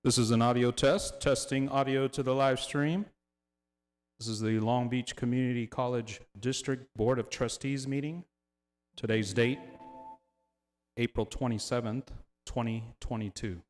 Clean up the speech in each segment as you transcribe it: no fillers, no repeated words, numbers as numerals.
This is an audio test, testing audio to the live stream. This is the Long Beach Community College District Board of Trustees meeting. Today's date, April 27th, 2022.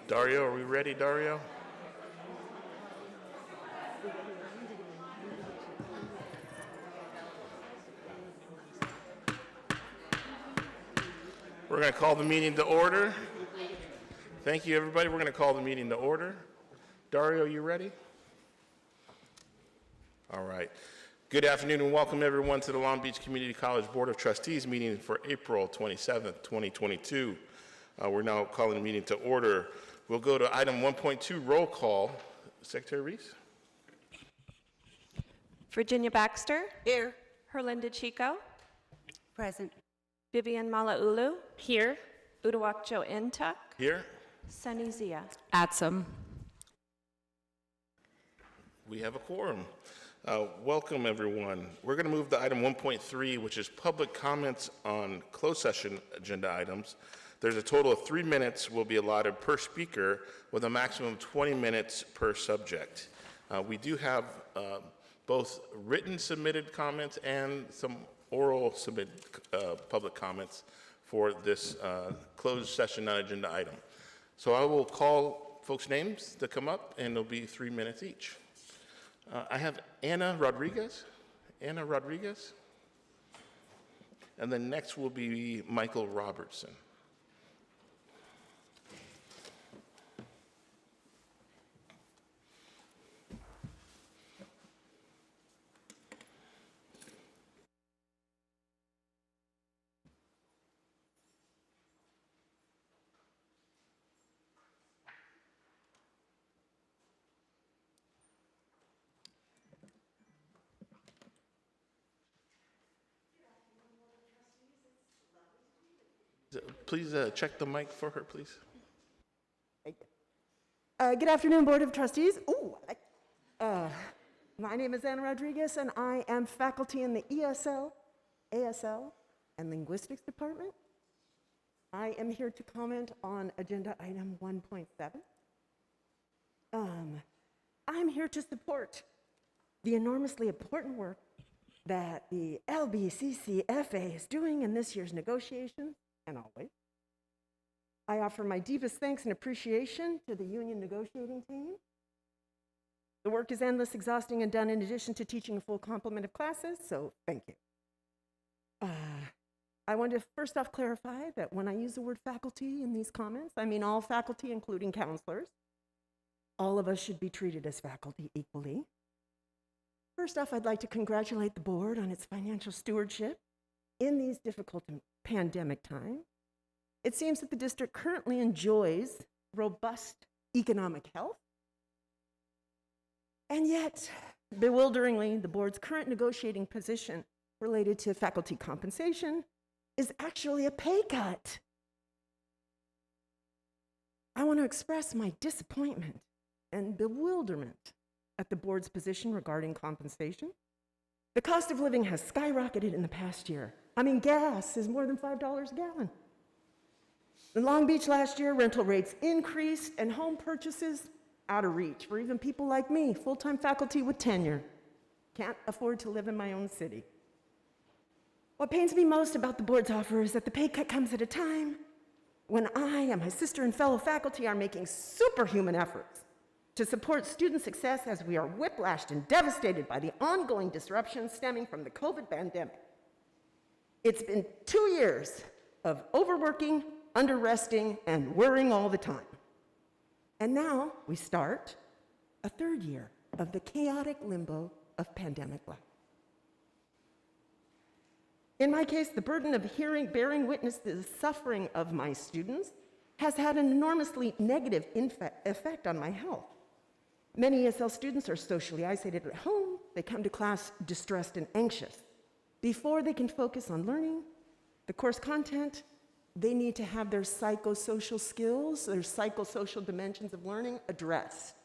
Dario, are we ready, Dario? We're going to call the meeting to order. Thank you, everybody. We're going to call the meeting to order. Dario, you ready? All right. Good afternoon and welcome everyone to the Long Beach Community College Board of Trustees meeting for April 27th, 2022. We're now calling the meeting to order. We'll go to item 1.2, roll call. Secretary Reese? Virginia Baxter. Here. Herlinda Chico. Present. Vivian Malaulu. Here. Uduak-Joe Ntuk. Here. Sunny Zia. Atsum. We have a quorum. Welcome, everyone. We're going to move to item 1.3, which is public comments on closed session agenda items. There's a total of 3 minutes will be allotted per speaker with a maximum of 20 minutes per subject. We do have both written submitted comments and some oral submitted public comments for this closed session non-agenda item. So I will call folks' names to come up, and it'll be 3 minutes each. I have Anna Rodriguez. Anna Rodriguez. And then next will be Michael Robertson. Please check the mic for her, please. Good afternoon, Board of Trustees. My name is Anna Rodriguez, and I am faculty in the ESL, ASL, and Linguistics Department. I am here to comment on agenda item 1.7. I'm here to support the enormously important work that the LBCCFA is doing in this year's negotiations, and always. I offer my deepest thanks and appreciation to the union negotiating team. The work is endless, exhausting, and done in addition to teaching a full complement of classes, so thank you. I want to first off clarify that when I use the word faculty in these comments, I mean all faculty, including counselors. All of us should be treated as faculty equally. First off, I'd like to congratulate the board on its financial stewardship in these difficult pandemic times. It seems that the district currently enjoys robust economic health, and yet, bewilderingly, the board's current negotiating position related to faculty compensation is actually a pay cut. I want to express my disappointment and bewilderment at the board's position regarding compensation. The cost of living has skyrocketed in the past year. I mean, gas is more than $5 a gallon. In Long Beach last year, rental rates increased and home purchases out of reach for even people like me, full-time faculty with tenure. Can't afford to live in my own city. What pains me most about the board's offer is that the pay cut comes at a time when I and my sister and fellow faculty are making superhuman efforts to support student success as we are whiplashed and devastated by the ongoing disruptions stemming from the COVID pandemic. It's been 2 years of overworking, under-resting, and worrying all the time. And now we start a 3rd year of the chaotic limbo of pandemic life. In my case, the burden of bearing witness to the suffering of my students has had an enormously negative effect on my health. Many ESL students are socially isolated at home. They come to class distressed and anxious. Before they can focus on learning the course content, they need to have their psychosocial skills, their psychosocial dimensions of learning addressed.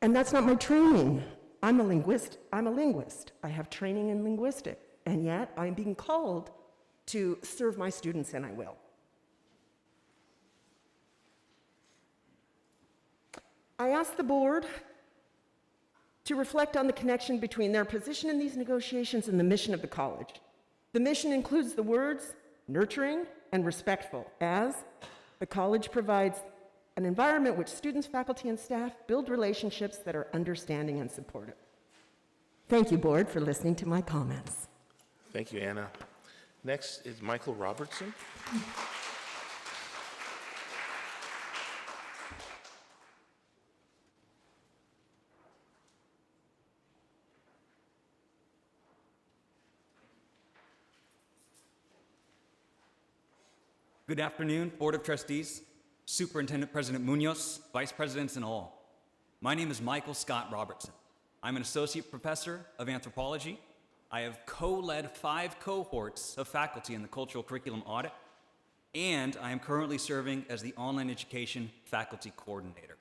And that's not my training. I'm a linguist. I have training in linguistics, and yet I'm being called to serve my students, and I will. I asked the board to reflect on the connection between their position in these negotiations and the mission of the college. The mission includes the words nurturing and respectful, as the college provides an environment which students, faculty, and staff build relationships that are understanding and supportive. Thank you, Board, for listening to my comments. Thank you, Anna. Next is Michael Robertson. Good afternoon, Board of Trustees, Superintendent President Munoz, Vice Presidents, and all. My name is Michael Scott Robertson. I'm an Associate Professor of Anthropology. I have co-led 5 cohorts of faculty in the Cultural Curriculum Audit, and I am currently serving as the Online Education Faculty Coordinator.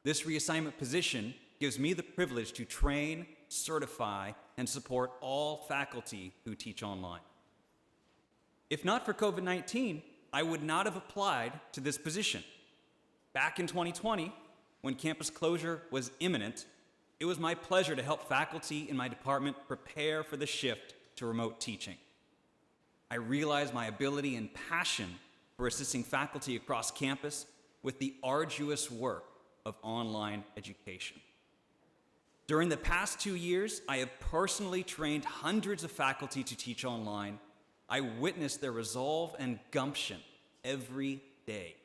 This reassignment position gives me the privilege to train, certify, and support all faculty who teach online. If not for COVID-19, I would not have applied to this position. Back in 2020, when campus closure was imminent, it was my pleasure to help faculty in my department prepare for the shift to remote teaching. I realized my ability and passion for assisting faculty across campus with the arduous work of online education. During the past 2 years, I have personally trained hundreds of faculty to teach online. I witnessed their resolve and gumption every day.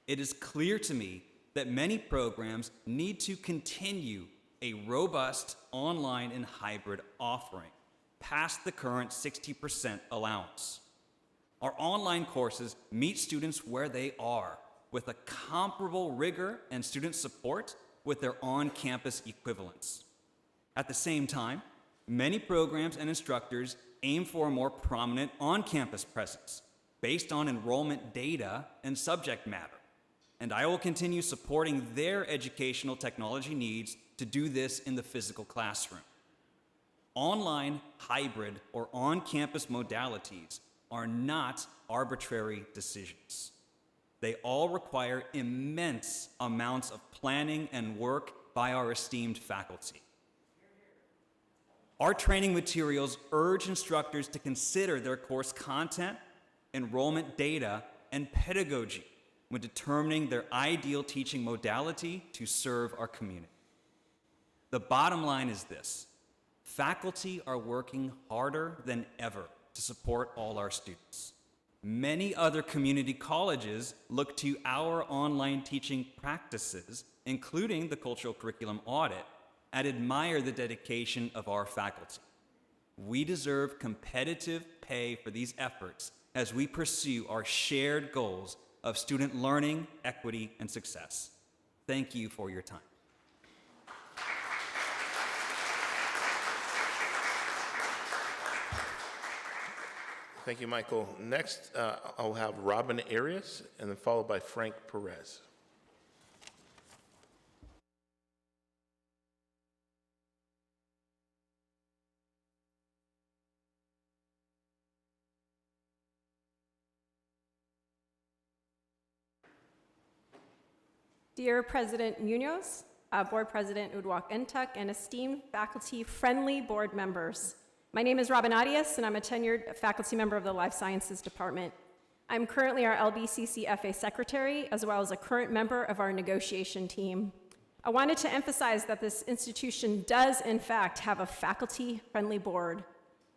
It is clear to me that many programs need to continue a robust online and hybrid offering past the current 60% allowance. Our online courses meet students where they are with a comparable rigor and student support with their on-campus equivalents. At the same time, many programs and instructors aim for a more prominent on-campus presence based on enrollment data and subject matter, and I will continue supporting their educational technology needs to do this in the physical classroom. Online, hybrid, or on-campus modalities are not arbitrary decisions. They all require immense amounts of planning and work by our esteemed faculty. Our training materials urge instructors to consider their course content, enrollment data, and pedagogy when determining their ideal teaching modality to serve our community. The bottom line is this: faculty are working harder than ever to support all our students. Many other community colleges look to our online teaching practices, including the Cultural Curriculum Audit, and admire the dedication of our faculty. We deserve competitive pay for these efforts as we pursue our shared goals of student learning, equity, and success. Thank you for your time. Thank you, Michael. Next, I'll have Robin Arias, and then followed by Frank Perez. Dear President Munoz, Board President Uduak Entuck, and esteemed faculty-friendly board members. My name is Robin Arias, and I'm a tenured faculty member of the Life Sciences Department. I'm currently our LBCC FA Secretary, as well as a current member of our negotiation team. I wanted to emphasize that this institution does, in fact, have a faculty-friendly board.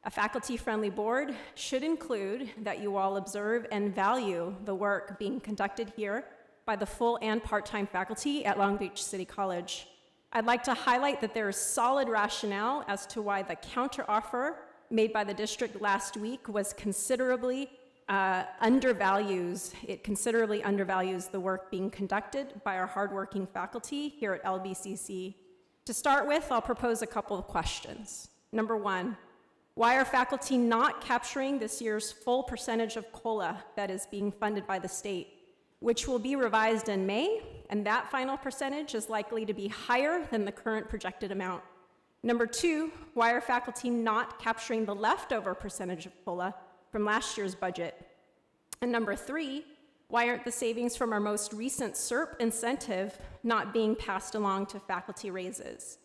A faculty-friendly board should include that you all observe and value the work being conducted here by the full and part-time faculty at Long Beach City College. I'd like to highlight that there is solid rationale as to why the counteroffer made by the district last week was considerably undervalues the work being conducted by our hardworking faculty here at LBCC. To start with, I'll propose a couple of questions. Number one, why are faculty not capturing this year's full percentage of COLA that is being funded by the state, which will be revised in May, and that final percentage is likely to be higher than the current projected amount? Number two, why are faculty not capturing the leftover percentage of COLA from last year's budget? And number three, why aren't the savings from our most recent SERP incentive not being passed along to faculty raises?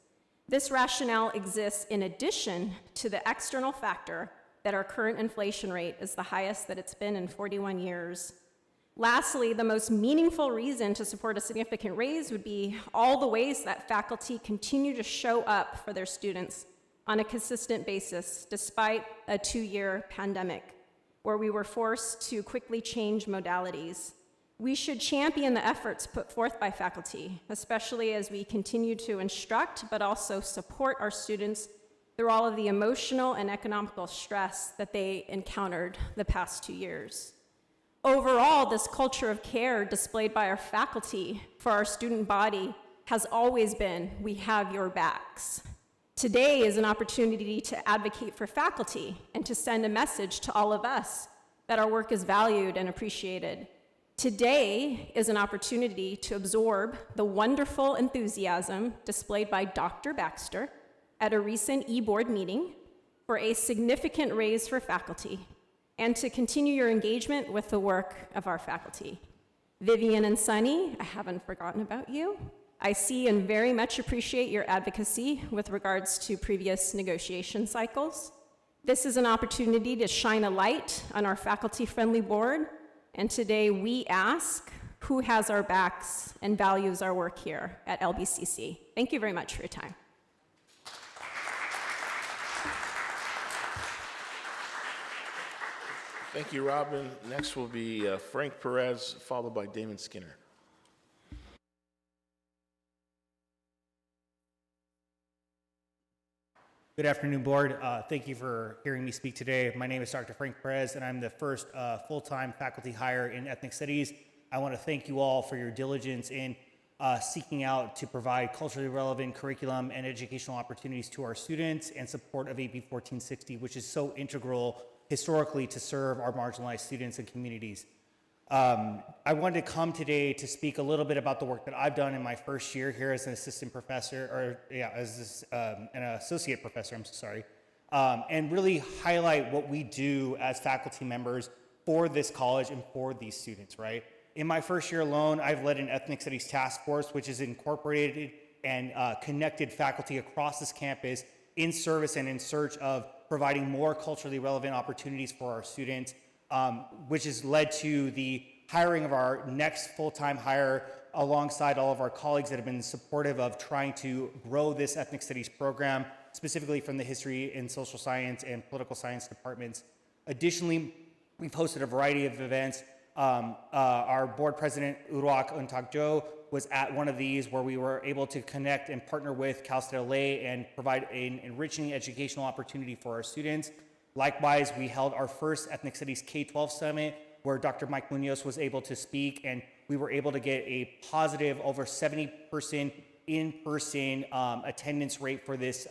This rationale exists in addition to the external factor that our current inflation rate is the highest that it's been in 41 years. Lastly, the most meaningful reason to support a significant raise would be all the ways that faculty continue to show up for their students on a consistent basis despite a 2-year pandemic where we were forced to quickly change modalities. We should champion the efforts put forth by faculty, especially as we continue to instruct but also support our students through all of the emotional and economical stress that they encountered the past 2 years. Overall, this culture of care displayed by our faculty for our student body has always been, we have your backs. Today is an opportunity to advocate for faculty and to send a message to all of us that our work is valued and appreciated. Today is an opportunity to absorb the wonderful enthusiasm displayed by Dr. Baxter at a recent e-board meeting for a significant raise for faculty and to continue your engagement with the work of our faculty. Vivian and Sunny, I haven't forgotten about you. I see and very much appreciate your advocacy with regards to previous negotiation cycles. This is an opportunity to shine a light on our faculty-friendly board, and today we ask who has our backs and values our work here at LBCC. Thank you very much for your time. Thank you, Robin. Next will be Frank Perez, followed by Damon Skinner. Good afternoon, Board. Thank you for hearing me speak today. My name is Dr. Frank Perez, and I'm the first full-time faculty hire in ethnic studies. I want to thank you all for your diligence in seeking out to provide culturally relevant curriculum and educational opportunities to our students and support of AB 1460, which is so integral historically to serve our marginalized students and communities. I wanted to come today to speak a little bit about the work that I've done in my first year here as an assistant professor, as an associate professor, and really highlight what we do as faculty members for this college and for these students, right? In my first year alone, I've led an ethnic studies task force, which has incorporated and connected faculty across this campus in service and in search of providing more culturally relevant opportunities for our students, which has led to the hiring of our next full-time hire alongside all of our colleagues that have been supportive of trying to grow this ethnic studies program, specifically from the history and social science and political science departments. Additionally, we've hosted a variety of events. Our board president, Uduak Untakjo, was at one of these where we were able to connect and partner with Cal State LA and provide an enriching educational opportunity for our students. Likewise, we held our first Ethnic Studies K-12 Summit where Dr. Mike Munoz was able to speak, and we were able to get a positive over 70% in-person attendance rate for this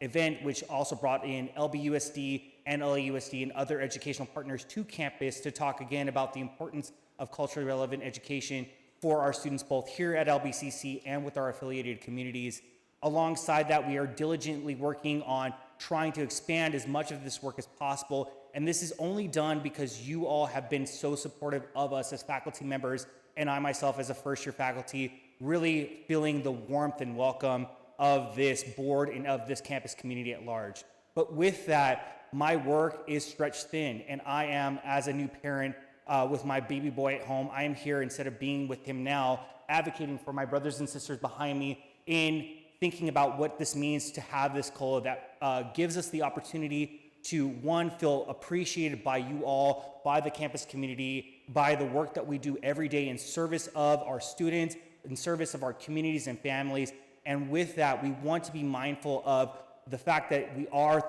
event, which also brought in LBUSD and LAUSD and other educational partners to campus to talk again about the importance of culturally relevant education for our students both here at LBCC and with our affiliated communities. Alongside that, we are diligently working on trying to expand as much of this work as possible, and this is only done because you all have been so supportive of us as faculty members, and I myself as a first-year faculty, really feeling the warmth and welcome of this board and of this campus community at large. But with that, my work is stretched thin, and I am, as a new parent with my baby boy at home, I am here instead of being with him now, advocating for my brothers and sisters behind me in thinking about what this means to have this COLA that gives us the opportunity to, one, feel appreciated by you all, by the campus community, by the work that we do every day in service of our students, in service of our communities and families. And with that, we want to be mindful of the fact that we are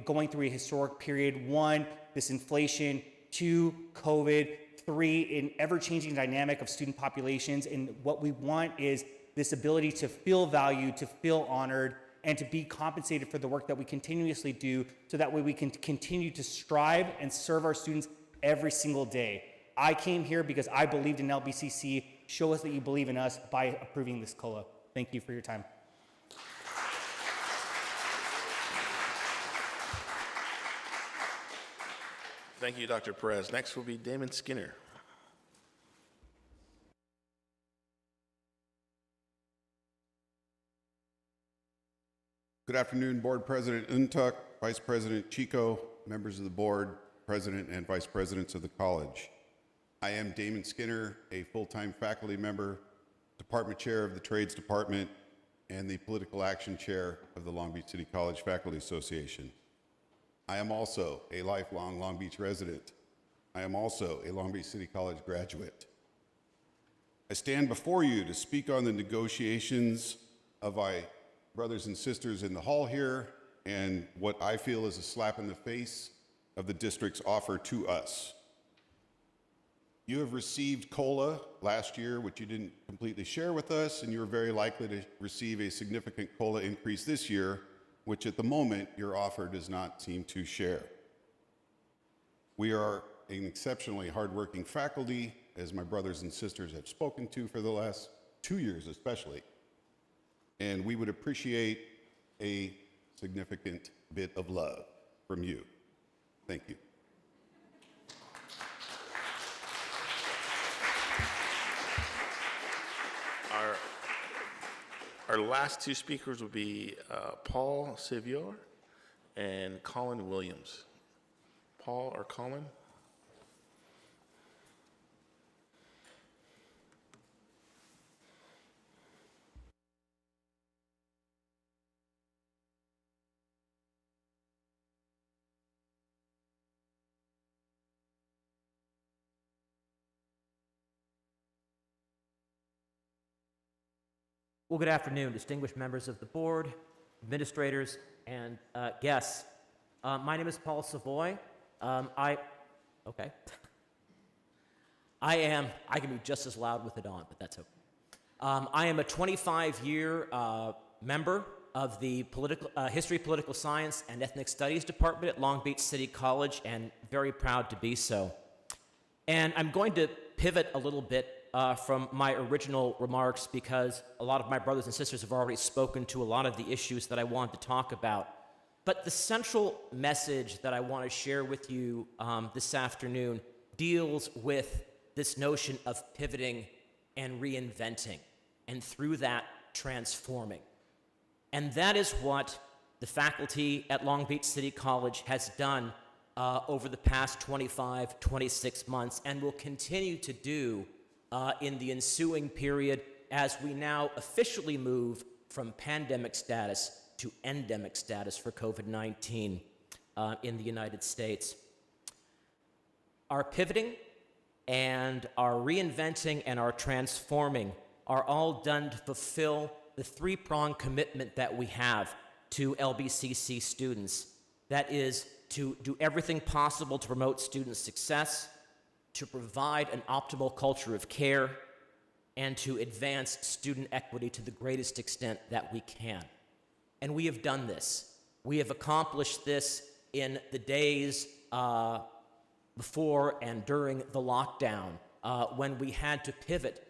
going through a historic period. One, this inflation. Two, COVID. Three, an ever-changing dynamic of student populations. And what we want is this ability to feel valued, to feel honored, and to be compensated for the work that we continuously do, so that way we can continue to strive and serve our students every single day. I came here because I believed in LBCC. Show us that you believe in us by approving this COLA. Thank you for your time. Thank you, Dr. Perez. Next will be Damon Skinner. Good afternoon, Board President Untuk, Vice President Chico, members of the board, President and Vice Presidents of the college. I am Damon Skinner, a full-time faculty member, department chair of the Trades Department, and the political action chair of the Long Beach City College Faculty Association. I am also a lifelong Long Beach resident. I am also a Long Beach City College graduate. I stand before you to speak on the negotiations of my brothers and sisters in the hall here and what I feel is a slap in the face of the district's offer to us. You have received COLA last year, which you didn't completely share with us, and you're very likely to receive a significant COLA increase this year, which at the moment your offer does not seem to share. We are an exceptionally hardworking faculty, as my brothers and sisters have spoken to for the last 2 years especially, and we would appreciate a significant bit of love from you. Thank you. Our last two speakers will be Paul Sevior and Colin Williams. Paul or Colin? Well, good afternoon, distinguished members of the board, administrators, and guests. My name is Paul Savoy. I can be just as loud with it on, but that's okay. I am a 25-year member of the History, Political Science, and Ethnic Studies Department at Long Beach City College, and very proud to be so. And I'm going to pivot a little bit from my original remarks because a lot of my brothers and sisters have already spoken to a lot of the issues that I wanted to talk about. But the central message that I want to share with you this afternoon deals with this notion of pivoting and reinventing, and through that, transforming. And that is what the faculty at Long Beach City College has done over the past 25, 26 months, and will continue to do in the ensuing period as we now officially move from pandemic status to endemic status for COVID-19 in the United States. Our pivoting and our reinventing and our transforming are all done to fulfill the three-pronged commitment that we have to LBCC students. That is to do everything possible to promote student success, to provide an optimal culture of care, and to advance student equity to the greatest extent that we can. And we have done this. We have accomplished this in the days before and during the lockdown, when we had to pivot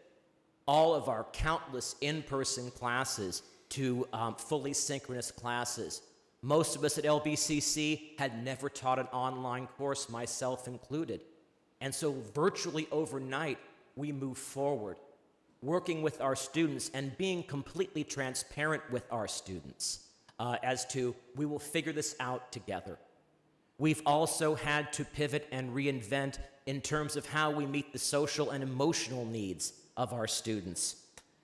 all of our countless in-person classes to fully synchronous classes. Most of us at LBCC had never taught an online course, myself included. And so virtually overnight, we moved forward, working with our students and being completely transparent with our students as to, we will figure this out together. We've also had to pivot and reinvent in terms of how we meet the social and emotional needs of our students.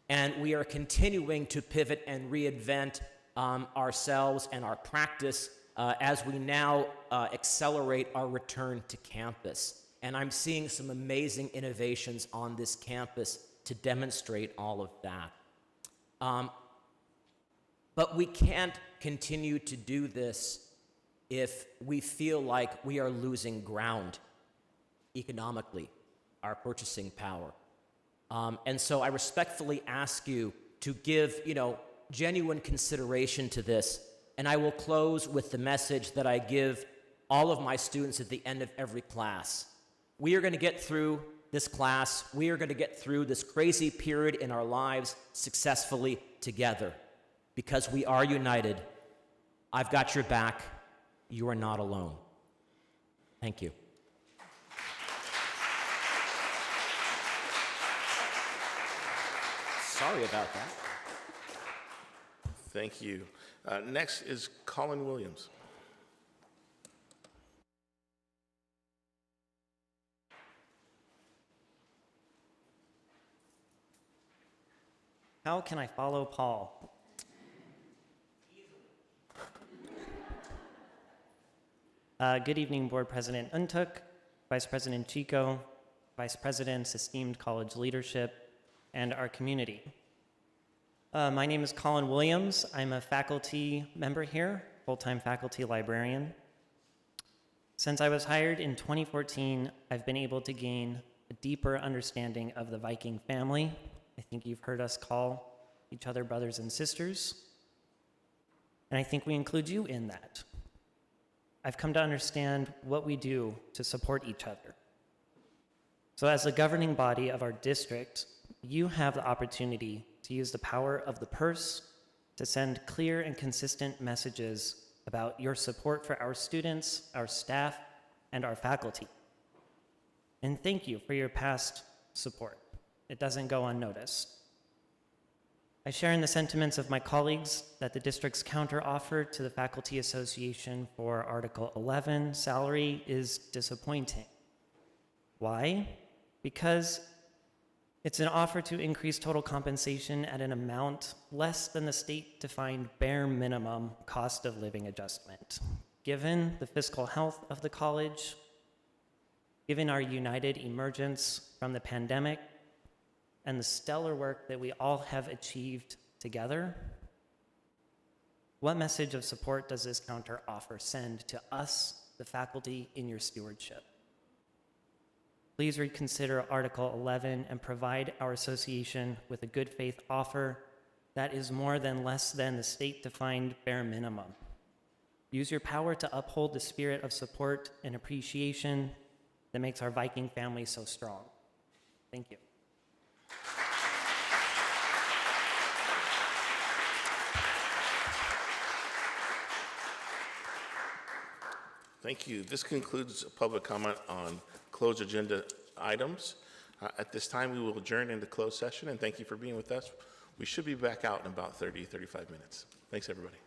And we are continuing to pivot and reinvent ourselves and our practice as we now accelerate our return to campus. And I'm seeing some amazing innovations on this campus to demonstrate all of that. But we can't continue to do this if we feel like we are losing ground economically, our purchasing power. And so I respectfully ask you to give, genuine consideration to this. And I will close with the message that I give all of my students at the end of every class. We are going to get through this class. We are going to get through this crazy period in our lives successfully together because we are united. I've got your back. You are not alone. Thank you. Sorry about that. Thank you. Next is Colin Williams. How can I follow Paul? Good evening, Board President Untuk, Vice President Chico, Vice Presidents, esteemed college leadership, and our community. My name is Colin Williams. I'm a faculty member here, full-time faculty librarian. Since I was hired in 2014, I've been able to gain a deeper understanding of the Viking family. I think you've heard us call each other brothers and sisters, and I think we include you in that. I've come to understand what we do to support each other. So as the governing body of our district, you have the opportunity to use the power of the purse to send clear and consistent messages about your support for our students, our staff, and our faculty. And thank you for your past support. It doesn't go unnoticed. I share in the sentiments of my colleagues that the district's counteroffer to the Faculty Association for Article 11 salary is disappointing. Why? Because it's an offer to increase total compensation at an amount less than the state-defined bare minimum cost of living adjustment. Given the fiscal health of the college, given our united emergence from the pandemic, and the stellar work that we all have achieved together, what message of support does this counteroffer send to us, the faculty, in your stewardship? Please reconsider Article 11 and provide our association with a good faith offer that is more than less than the state-defined bare minimum. Use your power to uphold the spirit of support and appreciation that makes our Viking family so strong. Thank you. Thank you. This concludes public comment on closed agenda items. At this time, we will adjourn into closed session, and thank you for being with us. We should be back out in about 35 minutes. Thanks, everybody.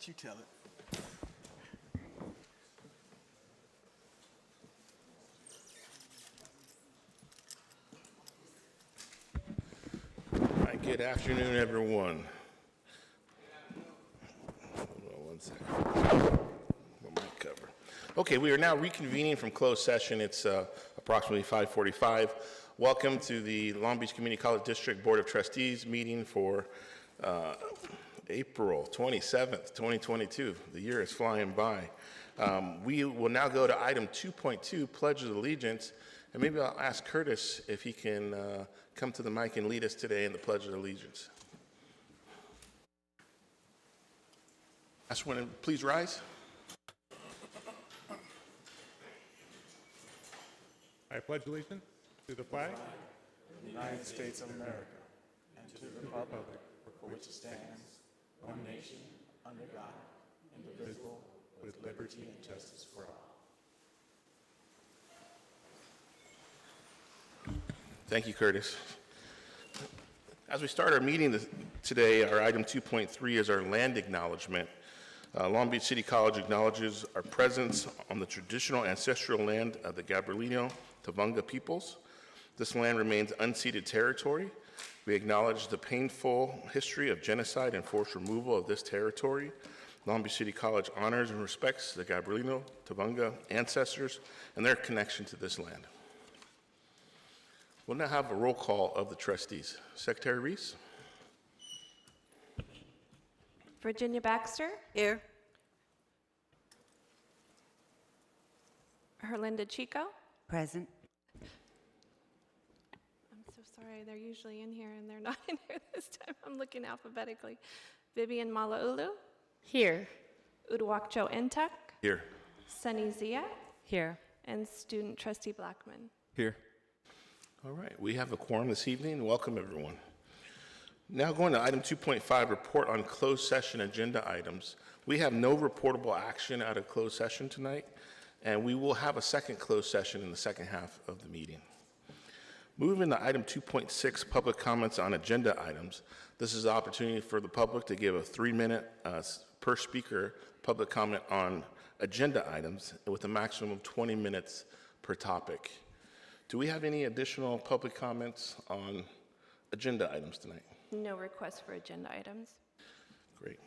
let you tell it. All right, good afternoon, everyone. Hold on one second. My mic cover. Okay, we are now reconvening from closed session. It's approximately 5:45. Welcome to the Long Beach Community College District Board of Trustees meeting for April 27th, 2022. The year is flying by. We will now go to item 2.2, Pledge of Allegiance. And maybe I'll ask Curtis if he can come to the mic and lead us today in the Pledge of Allegiance. Ask one, please rise. I pledge allegiance to the flag of the United States of America and to the republic for which it stands, one nation, under God, indivisible, with liberty and justice for all. Thank you, Curtis. As we start our meeting today, our item 2.3 is our land acknowledgement. Long Beach City College acknowledges our presence on the traditional ancestral land of the Gabrielino Tavunga peoples. This land remains unceded territory. We acknowledge the painful history of genocide and forced removal of this territory. Long Beach City College honors and respects the Gabrielino Tavunga ancestors and their connection to this land. We'll now have a roll call of the trustees. Secretary Reese? Virginia Baxter, Here. Herlinda Chico. Present. I'm so sorry, they're usually in here and they're not in here this time. I'm looking alphabetically. Vivian Malaulu, Here. Uduak-Joe Entuck, Here. Sunny Zia, Here. and student trustee Blackman. Here. All right, we have a quorum this evening. Welcome, everyone. Now going to item 2.5, report on closed session agenda items. We have no reportable action out of closed session tonight, and we will have a second closed session in the second half of the meeting. Moving to item 2.6, public comments on agenda items. This is the opportunity for the public to give a 3-minute per speaker public comment on agenda items with a maximum of 20 minutes per topic. Do we have any additional public comments on agenda items tonight? No requests for agenda items. Great.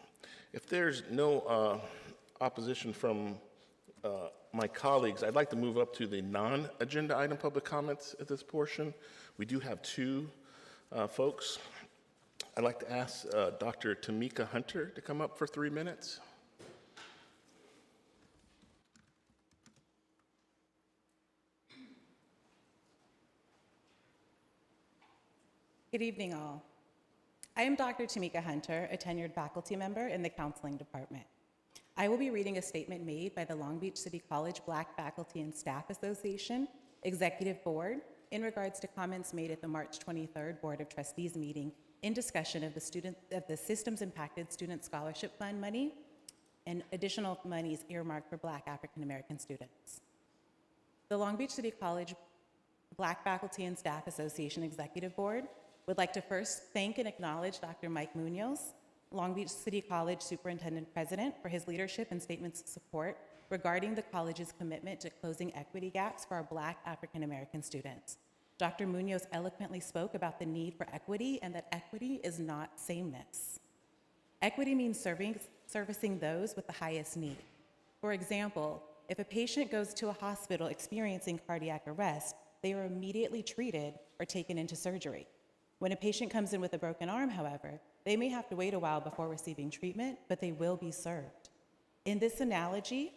If there's no opposition from my colleagues, I'd like to move up to the non-agenda item public comments at this portion. We do have two folks. I'd like to ask Dr. Tamika Hunter to come up for 3 minutes. Good evening, all. I am Dr. Tamika Hunter, a tenured faculty member in the counseling department. I will be reading a statement made by the Long Beach City College Black Faculty and Staff Association Executive Board in regards to comments made at the March 23rd Board of Trustees meeting in discussion of the Systems Impacted Student Scholarship Fund money and additional monies earmarked for Black African American students. The Long Beach City College Black Faculty and Staff Association Executive Board would like to first thank and acknowledge Dr. Mike Munoz, Long Beach City College Superintendent President, for his leadership and statements of support regarding the college's commitment to closing equity gaps for our Black African American students. Dr. Munoz eloquently spoke about the need for equity and that equity is not sameness. Equity means servicing those with the highest need. For example, if a patient goes to a hospital experiencing cardiac arrest, they are immediately treated or taken into surgery. When a patient comes in with a broken arm, however, they may have to wait a while before receiving treatment, but they will be served. In this analogy,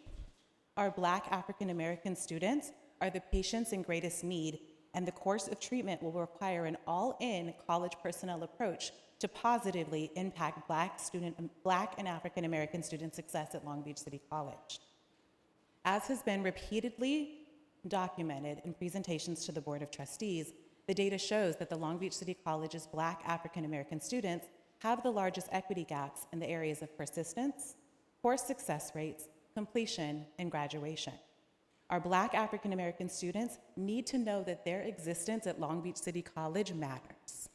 our Black African American students are the patients in greatest need, and the course of treatment will require an all-in college personnel approach to positively impact Black and African American student success at Long Beach City College. As has been repeatedly documented in presentations to the Board of Trustees, the data shows that the Long Beach City College's Black African American students have the largest equity gaps in the areas of persistence, course success rates, completion, and graduation. Our Black African American students need to know that their existence at Long Beach City College matters.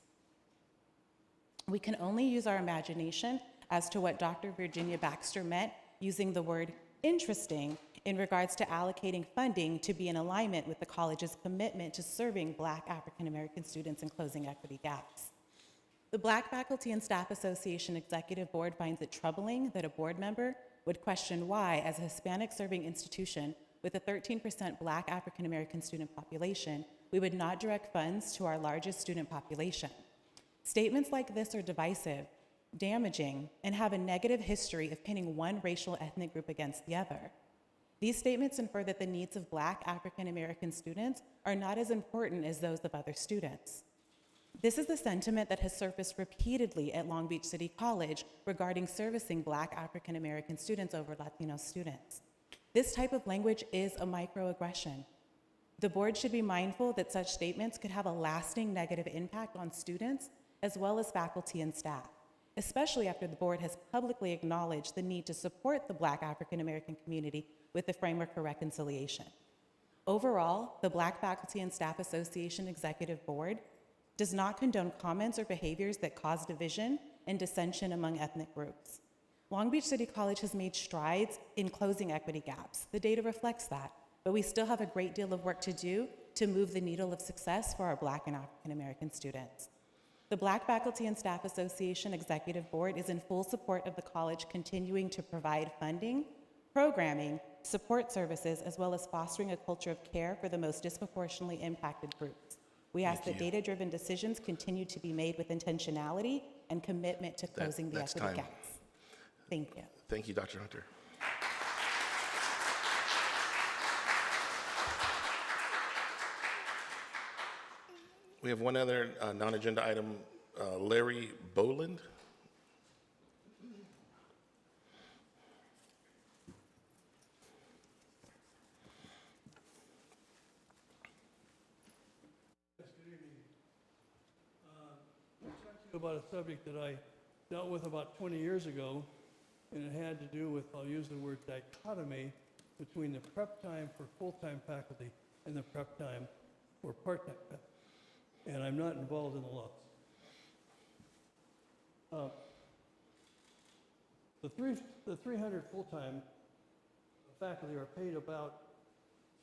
We can only use our imagination as to what Dr. Virginia Baxter meant using the word interesting in regards to allocating funding to be in alignment with the college's commitment to serving Black African American students and closing equity gaps. The Black Faculty and Staff Association Executive Board finds it troubling that a board member would question why, as a Hispanic-serving institution with a 13% Black African American student population, we would not direct funds to our largest student population. Statements like this are divisive, damaging, and have a negative history of pitting one racial ethnic group against the other. These statements infer that the needs of Black African American students are not as important as those of other students. This is the sentiment that has surfaced repeatedly at Long Beach City College regarding servicing Black African American students over Latino students. This type of language is a microaggression. The board should be mindful that such statements could have a lasting negative impact on students as well as faculty and staff, especially after the board has publicly acknowledged the need to support the Black African American community with the Framework for Reconciliation. Overall, the Black Faculty and Staff Association Executive Board does not condone comments or behaviors that cause division and dissension among ethnic groups. Long Beach City College has made strides in closing equity gaps. The data reflects that, but we still have a great deal of work to do to move the needle of success for our Black and African American students. The Black Faculty and Staff Association Executive Board is in full support of the college continuing to provide funding, programming, support services, as well as fostering a culture of care for the most disproportionately impacted groups. We ask that data-driven decisions continue to be made with intentionality and commitment to closing the equity gaps. Thank you. Thank you, Dr. Hunter. We have one other non-agenda item, Larry Boland. About a subject that I dealt with about 20 years ago, and it had to do with, I'll use the word dichotomy, between the prep time for full-time faculty and the prep time for part-time faculty. And I'm not involved in the laws. The 300 full-time faculty are paid about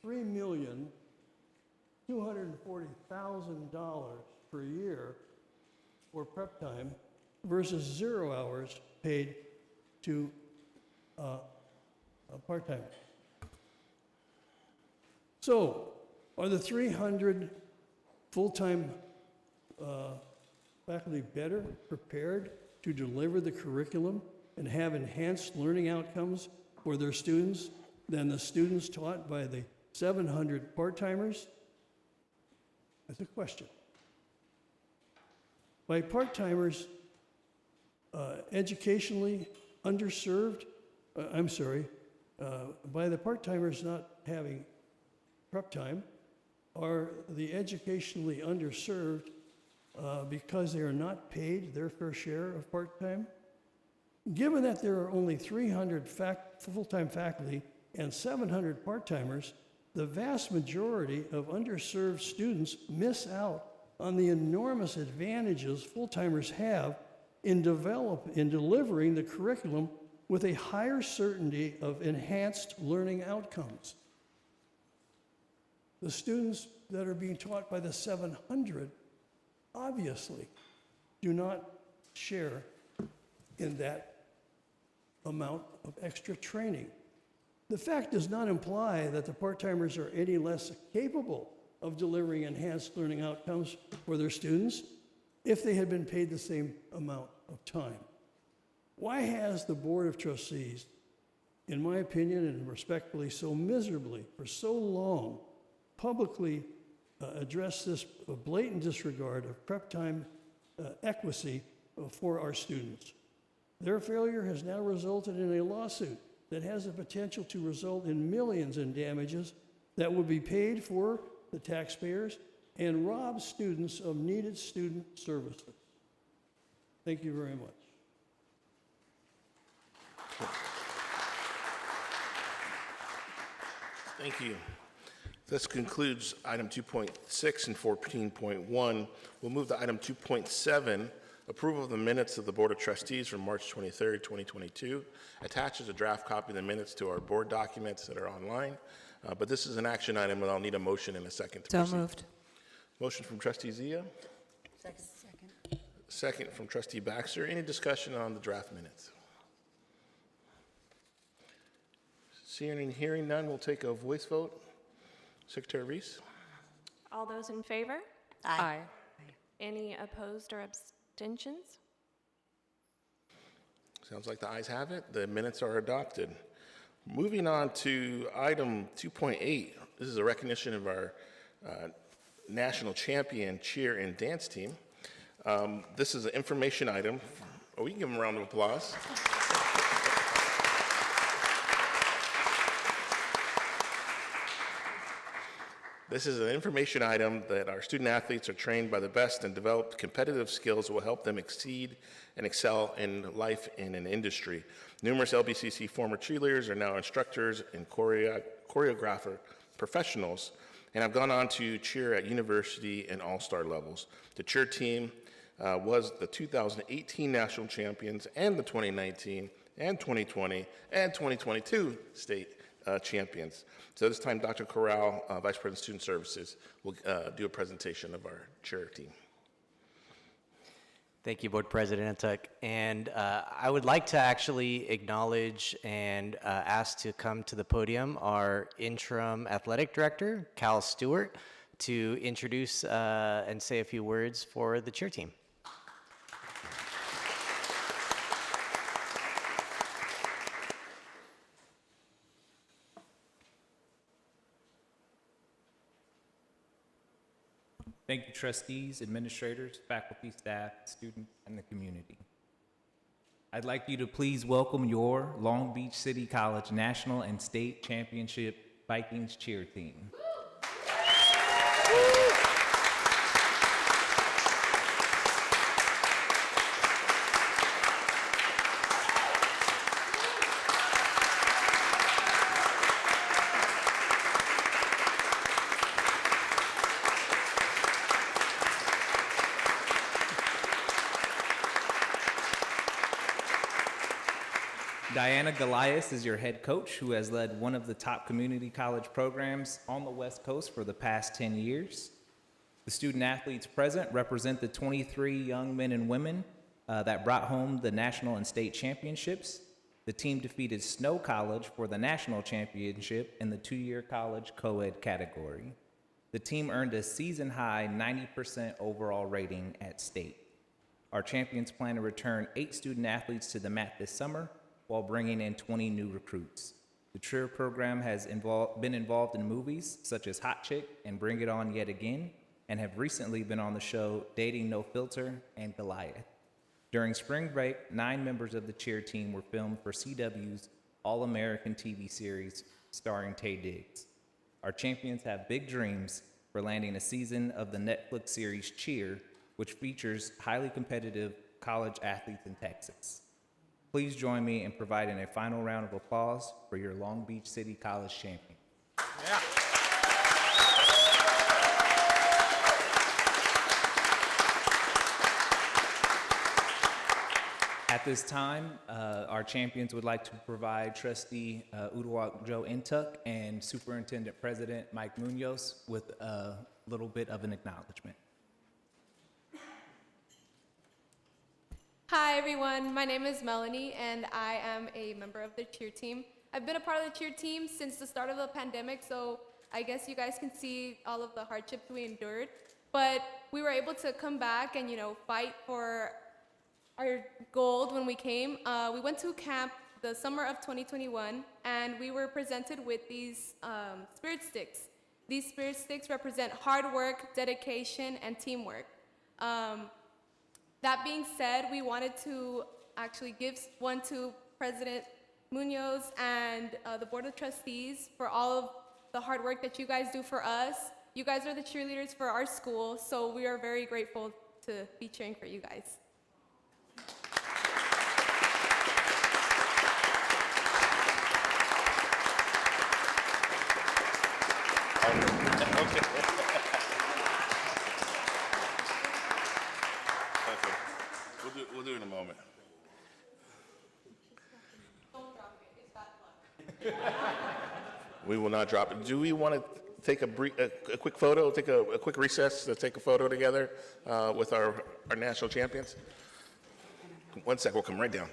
$3,240,000 per year for prep time versus 0 hours paid to a part-time. So, are the 300 full-time faculty better prepared to deliver the curriculum and have enhanced learning outcomes for their students than the students taught by the 700 part-timers? That's a question. By part-timers, educationally underserved, by the part-timers not having prep time, are the educationally underserved because they are not paid their fair share of part-time? Given that there are only 300 full-time faculty and 700 part-timers, the vast majority of underserved students miss out on the enormous advantages full-timers have in delivering the curriculum with a higher certainty of enhanced learning outcomes. The students that are being taught by the 700 obviously do not share in that amount of extra training. The fact does not imply that the part-timers are any less capable of delivering enhanced learning outcomes for their students if they had been paid the same amount of time. Why has the Board of Trustees, in my opinion and respectfully so miserably for so long, publicly addressed this blatant disregard of prep time equity for our students? Their failure has now resulted in a lawsuit that has the potential to result in millions in damages that will be paid for the taxpayers and rob students of needed student services. Thank you very much. Thank you. This concludes item 2.6 and 14.1. We'll move to item 2.7, Approval of the minutes of the Board of Trustees from March 23rd, 2022. Attached is a draft copy of the minutes to our board documents that are online. But this is an action item, and I'll need a motion in a second to So proceed. moved. Motion from Trustee Zia. Second. Second from Trustee Baxter. Any discussion on the draft minutes? Seeing and hearing none, we'll take a voice vote. Secretary Reese? All those in favor? Aye. Any opposed or abstentions? Sounds like the ayes have it. The minutes are adopted. Moving on to item 2.8. This is a recognition of our national champion cheer and dance team. This is an information item. Oh, we can give them a round of applause. This is an information item that our student athletes are trained by the best and develop competitive skills that will help them exceed and excel in life and in industry. Numerous LBCC former cheerleaders are now instructors and choreographer professionals and have gone on to cheer at university and all-star levels. The cheer team was the 2018 national champions and the 2019 and 2020 and 2022 state champions. So this time, Dr. Corral, Vice President of Student Services, will do a presentation of our cheer team. Thank you, Board President Antuk. And I would like to actually acknowledge and ask to come to the podium our interim athletic director, Cal Stewart, to introduce and say a few words for the cheer team. Thank you, trustees, administrators, faculty, staff, students, and the community. I'd like you to please welcome your Long Beach City College National and State Championship Vikings cheer team. Diana Goliath is your head coach, who has led one of the top community college programs on the West Coast for the past 10 years. The student athletes present represent the 23 young men and women that brought home the national and state championships. The team defeated Snow College for the national championship in the two-year college co-ed category. The team earned a season-high 90% overall rating at state. Our champions plan to return 8 student athletes to the mat this summer, while bringing in 20 new recruits. The cheer program has been involved in movies such as Hot Chick and Bring It On Yet Again, and have recently been on the show Dating No Filter and Goliath. During spring break, 9 members of the cheer team were filmed for CW's All-American TV series starring Taye Diggs. Our champions have big dreams for landing a season of the Netflix series Cheer, which features highly competitive college athletes in Texas. Please join me in providing a final round of applause for your Long Beach City College champion. Yeah. At this time, our champions would like to provide Trustee Uduak Joe Intuck and Superintendent President Mike Munoz with a little bit of an acknowledgement. Hi everyone, my name is Melanie and I am a member of the cheer team. I've been a part of the cheer team since the start of the pandemic, so I guess you guys can see all of the hardships we endured. But we were able to come back and, fight for our gold when we came. We went to camp the summer of 2021 and we were presented with these spirit sticks. These spirit sticks represent hard work, dedication, and teamwork. That being said, we wanted to actually give one to President Munoz and the Board of Trustees for all of the hard work that you guys do for us. You guys are the cheerleaders for our school, so we are very grateful to be cheering for you guys. We'll do it in a moment. We will not drop it. Do we want to take a quick photo, take a quick recess to take a photo together with our national champions? 1 sec, we'll come right down.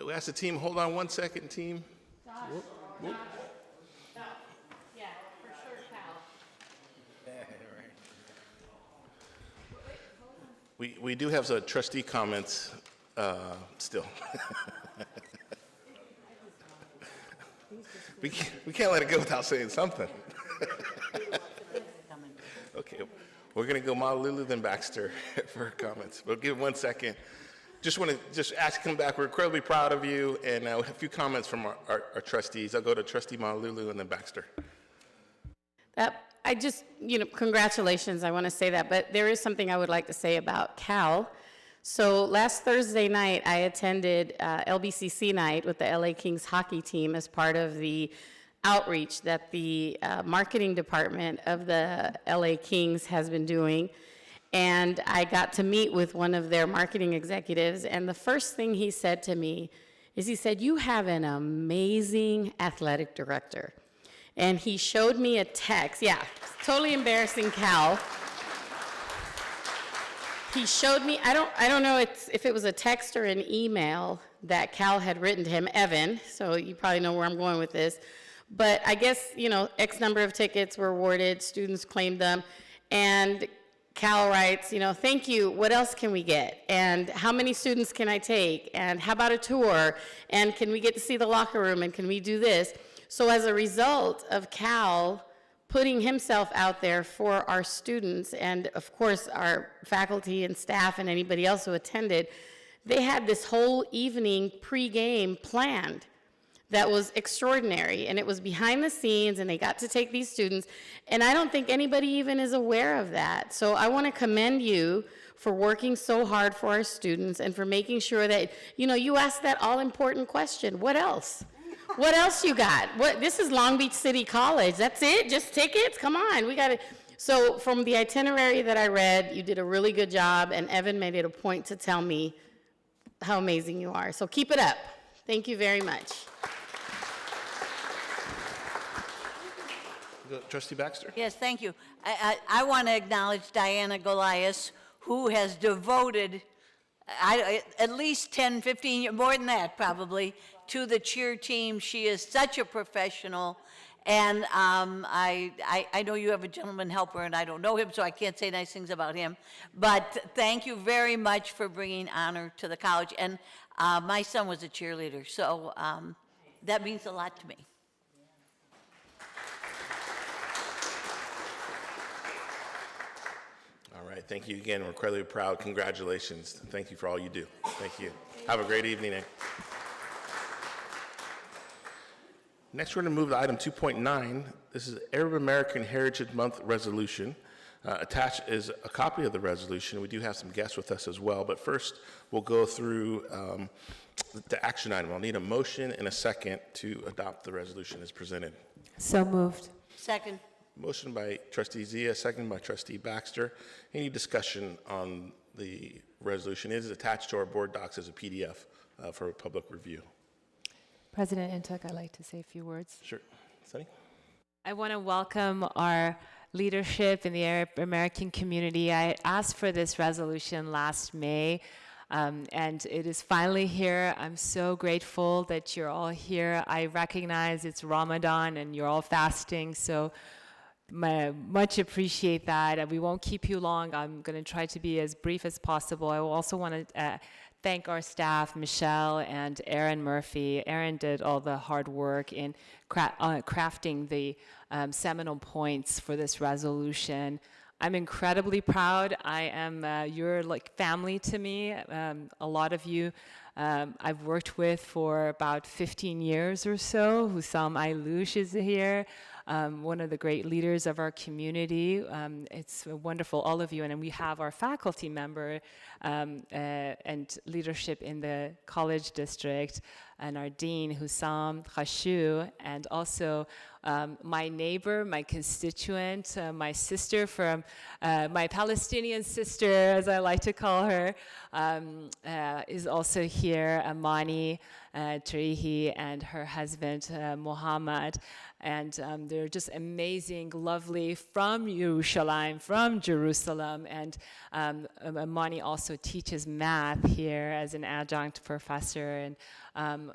We ask the team, hold on 1 second, team. Whoop, whoop. Yeah, for sure, Cal. We do have some trustee comments still. we can't let it go without saying something. Okay, we're going to go Malulu, then Baxter for comments. We'll give 1 second. Just want to ask him back. We're incredibly proud of you, and a few comments from our trustees. I'll go to Trustee Malulu and then Baxter. I just, congratulations, I want to say that, but there is something I would like to say about Cal. So last Thursday night, I attended LBCC night with the LA Kings hockey team as part of the outreach that the marketing department of the LA Kings has been doing. And I got to meet with one of their marketing executives, and the first thing he said to me is he said, "You have an amazing athletic director." And he showed me a text. Yeah, totally embarrassing, Cal. He showed me, I don't know if it was a text or an email that Cal had written to him, Evan, so you probably know where I'm going with this. But I guess, X number of tickets were awarded, students claimed them, and Cal writes, thank you, what else can we get? And how many students can I take? And how about a tour? And can we get to see the locker room? And can we do this? So as a result of Cal putting himself out there for our students, and of course our faculty and staff and anybody else who attended, they had this whole evening pre-game planned that was extraordinary, and it was behind the scenes, and they got to take these students, and I don't think anybody even is aware of that. So I want to commend you for working so hard for our students and for making sure that, you asked that all-important question, what else? What else you got? This is Long Beach City College, that's it? Just tickets? Come on, we got to. So from the itinerary that I read, you did a really good job, and Evan made it a point to tell me how amazing you are. So keep it up. Thank you very much. Trustee Baxter? Yes, thank you. I want to acknowledge Diana Golias, who has devoted at least 10, 15 years, more than that probably, to the cheer team. She is such a professional. And I know you have a gentleman helper, and I don't know him, so I can't say nice things about him. But thank you very much for bringing honor to the college. And my son was a cheerleader, so that means a lot to me. right, thank you again. We're incredibly proud. Congratulations. Thank you for all you do. Thank you. Have a great evening. Next, we're going to move to item 2.9. This is Arab American Heritage Month resolution. Attached is a copy of the resolution. We do have some guests with us as well, but first we'll go through the action item. I'll need a motion and a second to adopt the resolution as presented. So moved. Second. Motion by Trustee Zia, second by Trustee Baxter. Any discussion on the resolution? It is attached to our board docs as a PDF for public review. President Intuk, I'd like to say a few words. Sure. Sunny? I want to welcome our leadership in the Arab American community. I asked for this resolution last May, and it is finally here. I'm so grateful that you're all here. I recognize it's Ramadan and you're all fasting, so much appreciate that. We won't keep you long. I'm going to try to be as brief as possible. I also want to thank our staff, Michelle and Aaron Murphy. Aaron did all the hard work in crafting the seminal points for this resolution. I'm incredibly proud. I am, you're like family to me. A lot of you I've worked with for about 15 years or so. Hussam Ayloush is here, one of the great leaders of our community. It's wonderful, all of you. And then we have our faculty member and leadership in the college district, and our dean, Hussam Khashu, and also my neighbor, my constituent, my sister from, my Palestinian sister, as I like to call her, is also here, Amani Tarihi, and her husband, Muhammad. And they're just amazing, lovely, from Yerushalayim, from Jerusalem. And Amani also teaches math here as an adjunct professor. And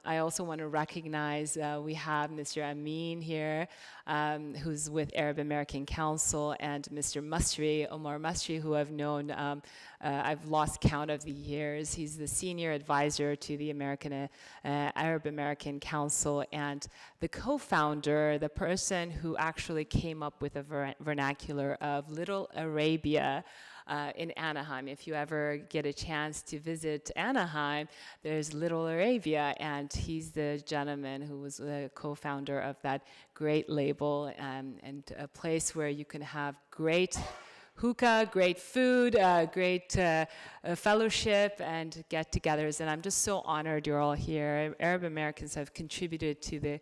I also want to recognize we have Mr. Amin here, who's with Arab American Council, and Mr. Masri, Omar Masri, who I've known, I've lost count of the years. He's the senior advisor to the Arab American Council, and the co-founder, the person who actually came up with a vernacular of Little Arabia, in Anaheim. If you ever get a chance to visit Anaheim, there's Little Arabia, and he's the gentleman who was the co-founder of that great label, and a place where you can have great hookah, great food, great fellowship, and get-togethers. And I'm just so honored you're all here. Arab Americans have contributed to the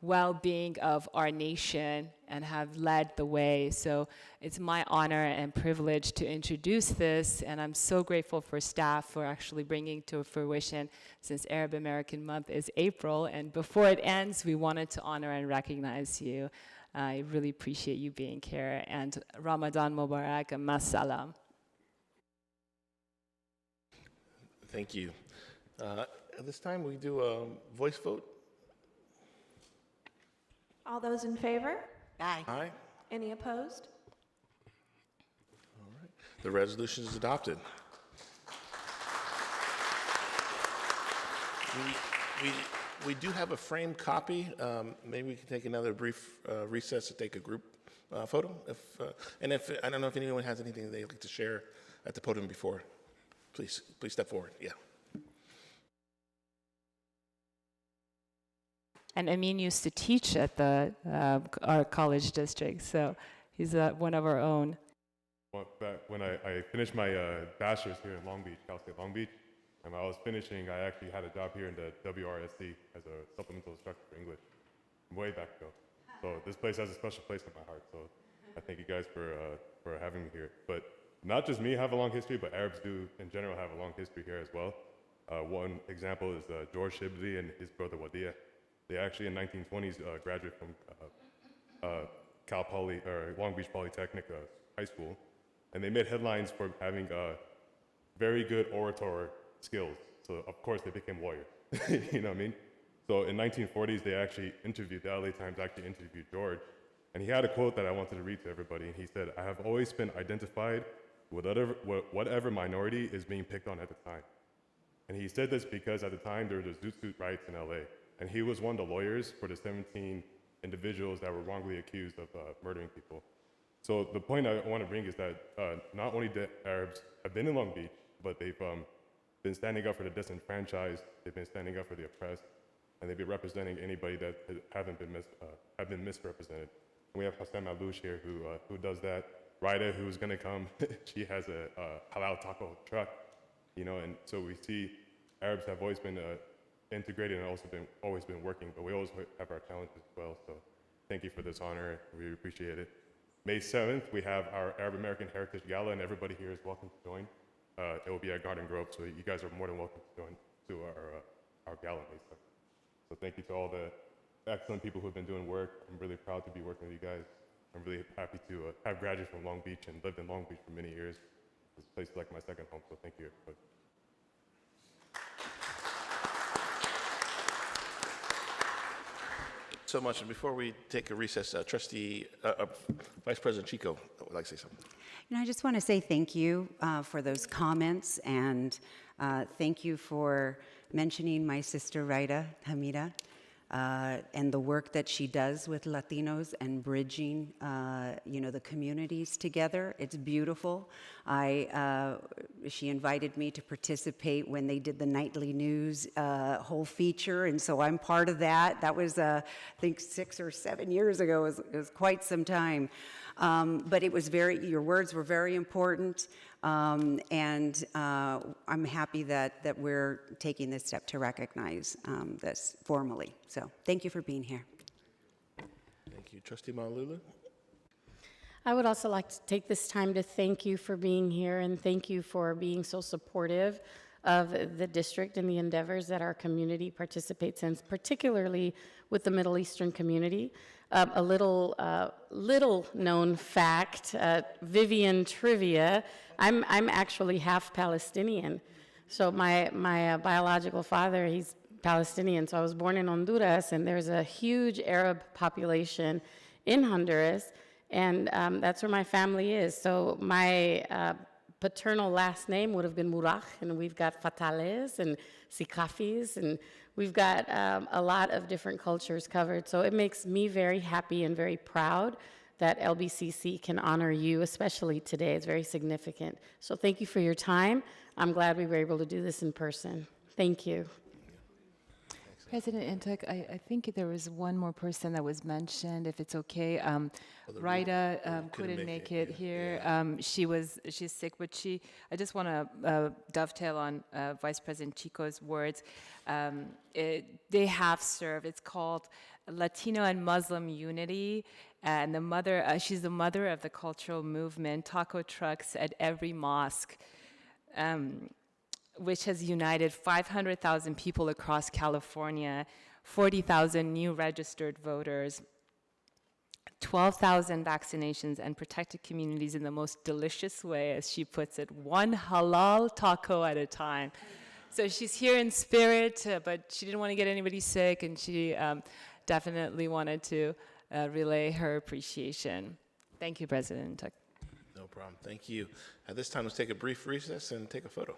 well-being of our nation and have led the way. So it's my honor and privilege to introduce this, and I'm so grateful for staff for actually bringing to fruition, since Arab American Month is April, and before it ends, we wanted to honor and recognize you. I really appreciate you being here, and Ramadan Mubarak and Masalam. Thank you. At this time, we do a voice vote. All those in favor? Aye. Aye. Any opposed? All right. The resolution is adopted. We do have a framed copy. Maybe we can take another brief recess to take a group photo. And if I don't know if anyone has anything they'd like to share at the podium before, please step forward. Yeah. And Amin used to teach at our college district, so he's one of our own. Well, back when I finished my bachelor's here in Long Beach, Cal State Long Beach, and when I was finishing, I actually had a job here in the WRSC as a supplemental instructor for English way back ago. So this place has a special place in my heart, so I thank you guys for having me here. But not just me have a long history, but Arabs do in general have a long history here as well. One example is George Shibli and his brother Wadia. They actually in 1920s graduated from Cal Poly or Long Beach Polytechnic High School, and they made headlines for having very good orator skills. So of course they became lawyers. You know what I mean? So in 1940s they actually interviewed, the LA Times actually interviewed George, and he had a quote that I wanted to read to everybody. And he said, "I have always been identified with whatever minority is being picked on at the time." And he said this because at the time there were the Zoot Suit riots in LA. And he was one of the lawyers for the 17 individuals that were wrongly accused of murdering people. So the point I want to bring is that not only the Arabs have been in Long Beach, but they've been standing up for the disenfranchised, they've been standing up for the oppressed, and they've been representing anybody that have been misrepresented. And we have Hassan Malouche here who does that. Rida, who's going to come, she has a halal taco truck, you know, and so we see Arabs have always been integrated and also always been working, but we always have our challenges as well. So thank you for this honor. We appreciate it. May 7th, we have our Arab American Heritage Gala, and everybody here is welcome to join. It will be at Garden Grove, so you guys are more than welcome to join to our gala May 7th. So thank you to all the excellent people who have been doing work. I'm really proud to be working with you guys. I'm really happy to have graduated from Long Beach and lived in Long Beach for many years. This place is like my second home, so thank you, everybody. So much. And before we take a recess, Vice President Chico would like to say something. You know, I just want to say thank you for those comments, and thank you for mentioning my sister Rida Hamida and the work that she does with Latinos and bridging, you know, the communities together. It's beautiful. She invited me to participate when they did the nightly news whole feature, and so I'm part of that. That was, I think, 6 or 7 years ago. It was quite some time. But it was your words were very important, and I'm happy that we're taking this step to recognize this formally. So thank you for being here. Thank you. Trustee Malulu? I would also like to take this time to thank you for being here and thank you for being so supportive of the district and the endeavors that our community participates in, particularly with the Middle Eastern community. A little known fact, Vivian trivia, I'm actually half Palestinian. So my biological father, he's Palestinian, so I was born in Honduras, and there's a huge Arab population in Honduras, and that's where my family is. So my paternal last name would have been Murach, and we've got Fatales and Sikafis, and we've got a lot of different cultures covered. So it makes me very happy and very proud that LBCC can honor you, especially today. It's very significant. So thank you for your time. I'm glad we were able to do this in person. Thank you. President Ntuk, I think there was one more person that was mentioned, if it's okay. Rida couldn't make it here. She's sick, but I just want to dovetail on Vice President Chico's words. They have served. It's called Latino and Muslim Unity, and she's the mother of the cultural movement, taco trucks at every mosque. Which has united 500,000 people across California, 40,000 new registered voters, 12,000 vaccinations, and protected communities in the most delicious way, as she puts it, one halal taco at a time. So she's here in spirit, but she didn't want to get anybody sick, and she definitely wanted to relay her appreciation. Thank you, President Ntuk. No problem. Thank you. At this time, let's take a brief recess and take a photo.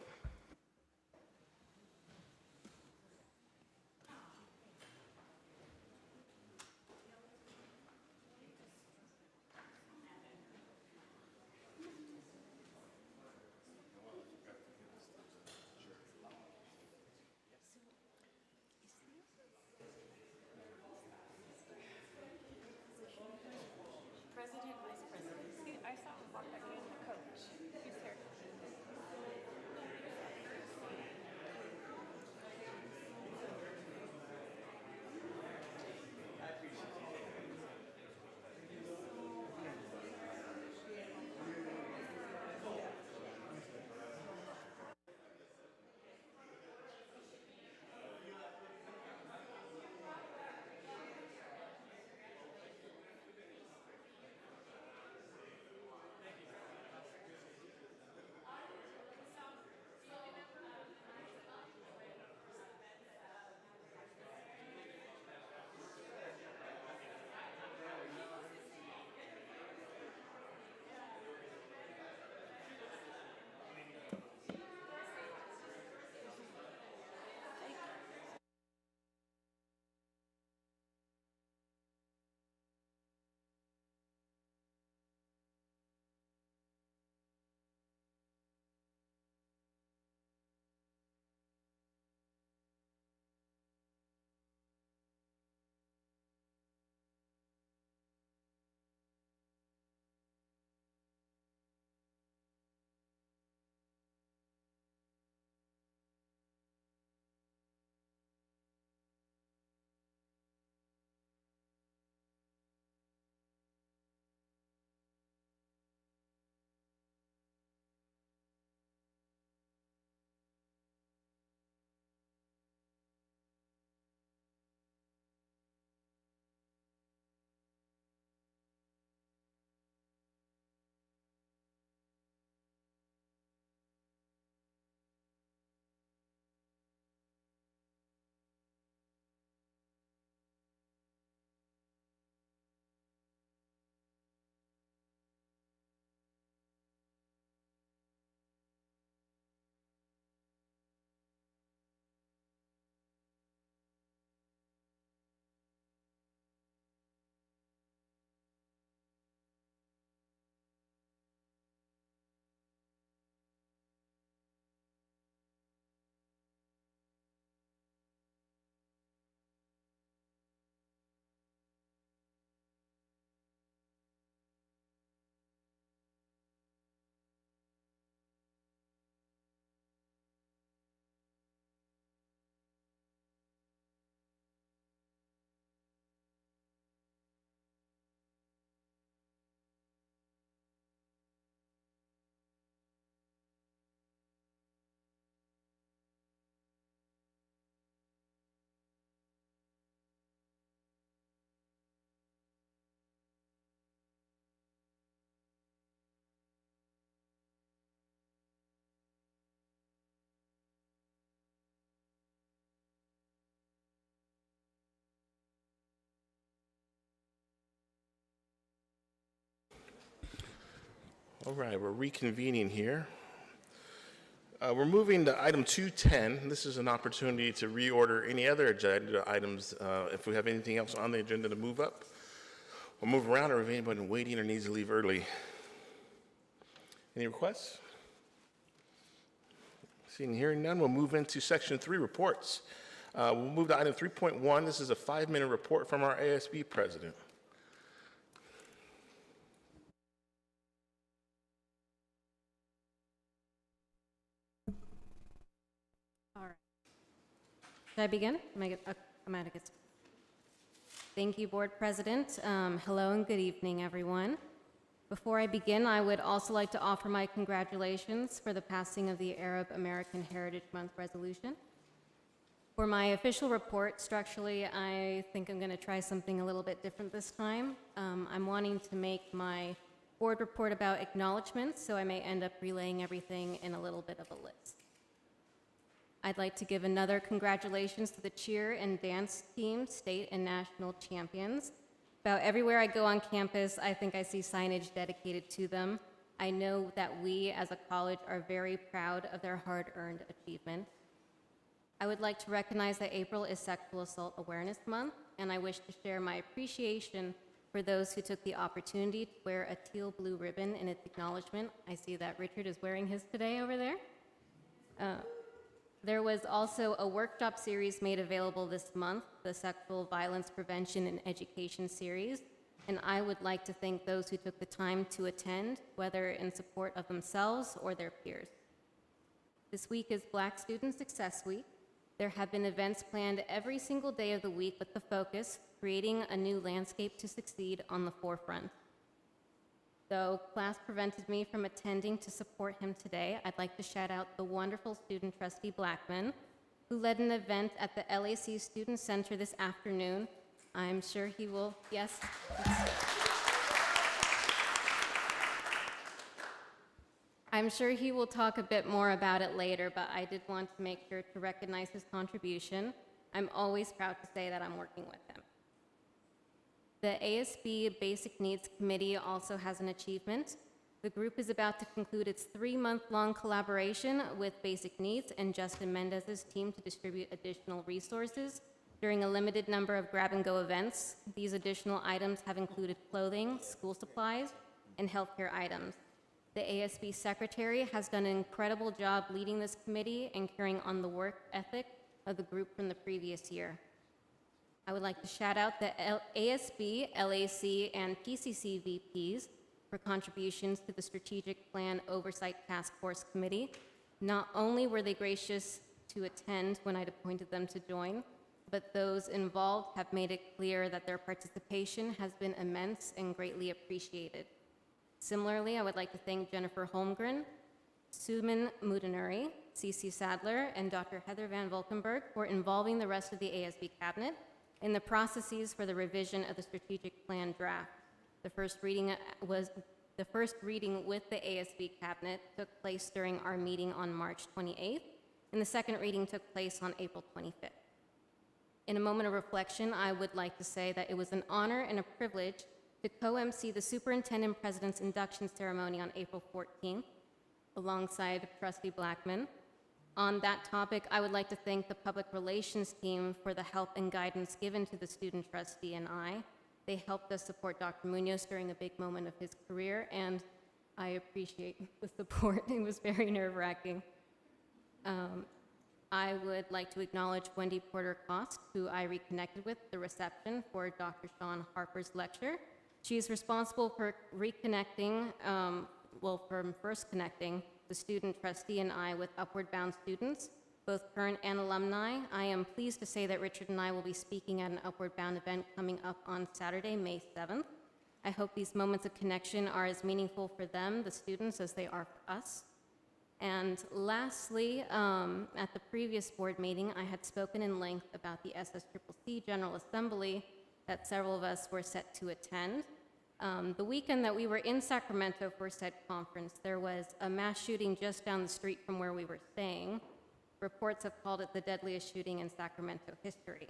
All right, we're reconvening here. We're moving to item 210. This is an opportunity to reorder any other agenda items if we have anything else on the agenda to move up or move around, or if anybody waiting or needs to leave early. Any requests? Seeing and hearing none, we'll move into section 3, reports. We'll move to item 3.1. This is a 5-minute report from our ASB president. All right. Should I begin? I'm out of get. Thank you, Board President. Hello and good evening, everyone. Before I begin, I would also like to offer my congratulations for the passing of the Arab American Heritage Month resolution. For my official report, structurally, I think I'm going to try something a little bit different this time. I'm wanting to make my board report about acknowledgements, so I may end up relaying everything in a little bit of a list. I'd like to give another congratulations to the cheer and dance team, state and national champions. About everywhere I go on campus, I think I see signage dedicated to them. I know that we as a college are very proud of their hard-earned achievement. I would like to recognize that April is Sexual Assault Awareness Month, and I wish to share my appreciation for those who took the opportunity to wear a teal-blue ribbon in its acknowledgement. I see that Richard is wearing his today over there. There was also a workshop series made available this month, the Sexual Violence Prevention and Education Series, and I would like to thank those who took the time to attend, whether in support of themselves or their peers. This week is Black Student Success Week. There have been events planned every single day of the week with the focus, creating a new landscape to succeed on the forefront. Though class prevented me from attending to support him today, I'd like to shout out the wonderful student trustee Blackman, who led an event at the LAC Student Center this afternoon. I'm sure he will, yes. I'm sure he will talk a bit more about it later, but I did want to make sure to recognize his contribution. I'm always proud to say that I'm working with him. The ASB Basic Needs Committee also has an achievement. The group is about to conclude its 3-month-long collaboration with Basic Needs and Justin Mendez's team to distribute additional resources during a limited number of grab-and-go events. These additional items have included clothing, school supplies, and healthcare items. The ASB Secretary has done an incredible job leading this committee and carrying on the work ethic of the group from the previous year. I would like to shout out the ASB, LAC, and PCC VPs for contributions to the Strategic Plan Oversight Task Force Committee. Not only were they gracious to attend when I'd appointed them to join, but those involved have made it clear that their participation has been immense and greatly appreciated. Similarly, I would like to thank Jennifer Holmgren, Suman Mudanuri, CC Sadler, and Dr. Heather Van Valkenburg for involving the rest of the ASB cabinet in the processes for the revision of the strategic plan draft. The first reading with the ASB cabinet took place during our meeting on March 28th, and the second reading took place on April 25th. In a moment of reflection, I would like to say that it was an honor and a privilege to co-MC the Superintendent President's induction ceremony on April 14th, alongside Trustee Blackman. On that topic, I would like to thank the public relations team for the help and guidance given to the student trustee and I. They helped us support Dr. Munoz during a big moment of his career, and I appreciate the support. It was very nerve-wracking. I would like to acknowledge Wendy Porter-Cost, who I reconnected with at the reception for Dr. Sean Harper's lecture. She is responsible for reconnecting, from first connecting the student trustee and I with Upward Bound students, both current and alumni. I am pleased to say that Richard and I will be speaking at an Upward Bound event coming up on Saturday, May 7th. I hope these moments of connection are as meaningful for them, the students, as they are for us. And lastly, at the previous board meeting, I had spoken in length about the SSCCC General Assembly that several of us were set to attend. The weekend that we were in Sacramento for said conference, there was a mass shooting just down the street from where we were staying. Reports have called it the deadliest shooting in Sacramento history.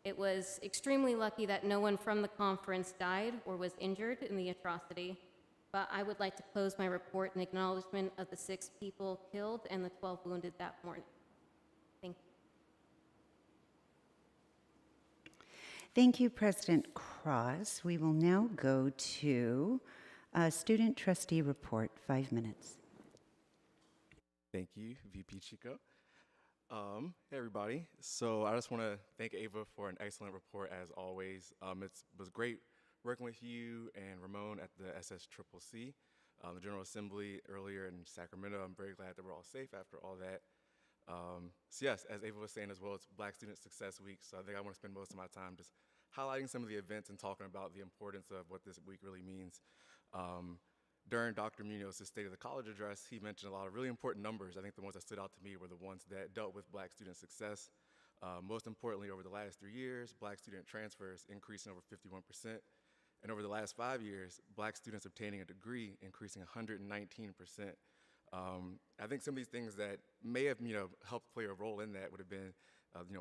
It was extremely lucky that no one from the conference died or was injured in the atrocity. but I would like to close my report in acknowledgement of the 6 people killed and the 12 wounded that morning. Thank you. Thank you, President Cross. We will now go to Student Trustee Report, 5 minutes. Thank you, VP Chico. Hey, everybody. So I just want to thank Ava for an excellent report, as always. It was great working with you and Ramon at the SSCCC, the General Assembly earlier in Sacramento. I'm very glad that we're all safe after all that. So yes, as Ava was saying as well, it's Black Student Success Week, so I think I want to spend most of my time just highlighting some of the events and talking about the importance of what this week really means. During Dr. Munoz's State of the College address, he mentioned a lot of really important numbers. I think the ones that stood out to me were the ones that dealt with Black student success. Most importantly, over the last 3 years, Black student transfers increasing over 51%. And over the last 5 years, Black students obtaining a degree increasing 119%. I think some of these things that may have helped play a role in that would have been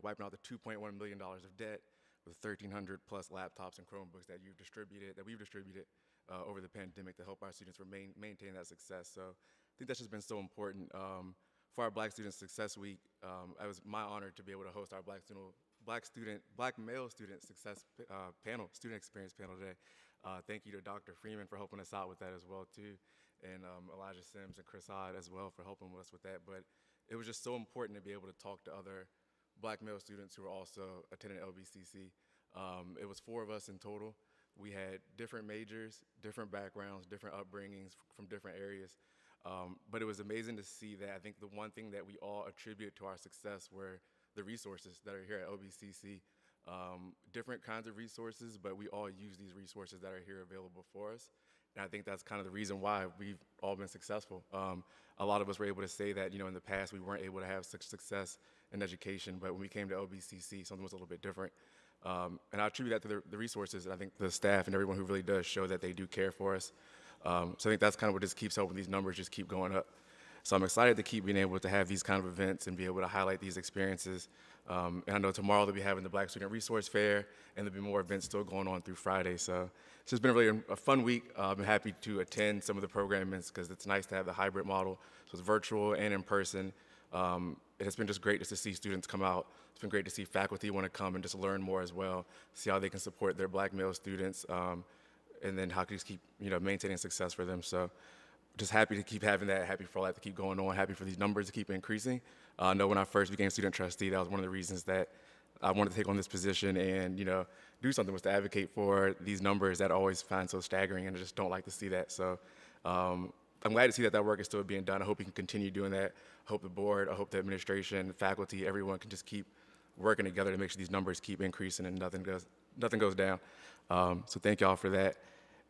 wiping out the $2.1 million of debt with 1,300 plus laptops and Chromebooks that we've distributed over the pandemic to help our students maintain that success. So I think that's just been so important. For our Black Student Success Week, it was my honor to be able to host our Black male student success panel, student experience panel today. Thank you to Dr. Freeman for helping us out with that as well too, and Elijah Sims and Chris Odd as well for helping us with that. But it was just so important to be able to talk to other Black male students who are also attending LBCC. It was 4 of us in total. We had different majors, different backgrounds, different upbringings from different areas. But it was amazing to see that I think the one thing that we all attribute to our success were the resources that are here at LBCC. Different kinds of resources, but we all use these resources that are here available for us. And I think that's kind of the reason why we've all been successful. A lot of us were able to say that, in the past we weren't able to have such success in education, but when we came to LBCC, something was a little bit different. And I attribute that to the resources, and I think the staff and everyone who really does show that they do care for us. So I think that's kind of what just keeps helping these numbers just keep going up. So I'm excited to keep being able to have these kind of events and be able to highlight these experiences. And I know tomorrow they'll be having the Black Student Resource Fair, and there'll be more events still going on through Friday. So it's just been really a fun week. I'm happy to attend some of the programmings because it's nice to have the hybrid model. So it's virtual and in person. It's been just great just to see students come out. It's been great to see faculty want to come and just learn more as well, see how they can support their Black male students, and then how can you just keep maintaining success for them. So just happy to keep having that, happy for all that to keep going on, happy for these numbers to keep increasing. I know when I first became student trustee, that was one of the reasons that I wanted to take on this position and do something, was to advocate for these numbers that I always find so staggering, and I just don't like to see that. So I'm glad to see that work is still being done. I hope we can continue doing that. I hope the board, I hope the administration, faculty, everyone can just keep working together to make sure these numbers keep increasing and nothing goes down. So thank y'all for that.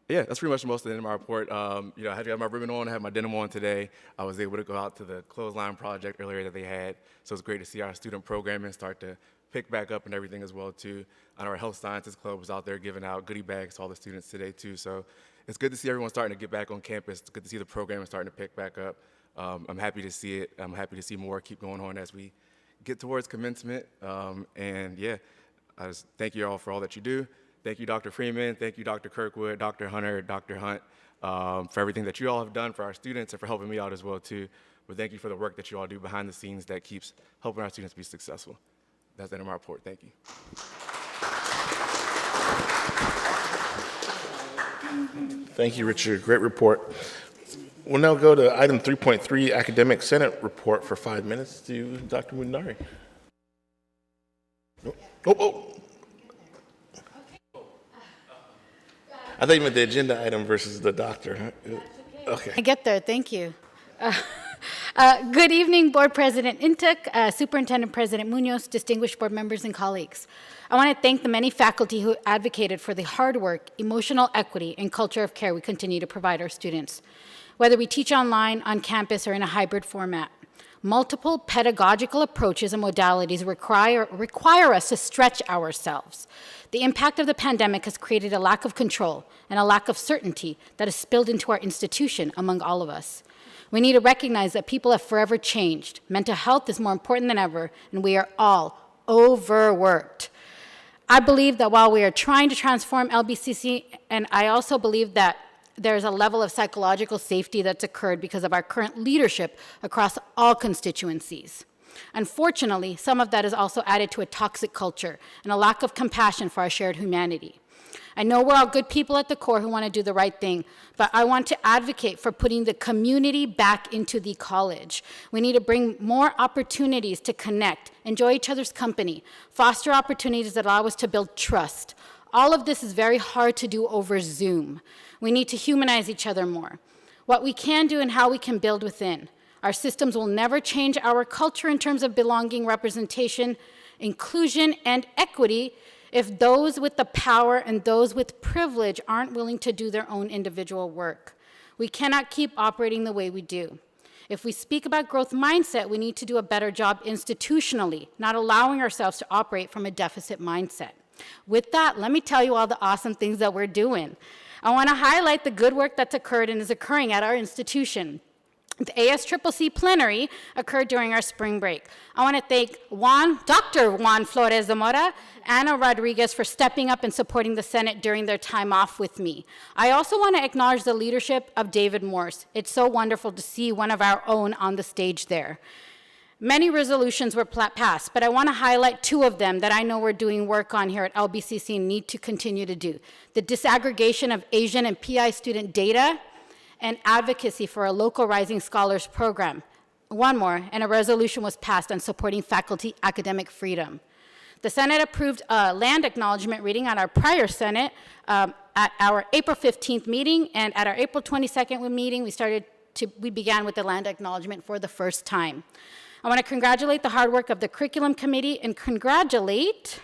Yeah, that's pretty much most of the end of my report. I had to have my ribbon on, I had my denim on today. I was able to go out to the clothesline project earlier that they had. So it's great to see our student programming start to pick back up and everything as well too. I know our Health Sciences Club was out there giving out goodie bags to all the students today too. So it's good to see everyone starting to get back on campus. It's good to see the programming starting to pick back up. I'm happy to see it. I'm happy to see more keep going on as we get towards commencement. And yeah, I just thank you all for all that you do. Thank you, Dr. Freeman. Thank you, Dr. Kirkwood, Dr. Hunter, Dr. Hunt, for everything that you all have done for our students and for helping me out as well too. But thank you for the work that you all do behind the scenes that keeps helping our students be successful. That's the end of my report. Thank you. Thank you, Richard. Great report. We'll now go to item 3.3, Academic Senate Report for 5 minutes to Dr. Mundari. Oh. I thought you meant the agenda item versus the doctor. Okay. I get there. Thank you. Good evening, Board President Intuk, Superintendent President Munoz, distinguished board members and colleagues. I want to thank the many faculty who advocated for the hard work, emotional equity, and culture of care we continue to provide our students. Whether we teach online, on campus, or in a hybrid format, multiple pedagogical approaches and modalities require us to stretch ourselves. The impact of the pandemic has created a lack of control and a lack of certainty that has spilled into our institution among all of us. We need to recognize that people have forever changed. Mental health is more important than ever, and we are all overworked. I believe that while we are trying to transform LBCC, and I also believe that there's a level of psychological safety that's occurred because of our current leadership across all constituencies. Unfortunately, some of that is also added to a toxic culture and a lack of compassion for our shared humanity. I know we're all good people at the core who want to do the right thing, but I want to advocate for putting the community back into the college. We need to bring more opportunities to connect, enjoy each other's company, foster opportunities that allow us to build trust. All of this is very hard to do over Zoom. We need to humanize each other more. What we can do and how we can build within. Our systems will never change our culture in terms of belonging, representation, inclusion, and equity if those with the power and those with privilege aren't willing to do their own individual work. We cannot keep operating the way we do. If we speak about growth mindset, we need to do a better job institutionally, not allowing ourselves to operate from a deficit mindset. With that, let me tell you all the awesome things that we're doing. I want to highlight the good work that's occurred and is occurring at our institution. The ASCCC plenary occurred during our spring break. I want to thank Dr. Juan Flores Zamora, Ana Rodriguez for stepping up and supporting the Senate during their time off with me. I also want to acknowledge the leadership of David Morse. It's so wonderful to see one of our own on the stage there. Many resolutions were passed, but I want to highlight two of them that I know we're doing work on here at LBCC and need to continue to do. The disaggregation of Asian and PI student data, and advocacy for a local Rising Scholars program. One more, and a resolution was passed on supporting faculty academic freedom. The Senate approved a land acknowledgement reading on our prior Senate at our April 15th meeting, and at our April 22nd meeting, we began with the land acknowledgement for the first time. I want to congratulate the hard work of the curriculum committee and congratulate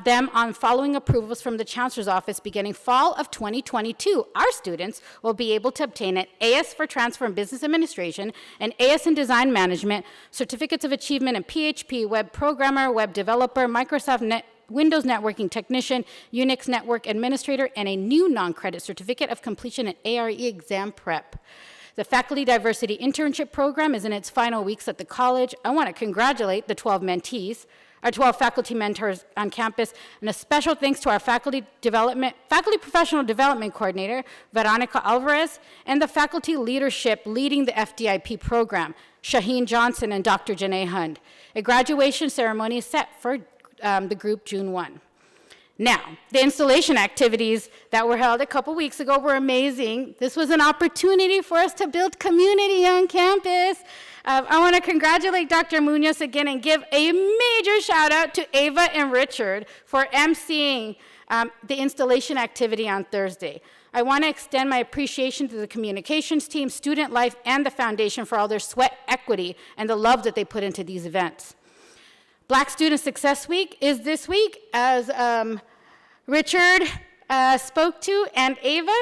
them on following approvals from the Chancellor's Office beginning fall of 2022. Our students will be able to obtain an AS for Transfer in Business Administration, an AS in Design Management, Certificates of Achievement in PHP, Web Programmer, Web Developer, Microsoft Windows Networking Technician, Unix Network Administrator, and a new non-credit Certificate of Completion in ARE Exam Prep. The Faculty Diversity Internship Program is in its final weeks at the college. I want to congratulate the 12 mentees, our 12 faculty mentors on campus, and a special thanks to our faculty professional development coordinator, Veronica Alvarez, and the faculty leadership leading the FDIP program, Shaheen Johnson and Dr. Janae Hund. A graduation ceremony is set for the group June 1. Now, the installation activities that were held a couple weeks ago were amazing. This was an opportunity for us to build community on campus. I want to congratulate Dr. Munoz again and give a major shout out to Ava and Richard for emceeing the installation activity on Thursday. I want to extend my appreciation to the communications team, Student Life, and the foundation for all their sweat equity and the love that they put into these events. Black Student Success Week is this week, as Richard spoke to, and Ava.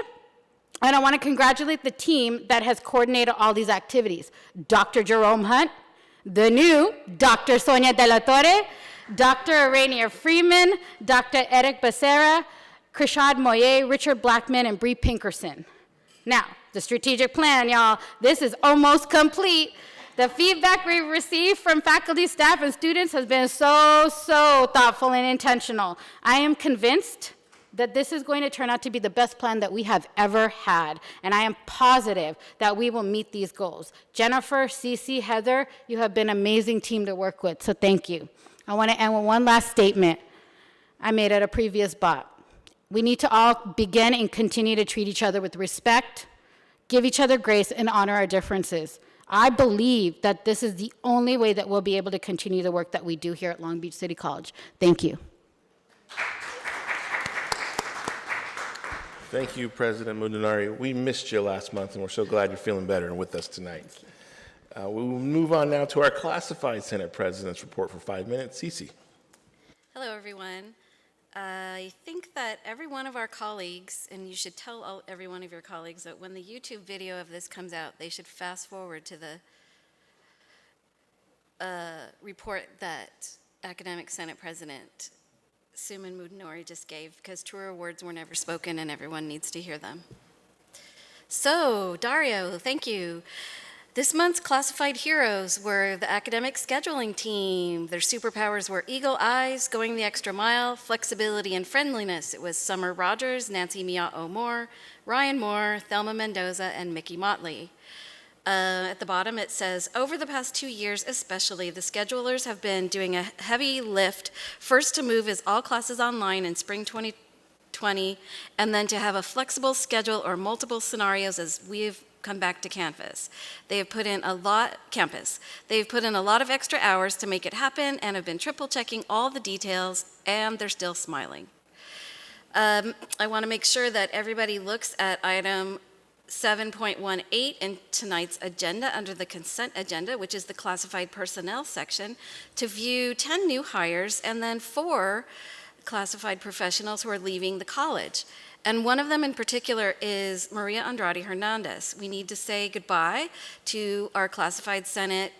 And I want to congratulate the team that has coordinated all these activities. Dr. Jerome Hunt, the new Dr. Sonia De La Torre, Dr. Rainier Freeman, Dr. Eric Becerra, Krishad Moye, Richard Blackman, and Bree Pinkerson. Now, the strategic plan, y'all, this is almost complete. The feedback we've received from faculty, staff, and students has been so thoughtful and intentional. I am convinced that this is going to turn out to be the best plan that we have ever had, and I am positive that we will meet these goals. Jennifer, Cece, Heather, you have been an amazing team to work with, so thank you. I want to end with one last statement I made at a previous BOT. We need to all begin and continue to treat each other with respect, give each other grace, and honor our differences. I believe that this is the only way that we'll be able to continue the work that we do here at Long Beach City College. Thank you. Thank you, President Mudunari. We missed you last month, and we're so glad you're feeling better and with us tonight. We will move on now to our classified Senate President's report for 5 minutes. Cece. Hello, everyone. I think that every one of our colleagues, and you should tell every one of your colleagues that when the YouTube video of this comes out, they should fast forward to the report that Academic Senate President Suman Mudunuri just gave, because truer words were never spoken and everyone needs to hear them. So, Dario, thank you. This month's classified heroes were the academic scheduling team. Their superpowers were eagle eyes, going the extra mile, flexibility, and friendliness. It was Summer Rogers, Nancy Miao Moore, Ryan Moore, Thelma Mendoza, and Mickey Motley. At the bottom it says, over the past 2 years especially, the schedulers have been doing a heavy lift, first to move all classes online in spring 2020, and then to have a flexible schedule or multiple scenarios as we've come back to campus. They have put in a lot of extra hours to make it happen and have been triple checking all the details, and they're still smiling. I want to make sure that everybody looks at item 7.18 in tonight's agenda under the consent agenda, which is the classified personnel section, to view 10 new hires and then 4 classified professionals who are leaving the college. And one of them in particular is Maria Andrade Hernandez. We need to say goodbye to our classified Senator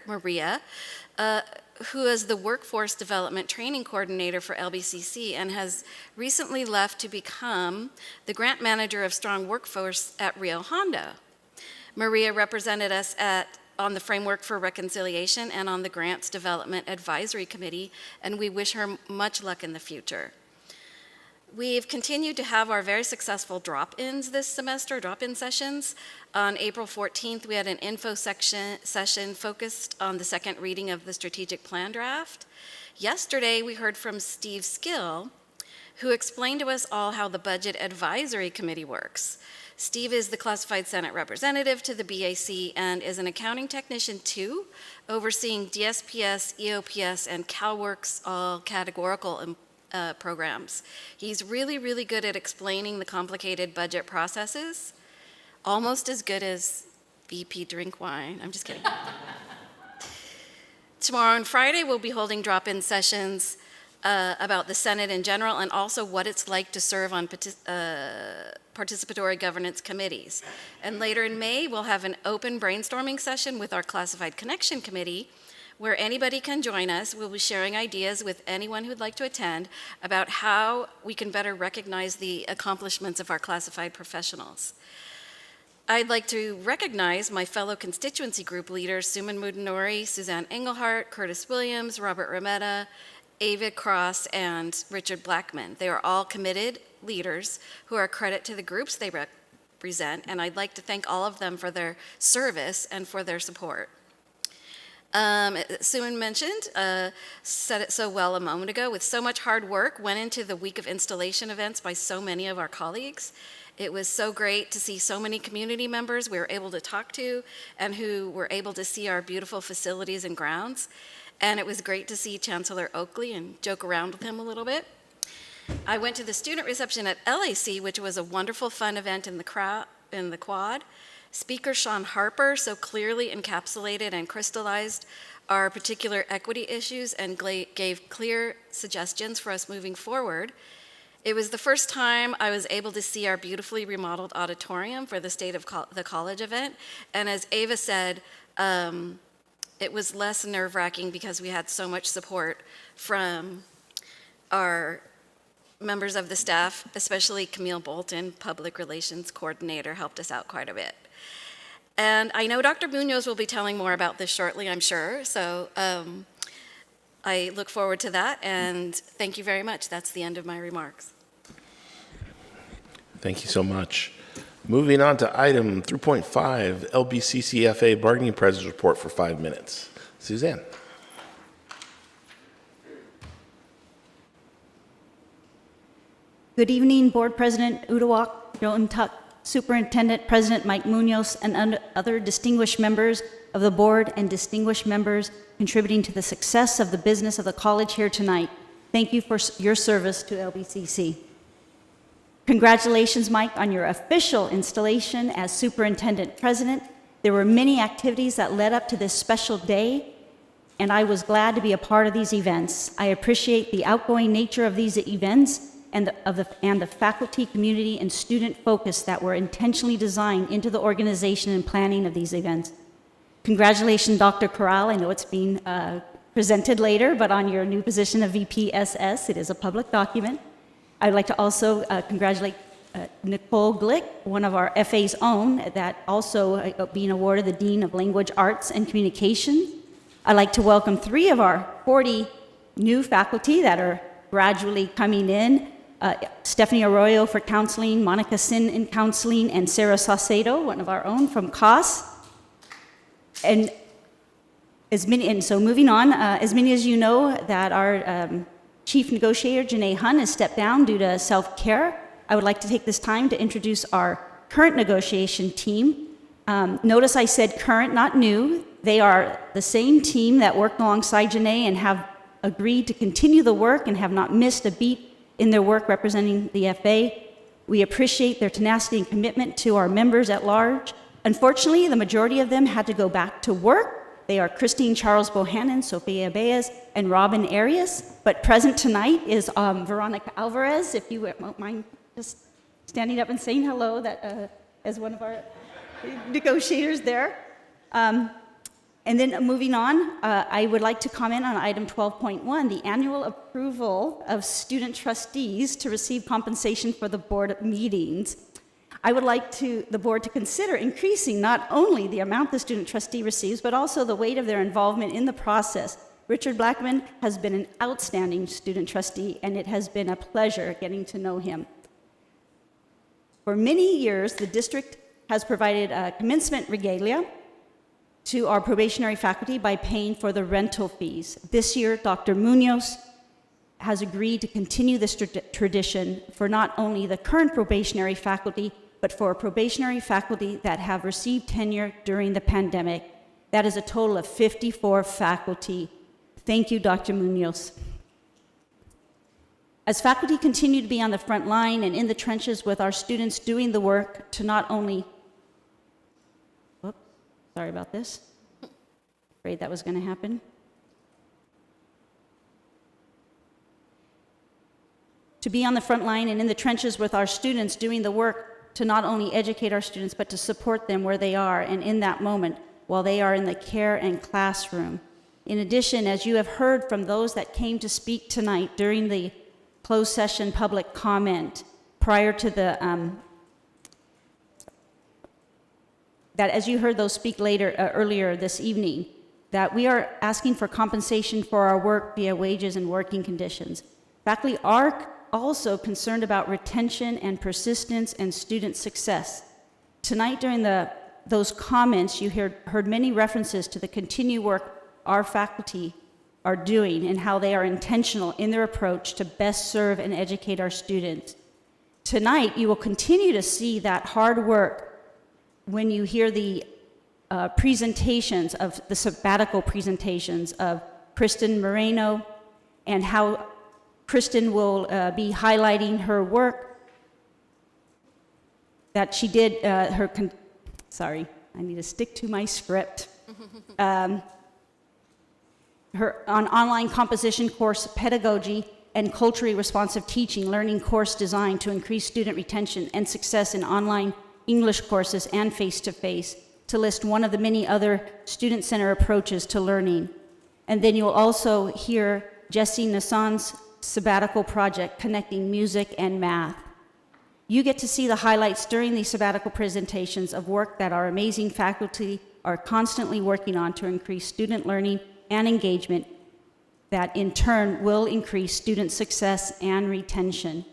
Maria, who is the Workforce Development Training Coordinator for LBCC and has recently left to become the Grant Manager of Strong Workforce at Rio Hondo. Maria represented us on the Framework for Reconciliation and on the Grants Development Advisory Committee, and we wish her much luck in the future. We've continued to have our very successful drop-ins this semester, drop-in sessions. On April 14th, we had an info session focused on the second reading of the strategic plan draft. Yesterday, we heard from Steve Skill, who explained to us all how the Budget Advisory Committee works. Steve is the classified Senate representative to the BAC and is an accounting technician too, overseeing DSPS, EOPS, and CalWORKS, all categorical programs. He's really, really good at explaining the complicated budget processes, almost as good as VP Drink Wine. I'm just kidding. Tomorrow and Friday, we'll be holding drop-in sessions about the Senate in general and also what it's like to serve on participatory governance committees. And later in May, we'll have an open brainstorming session with our Classified Connection Committee, where anybody can join us. We'll be sharing ideas with anyone who'd like to attend about how we can better recognize the accomplishments of our classified professionals. I'd like to recognize my fellow constituency group leaders, Suman Mudanori, Suzanne Engelhardt, Curtis Williams, Robert Rometta, Ava Cross, and Richard Blackman. They are all committed leaders who are a credit to the groups they represent, and I'd like to thank all of them for their service and for their support. Suman mentioned, said it so well a moment ago, with so much hard work went into the week of installation events by so many of our colleagues. It was so great to see so many community members we were able to talk to and who were able to see our beautiful facilities and grounds. And it was great to see Chancellor Oakley and joke around with him a little bit. I went to the student reception at LAC, which was a wonderful, fun event in the quad. Speaker Sean Harper so clearly encapsulated and crystallized our particular equity issues and gave clear suggestions for us moving forward. It was the first time I was able to see our beautifully remodeled auditorium for the State of the College event. And as Ava said, it was less nerve-wracking because we had so much support from our members of the staff, especially Camille Bolton, Public Relations Coordinator, helped us out quite a bit. And I know Dr. Munoz will be telling more about this shortly, I'm sure, so I look forward to that, and thank you very much. That's the end of my remarks. Thank you so much. Moving on to item 3.5, LBCCFA Bargaining President's Report for 5 minutes. Suzanne. Good evening, Board President Uduak Joe-Ntuk, Superintendent President Mike Munoz, and other distinguished members of the board and distinguished members contributing to the success of the business of the college here tonight. Thank you for your service to LBCC. Congratulations, Mike, on your official installation as Superintendent President. There were many activities that led up to this special day, and I was glad to be a part of these events. I appreciate the outgoing nature of these events and the faculty, community, and student focus that were intentionally designed into the organization and planning of these events. Congratulations, Dr. Corral. I know it's being presented later, but on your new position of VPSS, it is a public document. I'd like to also congratulate Nicole Glick, one of our FA's own, that also being awarded the Dean of Language Arts and Communication. I'd like to welcome 3 of our 40 new faculty that are gradually coming in. Stephanie Arroyo for counseling, Monica Sin in counseling, and Sarah Saucedo, one of our own from COS. And so moving on, as many as you know that our chief negotiator, Janae Hun, has stepped down due to self-care. I would like to take this time to introduce our current negotiation team. Notice I said current, not new. They are the same team that worked alongside Janae and have agreed to continue the work and have not missed a beat in their work representing the FA. We appreciate their tenacity and commitment to our members at large. Unfortunately, the majority of them had to go back to work. They are Christine Charles Bohannon, Sofia Baez, and Robin Arias. But present tonight is Veronica Alvarez, if you won't mind just standing up and saying hello as one of our negotiators there. And then moving on, I would like to comment on item 12.1, the annual approval of student trustees to receive compensation for the board meetings. I would like the board to consider increasing not only the amount the student trustee receives, but also the weight of their involvement in the process. Richard Blackman has been an outstanding student trustee, and it has been a pleasure getting to know him. For many years, the district has provided commencement regalia to our probationary faculty by paying for the rental fees. This year, Dr. Munoz has agreed to continue this tradition for not only the current probationary faculty, but for probationary faculty that have received tenure during the pandemic. That is a total of 54 faculty. Thank you, Dr. Munoz. As faculty continue to be on the front line and in the trenches with our students doing the work to not only sorry about this. Afraid that was going to happen. To be on the front line and in the trenches with our students doing the work to not only educate our students, but to support them where they are and in that moment while they are in the care and classroom. In addition, as you have heard from those that came to speak tonight during the closed session public comment prior to the that as you heard those speak earlier this evening, that we are asking for compensation for our work via wages and working conditions. Faculty are also concerned about retention and persistence and student success. Tonight during those comments, you heard many references to the continued work our faculty are doing and how they are intentional in their approach to best serve and educate our students. Tonight, you will continue to see that hard work when you hear the presentations of the sabbatical presentations of Kristen Moreno and how Kristen will be highlighting her work that she did, sorry, I need to stick to my script. Her online composition course, pedagogy, and culturally responsive teaching, learning course design to increase student retention and success in online English courses and face-to-face, to list one of the many other student-centered approaches to learning. And then you'll also hear Jessie Nassan's sabbatical project, connecting music and math. You get to see the highlights during these sabbatical presentations of work that our amazing faculty are constantly working on to increase student learning and engagement that in turn will increase student success and retention.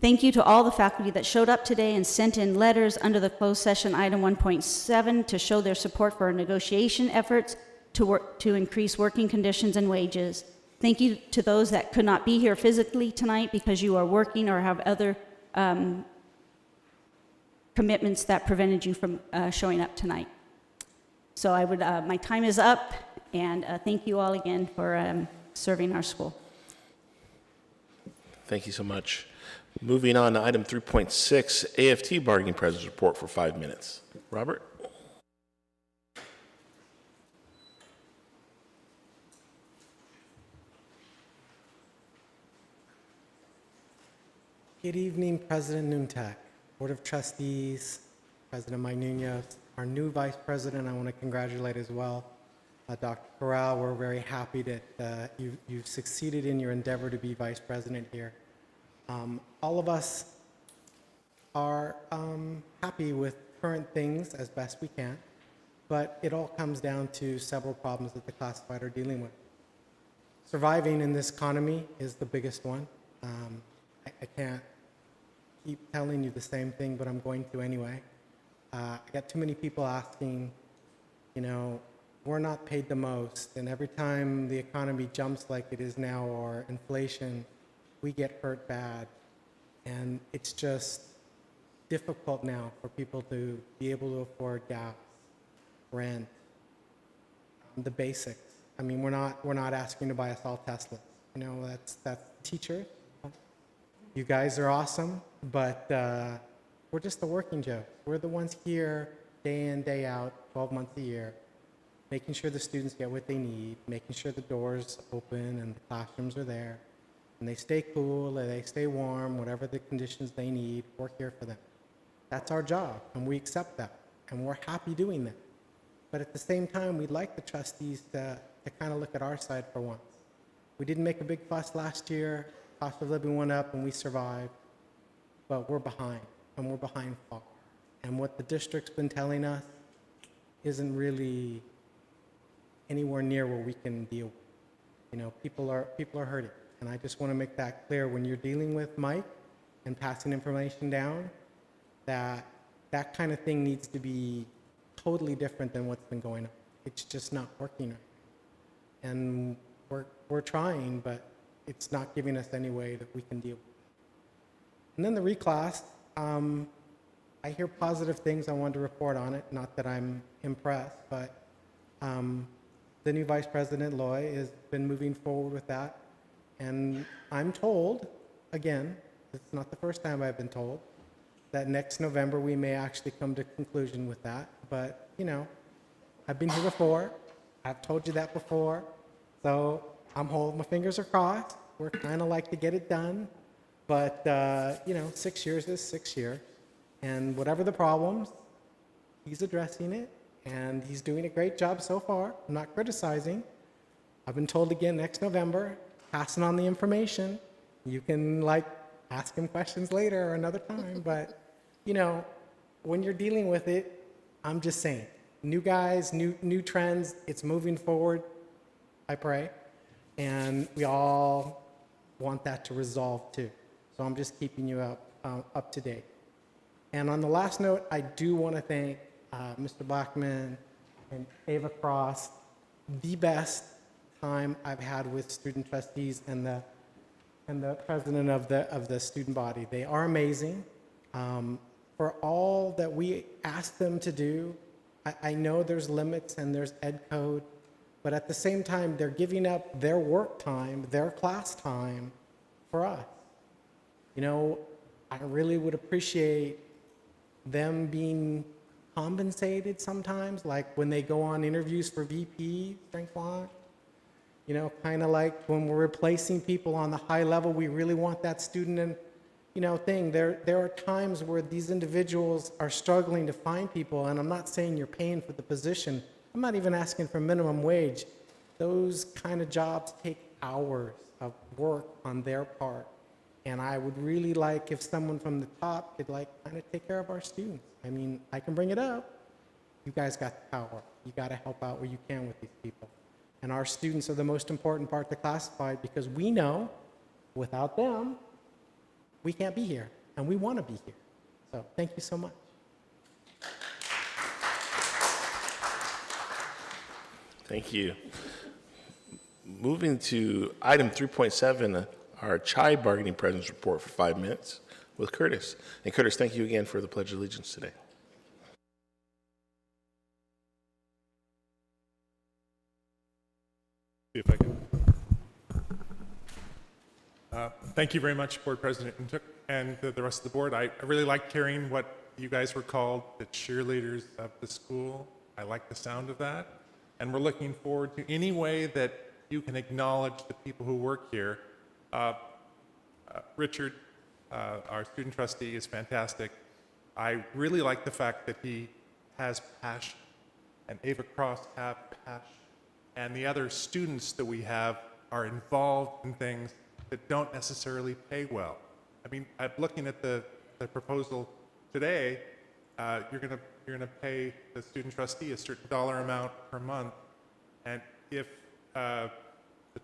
Thank you to all the faculty that showed up today and sent in letters under the closed session item 1.7 to show their support for our negotiation efforts to increase working conditions and wages. Thank you to those that could not be here physically tonight because you are working or have other commitments that prevented you from showing up tonight. So I would, my time is up, and thank you all again for serving our school. Thank you so much. Moving on to item 3.6, AFT bargaining president's report for 5 minutes. Robert? Good evening, President Nuntak, Board of Trustees, President Mike Munoz, our new Vice President, I want to congratulate as well. Dr. Corral, we're very happy that you've succeeded in your endeavor to be Vice President here. All of us are happy with current things as best we can, but it all comes down to several problems that the classified are dealing with. Surviving in this economy is the biggest one. I can't keep telling you the same thing, but I'm going to anyway. I got too many people asking, we're not paid the most, and every time the economy jumps like it is now, or inflation, we get hurt bad. And it's just difficult now for people to be able to afford gas, rent, the basics. I mean, we're not asking to buy us all Teslas. That's teachers. You guys are awesome, but we're just the working Joe. We're the ones here day in, day out, 12 months a year, making sure the students get what they need, making sure the doors open and the classrooms are there, and they stay cool, and they stay warm, whatever the conditions they need, we're here for them. That's our job, and we accept that, and we're happy doing that. But at the same time, we'd like the trustees to kind of look at our side for once. We didn't make a big fuss last year. Cost of living went up, and we survived. But we're behind, and we're behind far. And what the district's been telling us isn't really anywhere near where we can deal with. People are hurting. And I just want to make that clear when you're dealing with Mike and passing information down, that kind of thing needs to be totally different than what's been going on. It's just not working right now. And we're trying, but it's not giving us any way that we can deal with it. And then the reclass, I hear positive things. I wanted to report on it. Not that I'm impressed, but the new Vice President Loy has been moving forward with that. And I'm told, again, it's not the first time I've been told, that next November we may actually come to conclusion with that. But, I've been here before. I've told you that before. So I'm holding my fingers are crossed. We're kind of like to get it done. But, 6 years is 6 years. And whatever the problems, he's addressing it. And he's doing a great job so far. I'm not criticizing. I've been told again next November, passing on the information. You can ask him questions later or another time. But, when you're dealing with it, I'm just saying, new guys, new trends, it's moving forward, I pray. And we all want that to resolve too. So I'm just keeping you up to date. And on the last note, I do want to thank Mr. Blackman and Ava Cross. The best time I've had with student trustees and the president of the student body. They are amazing. For all that we ask them to do, I know there's limits and there's ed code, but at the same time, they're giving up their work time, their class time for us. I really would appreciate them being compensated sometimes, like when they go on interviews for VP, Frank Blanc. Kind of like when we're replacing people on the high level, we really want that student and, thing. There are times where these individuals are struggling to find people, and I'm not saying you're paying for the position. I'm not even asking for minimum wage. Those kind of jobs take hours of work on their part. And I would really like if someone from the top could kind of take care of our students. I mean, I can bring it up. You guys got the power. You got to help out where you can with these people. And our students are the most important part to classified, because we know without them, we can't be here, and we want to be here. So thank you so much. Thank you. Moving to item 3.7, our CHI bargaining presence report for 5 minutes with Curtis. And Curtis, thank you again for the Pledge of Allegiance today. See if I can. Thank you very much, Board President Ntuk, and the rest of the board. I really liked hearing what you guys were called the cheerleaders of the school. I like the sound of that. And we're looking forward to any way that you can acknowledge the people who work here. Richard, our student trustee, is fantastic. I really like the fact that he has passion, and Ava Cross have passion, and the other students that we have are involved in things that don't necessarily pay well. I mean, I'm looking at the proposal today, you're gonna pay the student trustee a certain dollar amount per month, and if the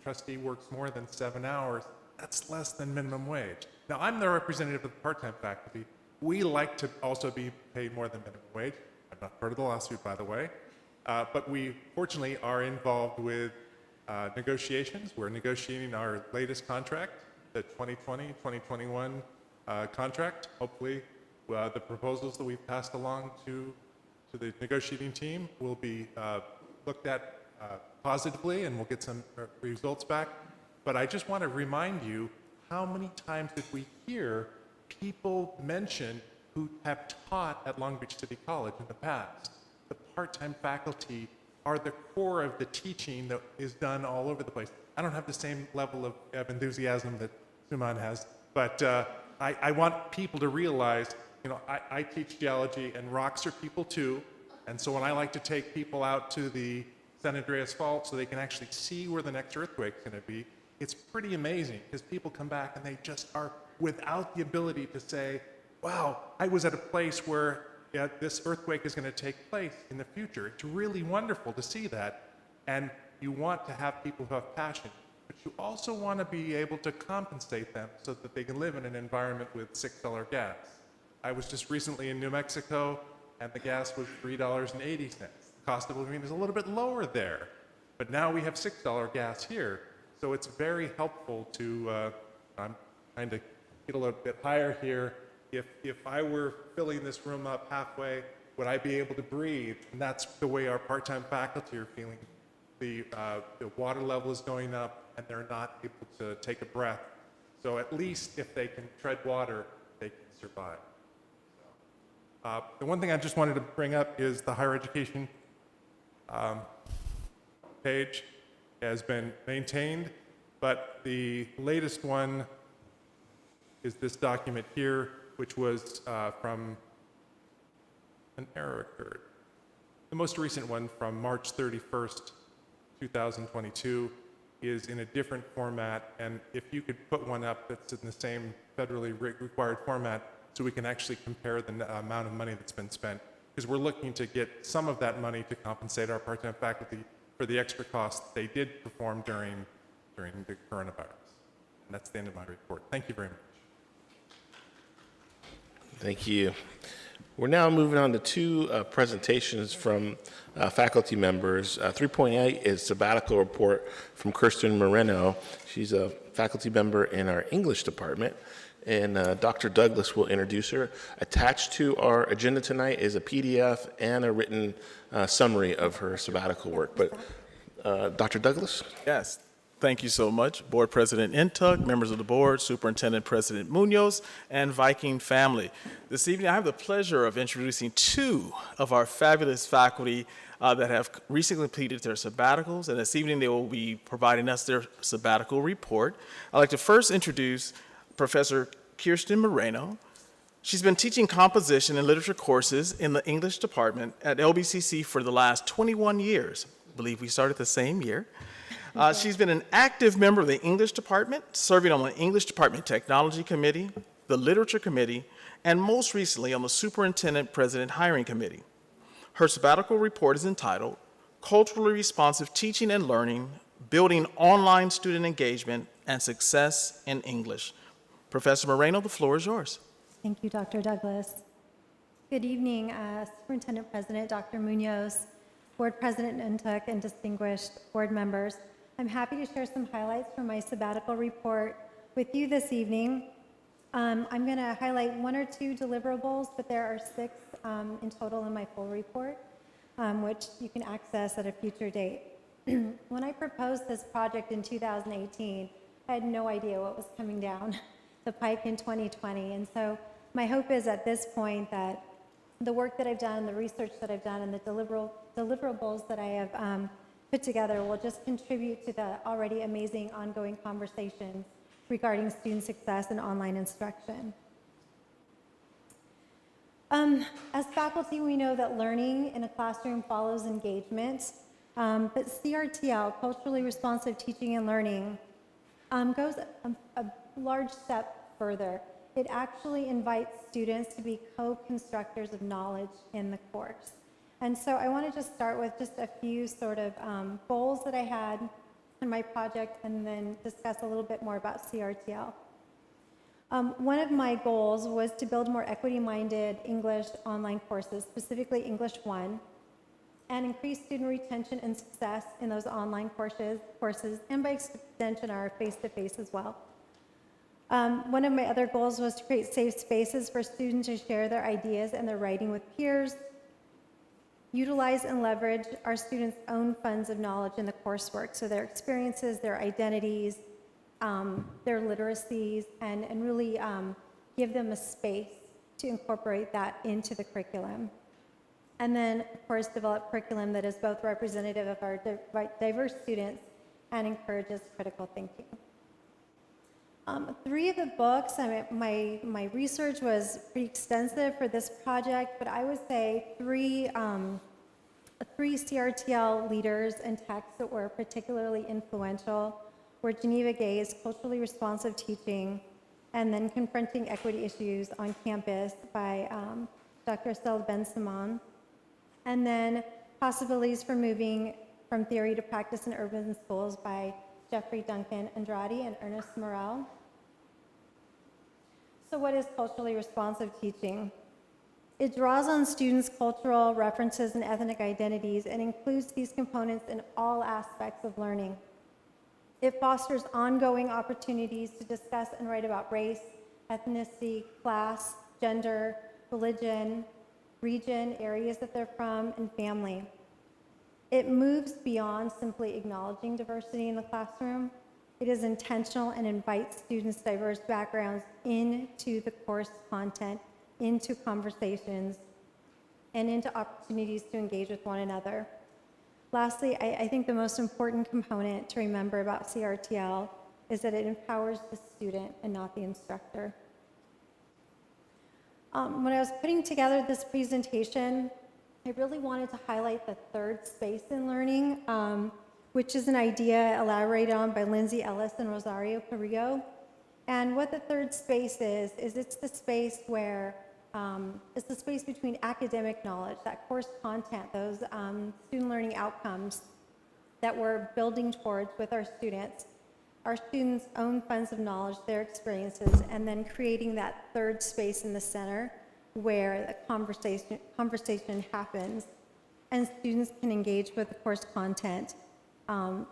trustee works more than 7 hours, that's less than minimum wage. Now, I'm the representative of the part-time faculty. We like to also be paid more than minimum wage. I'm not part of the lawsuit, by the way. But we fortunately are involved with negotiations. We're negotiating our latest contract, the 2020-2021 contract. Hopefully, the proposals that we've passed along to the negotiating team will be looked at positively, and we'll get some results back. But I just want to remind you, how many times did we hear people mention who have taught at Long Beach City College in the past? The part-time faculty are the core of the teaching that is done all over the place. I don't have the same level of enthusiasm that Suman has, but I want people to realize, you know, I teach geology, and rocks are people too. And so when I like to take people out to the San Andreas Fault so they can actually see where the next earthquake's going to be, it's pretty amazing, because people come back and they just are without the ability to say, wow, I was at a place where this earthquake is going to take place in the future. It's really wonderful to see that. And you want to have people who have passion, but you also want to be able to compensate them so that they can live in an environment with $6 gas. I was just recently in New Mexico, and the gas was $3.80. The cost of living is a little bit lower there, but now we have $6 gas here. So it's very helpful to, I'm trying to get a little bit higher here. If I were filling this room up halfway, would I be able to breathe? And that's the way our part-time faculty are feeling. The water level is going up, and they're not able to take a breath. So at least if they can tread water, they can survive. The one thing I just wanted to bring up is the higher education page has been maintained, but the latest one is this document here, which was from an error occurred. The most recent one from March 31st, 2022 is in a different format, and if you could put one up that's in the same federally required format so we can actually compare the amount of money that's been spent, because we're looking to get some of that money to compensate our part-time faculty for the extra costs they did perform during the coronavirus. And that's the end of my report. Thank you very much. Thank you. We're now moving on to two presentations from faculty members. 3.8 is sabbatical report from Kirsten Moreno. She's a faculty member in our English department, and Dr. Douglas will introduce her. Attached to our agenda tonight is a PDF and a written summary of her sabbatical work. But Dr. Douglas? Yes. Thank you so much, Board President Intug, members of the board, Superintendent President Munoz, and Viking family. This evening, I have the pleasure of introducing two of our fabulous faculty that have recently completed their sabbaticals, and this evening they will be providing us their sabbatical report. I'd like to first introduce Professor Kirsten Moreno. She's been teaching composition and literature courses in the English department at LBCC for the last 21 years. I believe we started the same year. She's been an active member of the English department, serving on the English Department Technology Committee, the Literature Committee, and most recently on the Superintendent President Hiring Committee. Her sabbatical report is entitled Culturally Responsive Teaching and Learning, Building Online Student Engagement and Success in English. Professor Moreno, the floor is yours. Thank you, Dr. Douglas. Good evening, Superintendent President Dr. Munoz, Board President Ntuk, and distinguished board members. I'm happy to share some highlights from my sabbatical report with you this evening. I'm going to highlight one or two deliverables, but there are 6 in total in my full report, which you can access at a future date. When I proposed this project in 2018, I had no idea what was coming down the pike in 2020. And so my hope is at this point that the work that I've done, the research that I've done, and the deliverables that I have put together will just contribute to the already amazing ongoing conversations regarding student success and online instruction. As faculty, we know that learning in a classroom follows engagement, but CRTL, Culturally Responsive Teaching and Learning, goes a large step further. it actually invites students to be co-constructors of knowledge in the course. And so I want to just start with just a few sort of goals that I had in my project and then discuss a little bit more about CRTL. One of my goals was to build more equity-minded English online courses, specifically English 1, and increase student retention and success in those online courses, and by extension our face-to-face as well. One of my other goals was to create safe spaces for students to share their ideas and their writing with peers, utilize and leverage our students' own funds of knowledge in the coursework, so their experiences, their identities, their literacies, and really give them a space to incorporate that into the curriculum. And then, of course, develop curriculum that is both representative of our diverse students and encourages critical thinking. 3 of the books, my research was pretty extensive for this project, but I would say three CRTL leaders and texts that were particularly influential were Geneva Gay's Culturally Responsive Teaching, and then Confronting Equity Issues on Campus by Dr. Estelle Ben-Simon, and then Possibilities for Moving from Theory to Practice in Urban Schools by Jeffrey Duncan Andrade and Ernest Morel. So what is culturally responsive teaching? It draws on students' cultural references and ethnic identities and includes these components in all aspects of learning. It fosters ongoing opportunities to discuss and write about race, ethnicity, class, gender, religion, region, areas that they're from, and family. It moves beyond simply acknowledging diversity in the classroom. It is intentional and invites students' diverse backgrounds into the course content, into conversations, and into opportunities to engage with one another. Lastly, I think the most important component to remember about CRTL is that it empowers the student and not the instructor. When I was putting together this presentation, I really wanted to highlight the third space in learning, which is an idea elaborated on by Lindsay Ellis and Rosario Carrillo. And what the third space is it's the space where it's the space between academic knowledge, that course content, those student learning outcomes that we're building towards with our students' own funds of knowledge, their experiences, and then creating that third space in the center where the conversation happens and students can engage with the course content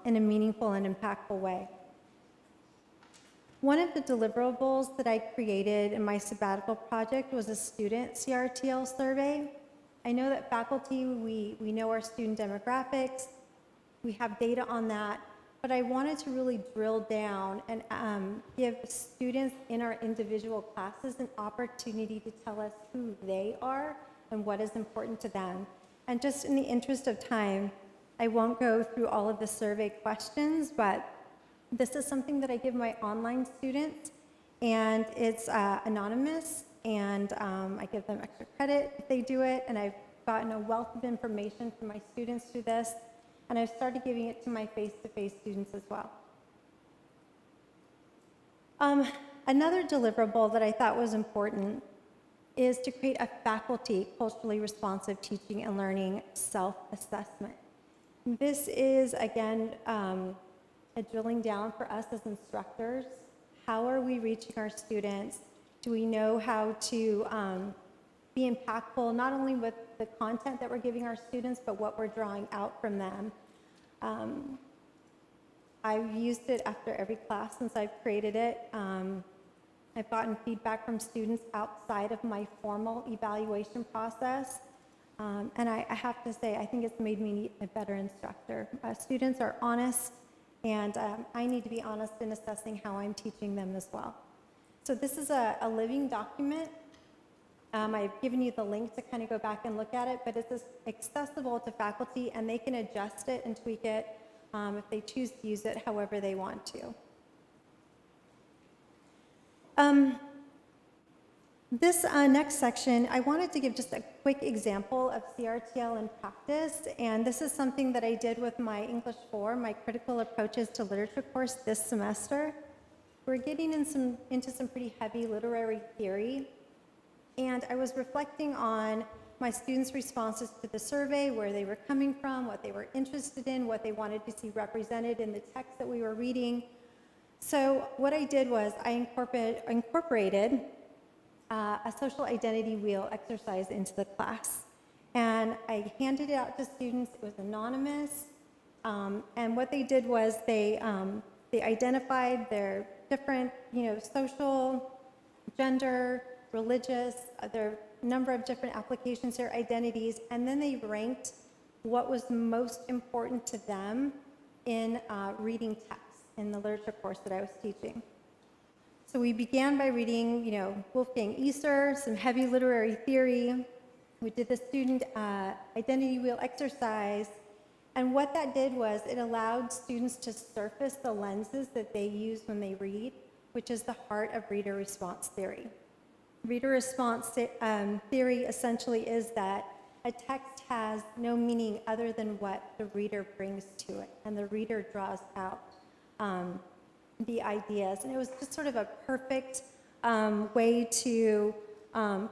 in a meaningful and impactful way. One of the deliverables that I created in my sabbatical project was a student CRTL survey. I know that faculty, we know our student demographics, we have data on that, but I wanted to really drill down and give students in our individual classes an opportunity to tell us who they are and what is important to them. And just in the interest of time, I won't go through all of the survey questions, but this is something that I give my online students, and it's anonymous, and I give them extra credit if they do it, and I've gotten a wealth of information from my students through this, and I've started giving it to my face-to-face students as well. Another deliverable that I thought was important is to create a faculty culturally responsive teaching and learning self-assessment. This is, again, a drilling down for us as instructors. How are we reaching our students? Do we know how to be impactful, not only with the content that we're giving our students, but what we're drawing out from them? I've used it after every class since I've created it. I've gotten feedback from students outside of my formal evaluation process. And I have to say, I think it's made me a better instructor. Students are honest, and I need to be honest in assessing how I'm teaching them as well. So this is a living document. I've given you the link to kind of go back and look at it, but it's accessible to faculty, and they can adjust it and tweak it if they choose to use it however they want to. This next section, I wanted to give just a quick example of CRTL in practice, and this is something that I did with my English 4, my Critical Approaches to Literature course this semester. we're getting into some pretty heavy literary theory. And I was reflecting on my students' responses to the survey, where they were coming from, what they were interested in, what they wanted to see represented in the text that we were reading. So what I did was I incorporated a social identity wheel exercise into the class. And I handed it out to students. It was anonymous. And what they did was they identified their different, social, gender, religious, their number of different applications, their identities, and then they ranked what was most important to them in reading text in the literature course that I was teaching. So we began by reading, Wolfgang Iser, some heavy literary theory. We did the student identity wheel exercise. And what that did was it allowed students to surface the lenses that they use when they read, which is the heart of reader response theory. Reader response theory essentially is that a text has no meaning other than what the reader brings to it, and the reader draws out the ideas. And it was just sort of a perfect way to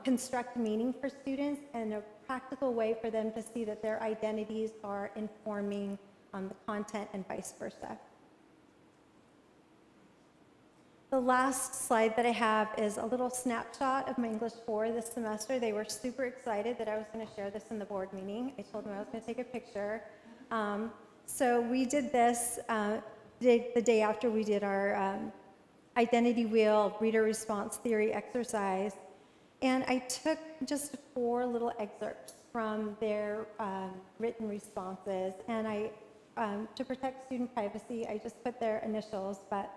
construct meaning for students, and a practical way for them to see that their identities are informing the content and vice versa. The last slide that I have is a little snapshot of my English 4 this semester. They were super excited that I was going to share this in the board meeting. I told them I was going to take a picture. So we did this the day after we did our identity wheel reader response theory exercise. And I took just 4 little excerpts from their written responses. And to protect student privacy, I just put their initials, but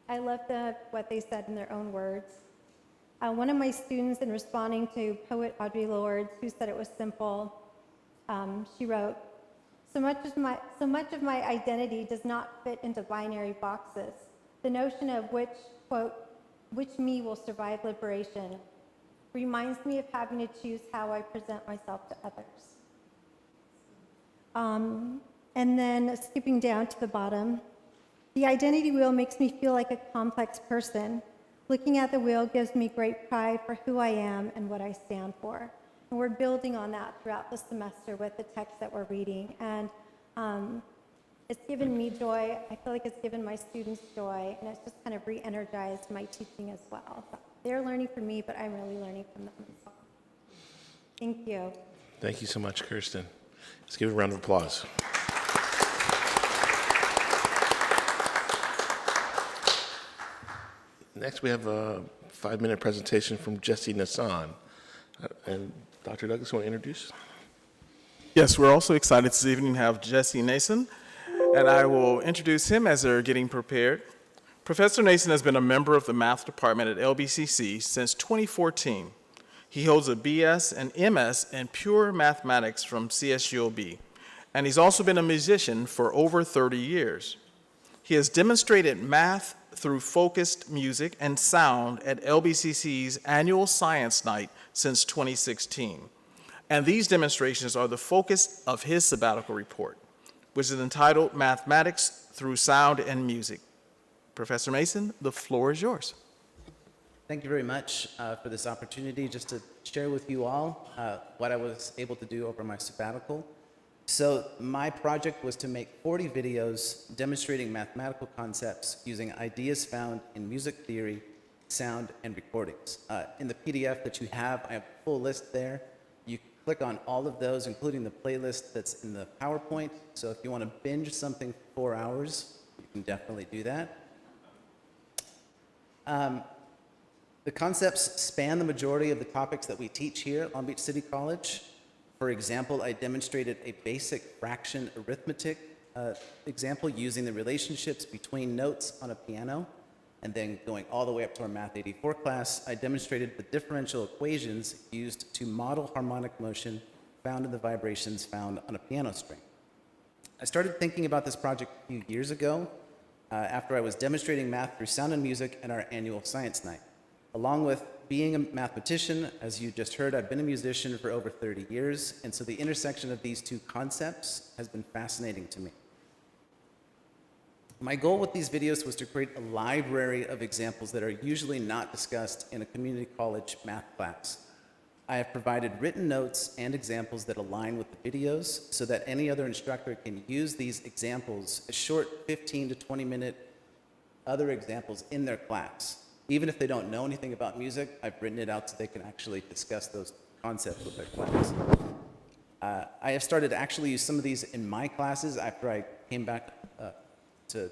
I love what they said in their own words. One of my students, in responding to poet Audre Lorde, who said it was simple, she wrote, so much of my identity does not fit into binary boxes. The notion of which, quote, which me will survive liberation reminds me of having to choose how I present myself to others. And then skipping down to the bottom, the identity wheel makes me feel like a complex person. Looking at the wheel gives me great pride for who I am and what I stand for. And we're building on that throughout the semester with the text that we're reading. And it's given me joy. I feel like it's given my students joy, and it's just kind of re-energized my teaching as well. So they're learning from me, but I'm really learning from them as well. Thank you. Thank you so much, Kirsten. Let's give a round of applause. Next, we have a 5-minute presentation from Jesse Nassan. And Dr. Douglas, want to introduce? Yes, we're also excited this evening to have Jesse Nason, and I will introduce him as they're getting prepared. Professor Nason has been a member of the math department at LBCC since 2014. He holds a BS and MS in pure mathematics from CSULB, and he's also been a musician for over 30 years. He has demonstrated math through focused music and sound at LBCC's annual Science Night since 2016. And these demonstrations are the focus of his sabbatical report, which is entitled Mathematics Through Sound and Music. Professor Mason, the floor is yours. Thank you very much for this opportunity just to share with you all what I was able to do over my sabbatical. So my project was to make 40 videos demonstrating mathematical concepts using ideas found in music theory, sound, and recordings. In the PDF that you have, I have a full list there. You can click on all of those, including the playlist that's in the PowerPoint. So if you want to binge something for 4 hours, you can definitely do that. The concepts span the majority of the topics that we teach here at Long Beach City College. For example, I demonstrated a basic fraction arithmetic example using the relationships between notes on a piano, and then going all the way up to our Math 84 class, I demonstrated the differential equations used to model harmonic motion found in the vibrations found on a piano string. I started thinking about this project a few years ago after I was demonstrating math through sound and music at our annual Science Night. Along with being a mathematician, as you just heard, I've been a musician for over 30 years, and so the intersection of these two concepts has been fascinating to me. My goal with these videos was to create a library of examples that are usually not discussed in a community college math class. I have provided written notes and examples that align with the videos so that any other instructor can use these examples, as short 15 to 20-minute other examples in their class. Even if they don't know anything about music, I've written it out so they can actually discuss those concepts with their class. I have started to actually use some of these in my classes after I came back to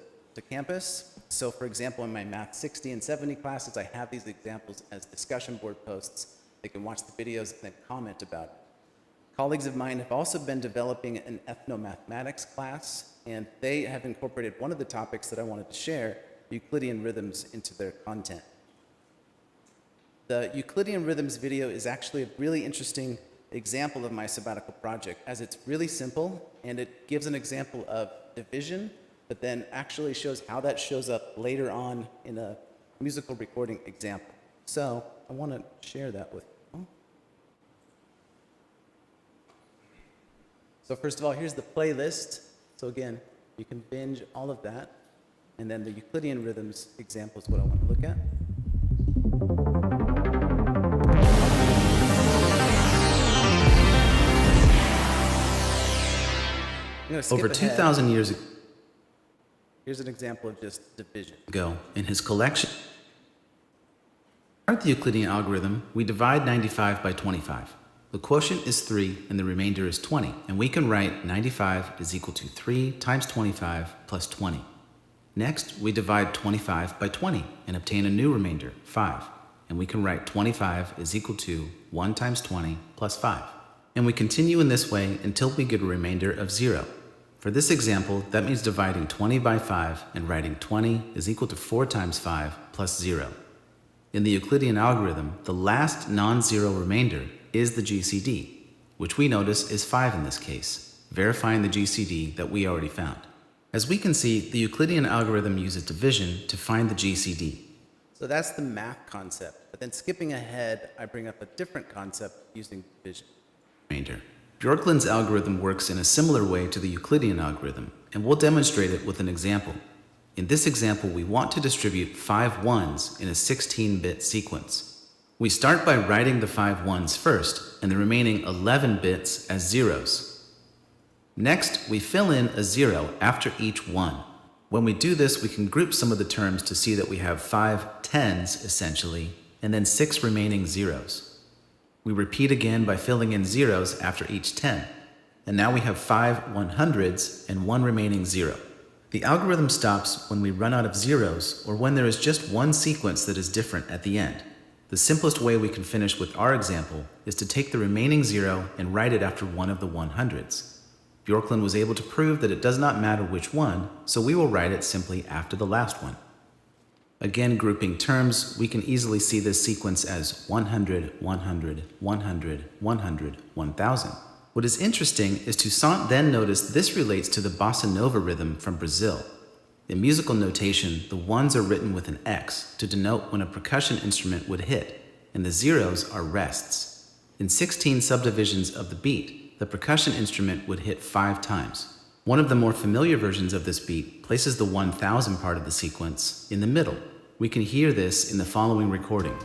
campus. So for example, in my Math 60 and 70 classes, I have these examples as discussion board posts. They can watch the videos and then comment about it. Colleagues of mine have also been developing an ethnomathematics class, and they have incorporated one of the topics that I wanted to share, Euclidean rhythms, into their content. The Euclidean rhythms video is actually a really interesting example of my sabbatical project, as it's really simple and it gives an example of division, but then actually shows how that shows up later on in a musical recording example. So I want to share that with you. So first of all, here's the playlist. So again, you can binge all of that. And then the Euclidean rhythms example is what I want to look at. Over 2,000 years ago, here's an example of just division. In his collection, to start the Euclidean algorithm, we divide 95 by 25. The quotient is 3 and the remainder is 20, and we can write 95 is equal to 3 times 25 plus 20. Next, we divide 25 by 20 and obtain a new remainder, 5, and we can write 25 is equal to 1 times 20 plus 5. And we continue in this way until we get a remainder of 0. For this example, that means dividing 20 by 5 and writing 20 is equal to 4 times 5 plus 0. In the Euclidean algorithm, the last non-zero remainder is the GCD, which we notice is 5 in this case, verifying the GCD that we already found. As we can see, the Euclidean algorithm uses division to find the GCD. So that's the math concept, but then skipping ahead, I bring up a different concept using division. Remainder. Bjorklund's algorithm works in a similar way to the Euclidean algorithm, and we'll demonstrate it with an example. In this example, we want to distribute 5 ones in a 16-bit sequence. We start by writing the 5 ones first, and the remaining 11 bits as zeros. Next, we fill in a 0 after each 1. When we do this, we can group some of the terms to see that we have 5 tens, essentially, and then 6 remaining zeros. We repeat again by filling in zeros after each 10, and now we have 5 100s and 1 remaining 0. The algorithm stops when we run out of zeros or when there is just one sequence that is different at the end. The simplest way we can finish with our example is to take the remaining 0 and write it after one of the 100s. Bjorklund was able to prove that it does not matter which one, so we will write it simply after the last one. Again, grouping terms, we can easily see this sequence as 100, 100, 100, 100, 1000. What is interesting is Toussaint then noticed this relates to the bossa nova rhythm from Brazil. In musical notation, the ones are written with an X to denote when a percussion instrument would hit, and the zeros are rests. In 16 subdivisions of the beat, the percussion instrument would hit 5 times. One of the more familiar versions of this beat places the 1000 part of the sequence in the middle. We can hear this in the following recording.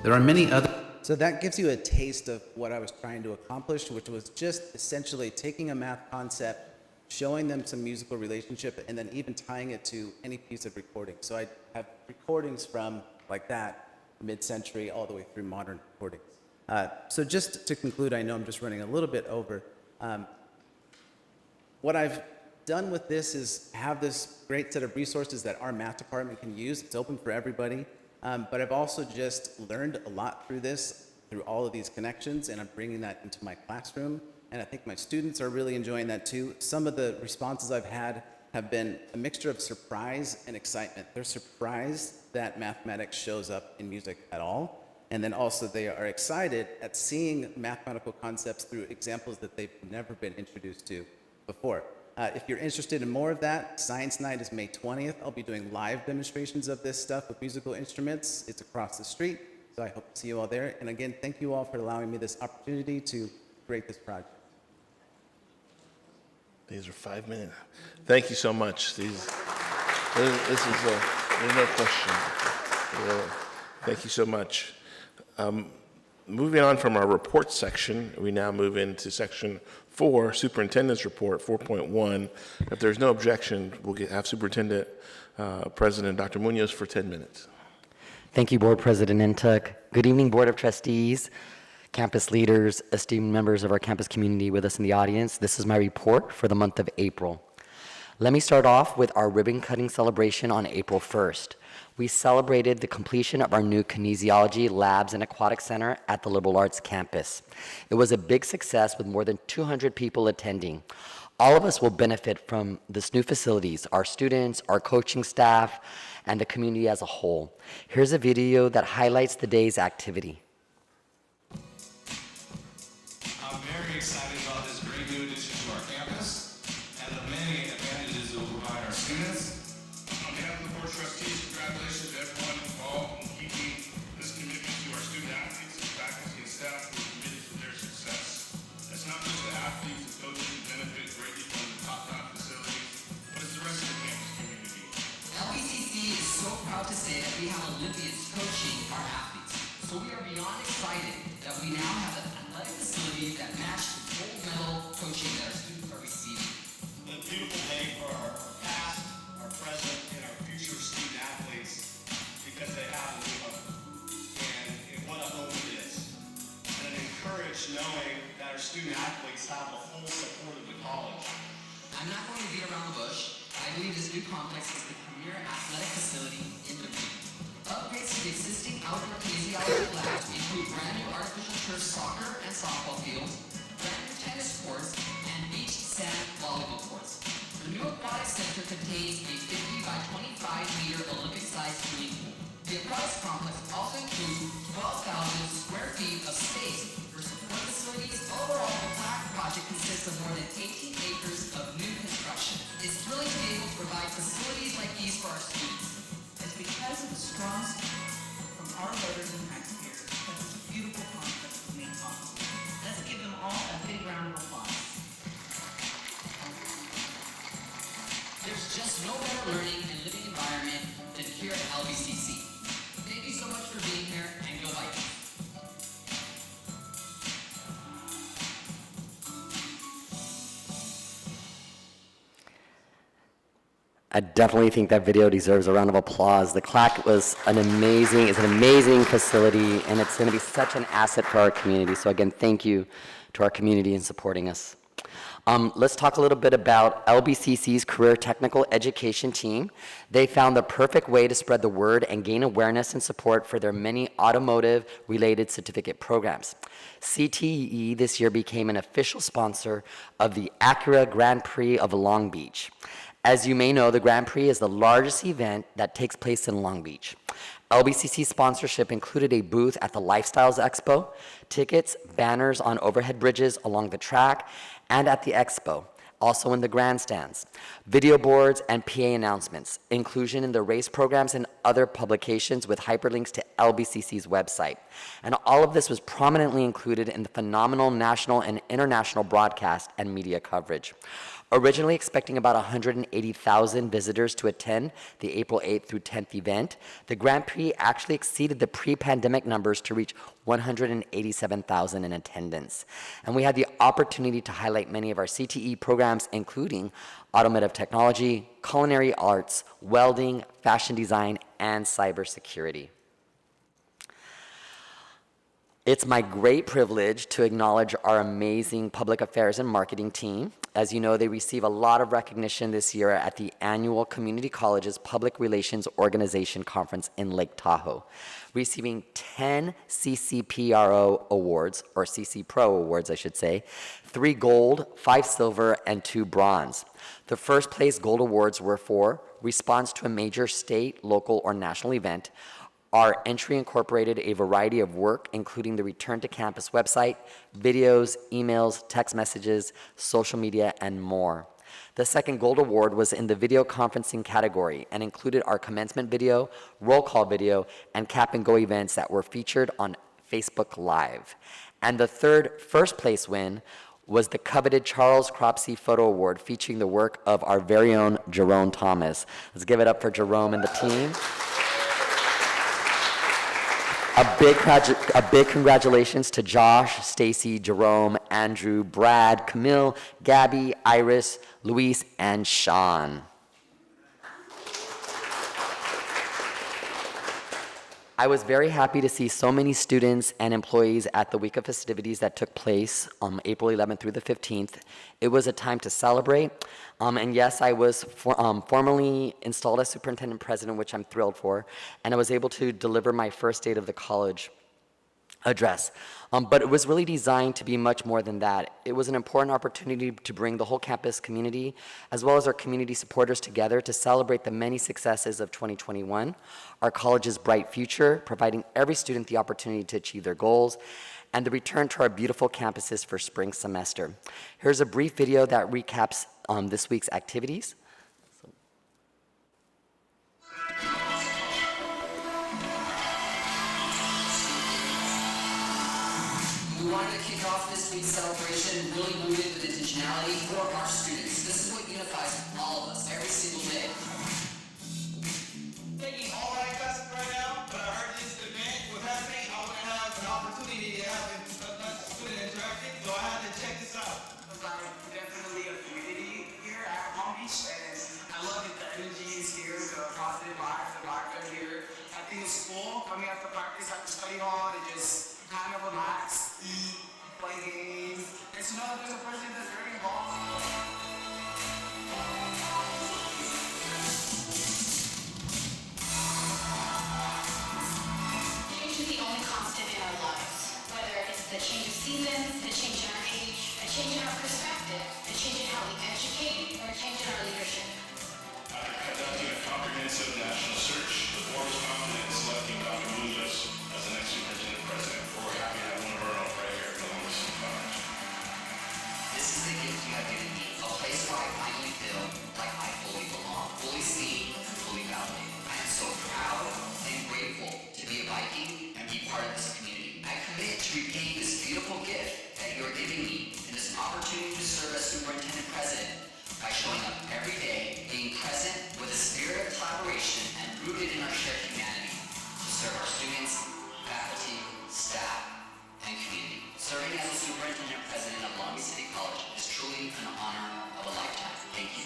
There are many other... So that gives you a taste of what I was trying to accomplish, which was just essentially taking a math concept, showing them some musical relationship, and then even tying it to any piece of recording. So I have recordings from like that, mid-century, all the way through modern recordings. So just to conclude, I know I'm just running a little bit over. What I've done with this is have this great set of resources that our math department can use. It's open for everybody. But I've also just learned a lot through this, through all of these connections, and I'm bringing that into my classroom. And I think my students are really enjoying that too. Some of the responses I've had have been a mixture of surprise and excitement. They're surprised that mathematics shows up in music at all. And then also they are excited at seeing mathematical concepts through examples that they've never been introduced to before. If you're interested in more of that, Science Night is May 20th. I'll be doing live demonstrations of this stuff with musical instruments. It's across the street, so I hope to see you all there. And again, thank you all for allowing me this opportunity to create this project. These are 5 minutes. Thank you so much. This is, there's no question. Thank you so much. Moving on from our report section, we now move into section 4, Superintendent's Report 4.1. If there's no objection, we'll have Superintendent President Dr. Munoz for 10 minutes. Thank you, Board President Intuck. Good evening, Board of Trustees, campus leaders, esteemed members of our campus community with us in the audience. This is my report for the month of April. Let me start off with our ribbon cutting celebration on April 1st. We celebrated the completion of our new kinesiology labs and aquatic center at the liberal arts campus. It was a big success with more than 200 people attending. All of us will benefit from this new facilities, our students, our coaching staff, and the community as a whole. Here's a video that highlights the day's activity. I'm very excited about this great new addition to our campus and the many advantages it will provide our students. On behalf of the Board of Trustees, congratulations to everyone involved in keeping this commitment to our student athletes, faculty, and staff who are committed to their success. It's not just the athletes and coaches who benefit greatly from the top-notch facilities, but it's the rest of the campus community. LBCC is so proud to say that we have Olympians coaching our athletes. So we are beyond excited that we now have an athletic facility that match the gold medal coaching that our students are receiving. A beautiful day for our past, our present, and our future student athletes because they have a new home. And what a home it is. And I'm encouraged knowing that our student athletes have the full support of the college. I'm not going to beat around the bush. I believe this new complex is the premier athletic facility in the region. Upgrades to the existing outdoor kinesiology labs include brand new artificial turf soccer and softball fields, brand new tennis courts, and beach sand volleyball courts. The new aquatic center contains a 50 by 25 meter Olympic-sized swimming pool. The aquatics complex also includes 12,000 square feet of space for support facilities. Overall, the PLAC project consists of more than 18 acres of new construction. It's thrilling to be able to provide facilities like these for our students. It's because of the strong support from our voters and taxpayers that this beautiful complex was made possible. Let's give them all a big round of applause. There's just no better learning and living environment than here at LBCC. Thank you so much for being here, and go Vikings. I definitely think that video deserves a round of applause. The CLAC is an amazing facility, and it's going to be such an asset for our community. So again, thank you to our community in supporting us. Let's talk a little bit about LBCC's Career Technical Education team. They found the perfect way to spread the word and gain awareness and support for their many automotive-related certificate programs. CTE this year became an official sponsor of the Acura Grand Prix of Long Beach. As you may know, the Grand Prix is the largest event that takes place in Long Beach. LBCC sponsorship included a booth at the Lifestyles Expo, tickets, banners on overhead bridges along the track, and at the expo, also in the grandstands, video boards and PA announcements, inclusion in the race programs and other publications with hyperlinks to LBCC's website. And all of this was prominently included in the phenomenal national and international broadcast and media coverage. Originally expecting about 180,000 visitors to attend the April 8th through 10th event, the Grand Prix actually exceeded the pre-pandemic numbers to reach 187,000 in attendance. And we had the opportunity to highlight many of our CTE programs, including automotive technology, culinary arts, welding, fashion design, and cybersecurity. It's my great privilege to acknowledge our amazing public affairs and marketing team. As you know, they receive a lot of recognition this year at the annual Community Colleges Public Relations Organization Conference in Lake Tahoe, receiving 10 CCPRO awards, or CC Pro awards, I should say, 3 gold, 5 silver, and 2 bronze. The first place gold awards were for response to a major state, local, or national event. Our entry incorporated a variety of work, including the Return to Campus website, videos, emails, text messages, social media, and more. The second gold award was in the video conferencing category and included our commencement video, roll call video, and cap and go events that were featured on Facebook Live. And the third first place win was the coveted Charles Cropsey Photo Award, featuring the work of our very own Jerome Thomas. Let's give it up for Jerome and the team. A big congratulations to Josh, Stacy, Jerome, Andrew, Brad, Camille, Gabby, Iris, Luis, and Sean. I was very happy to see so many students and employees at the week of festivities that took place on April 11th through the 15th. It was a time to celebrate. And yes, I was formally installed as superintendent president, which I'm thrilled for. And I was able to deliver my first State of the College address. But it was really designed to be much more than that. It was an important opportunity to bring the whole campus community, as well as our community supporters, together to celebrate the many successes of 2021, our college's bright future, providing every student the opportunity to achieve their goals, and the return to our beautiful campuses for spring semester. Here's a brief video that recaps this week's activities. We wanted to kick off this week's celebration really rooted with intentionality for our students. This is what unifies all of us every single day. Taking all right classes right now, but I heard this event was happening. I want to have an opportunity to have a student interactive, so I had to check this out. Definitely a community here at Long Beach, and I love it. The energy is here, the positive vibes, the vibes are here. I think it's cool coming after practice at the study hall and just kind of relax, eat, play games. And you know, there's a person that's very involved. Change is the only constant in our lives. Whether it's the change of seasons, the change in our age, a change in our perspective, a change in how we educate, or a change in our leadership. After conducting a comprehensive national search, the board was confident in selecting Dr. Munoz as the next superintendent president. We're happy to have one of our own right here at Columbus City College. This is the gift you have given me, a place where I finally feel like I fully belong, fully seen, and fully validated. I am so proud and grateful to be a Viking and be part of this community. I commit to repaying this beautiful gift that you are giving me and this opportunity to serve as superintendent president by showing up every day, being present with a spirit of collaboration and rooted in our shared humanity to serve our students, faculty, staff, and community. Serving as the superintendent president of Long Beach City College is truly an honor of a lifetime. Thank you.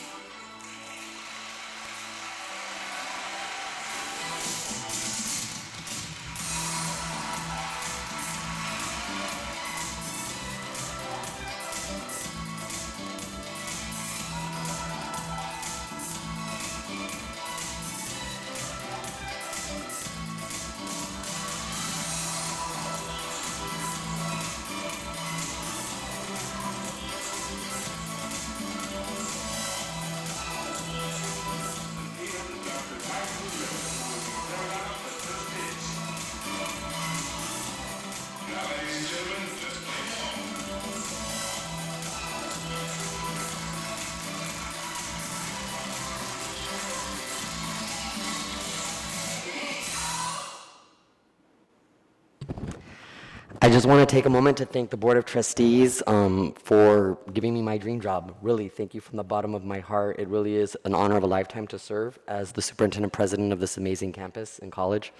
I just want to take a moment to thank the Board of Trustees for giving me my dream job. Really, thank you from the bottom of my heart. It really is an honor of a lifetime to serve as the superintendent president of this amazing campus and college.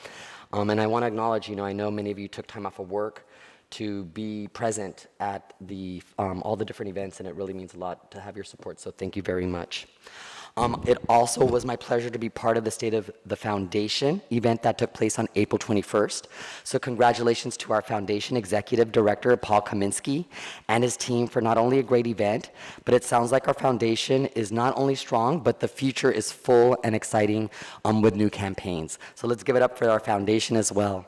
And I want to acknowledge, I know many of you took time off of work to be present at all the different events, and it really means a lot to have your support, so thank you very much. It also was my pleasure to be part of the State of the Foundation event that took place on April 21st. So congratulations to our foundation executive director, Paul Kaminsky, and his team for not only a great event, but it sounds like our foundation is not only strong, but the future is full and exciting with new campaigns. So let's give it up for our foundation as well.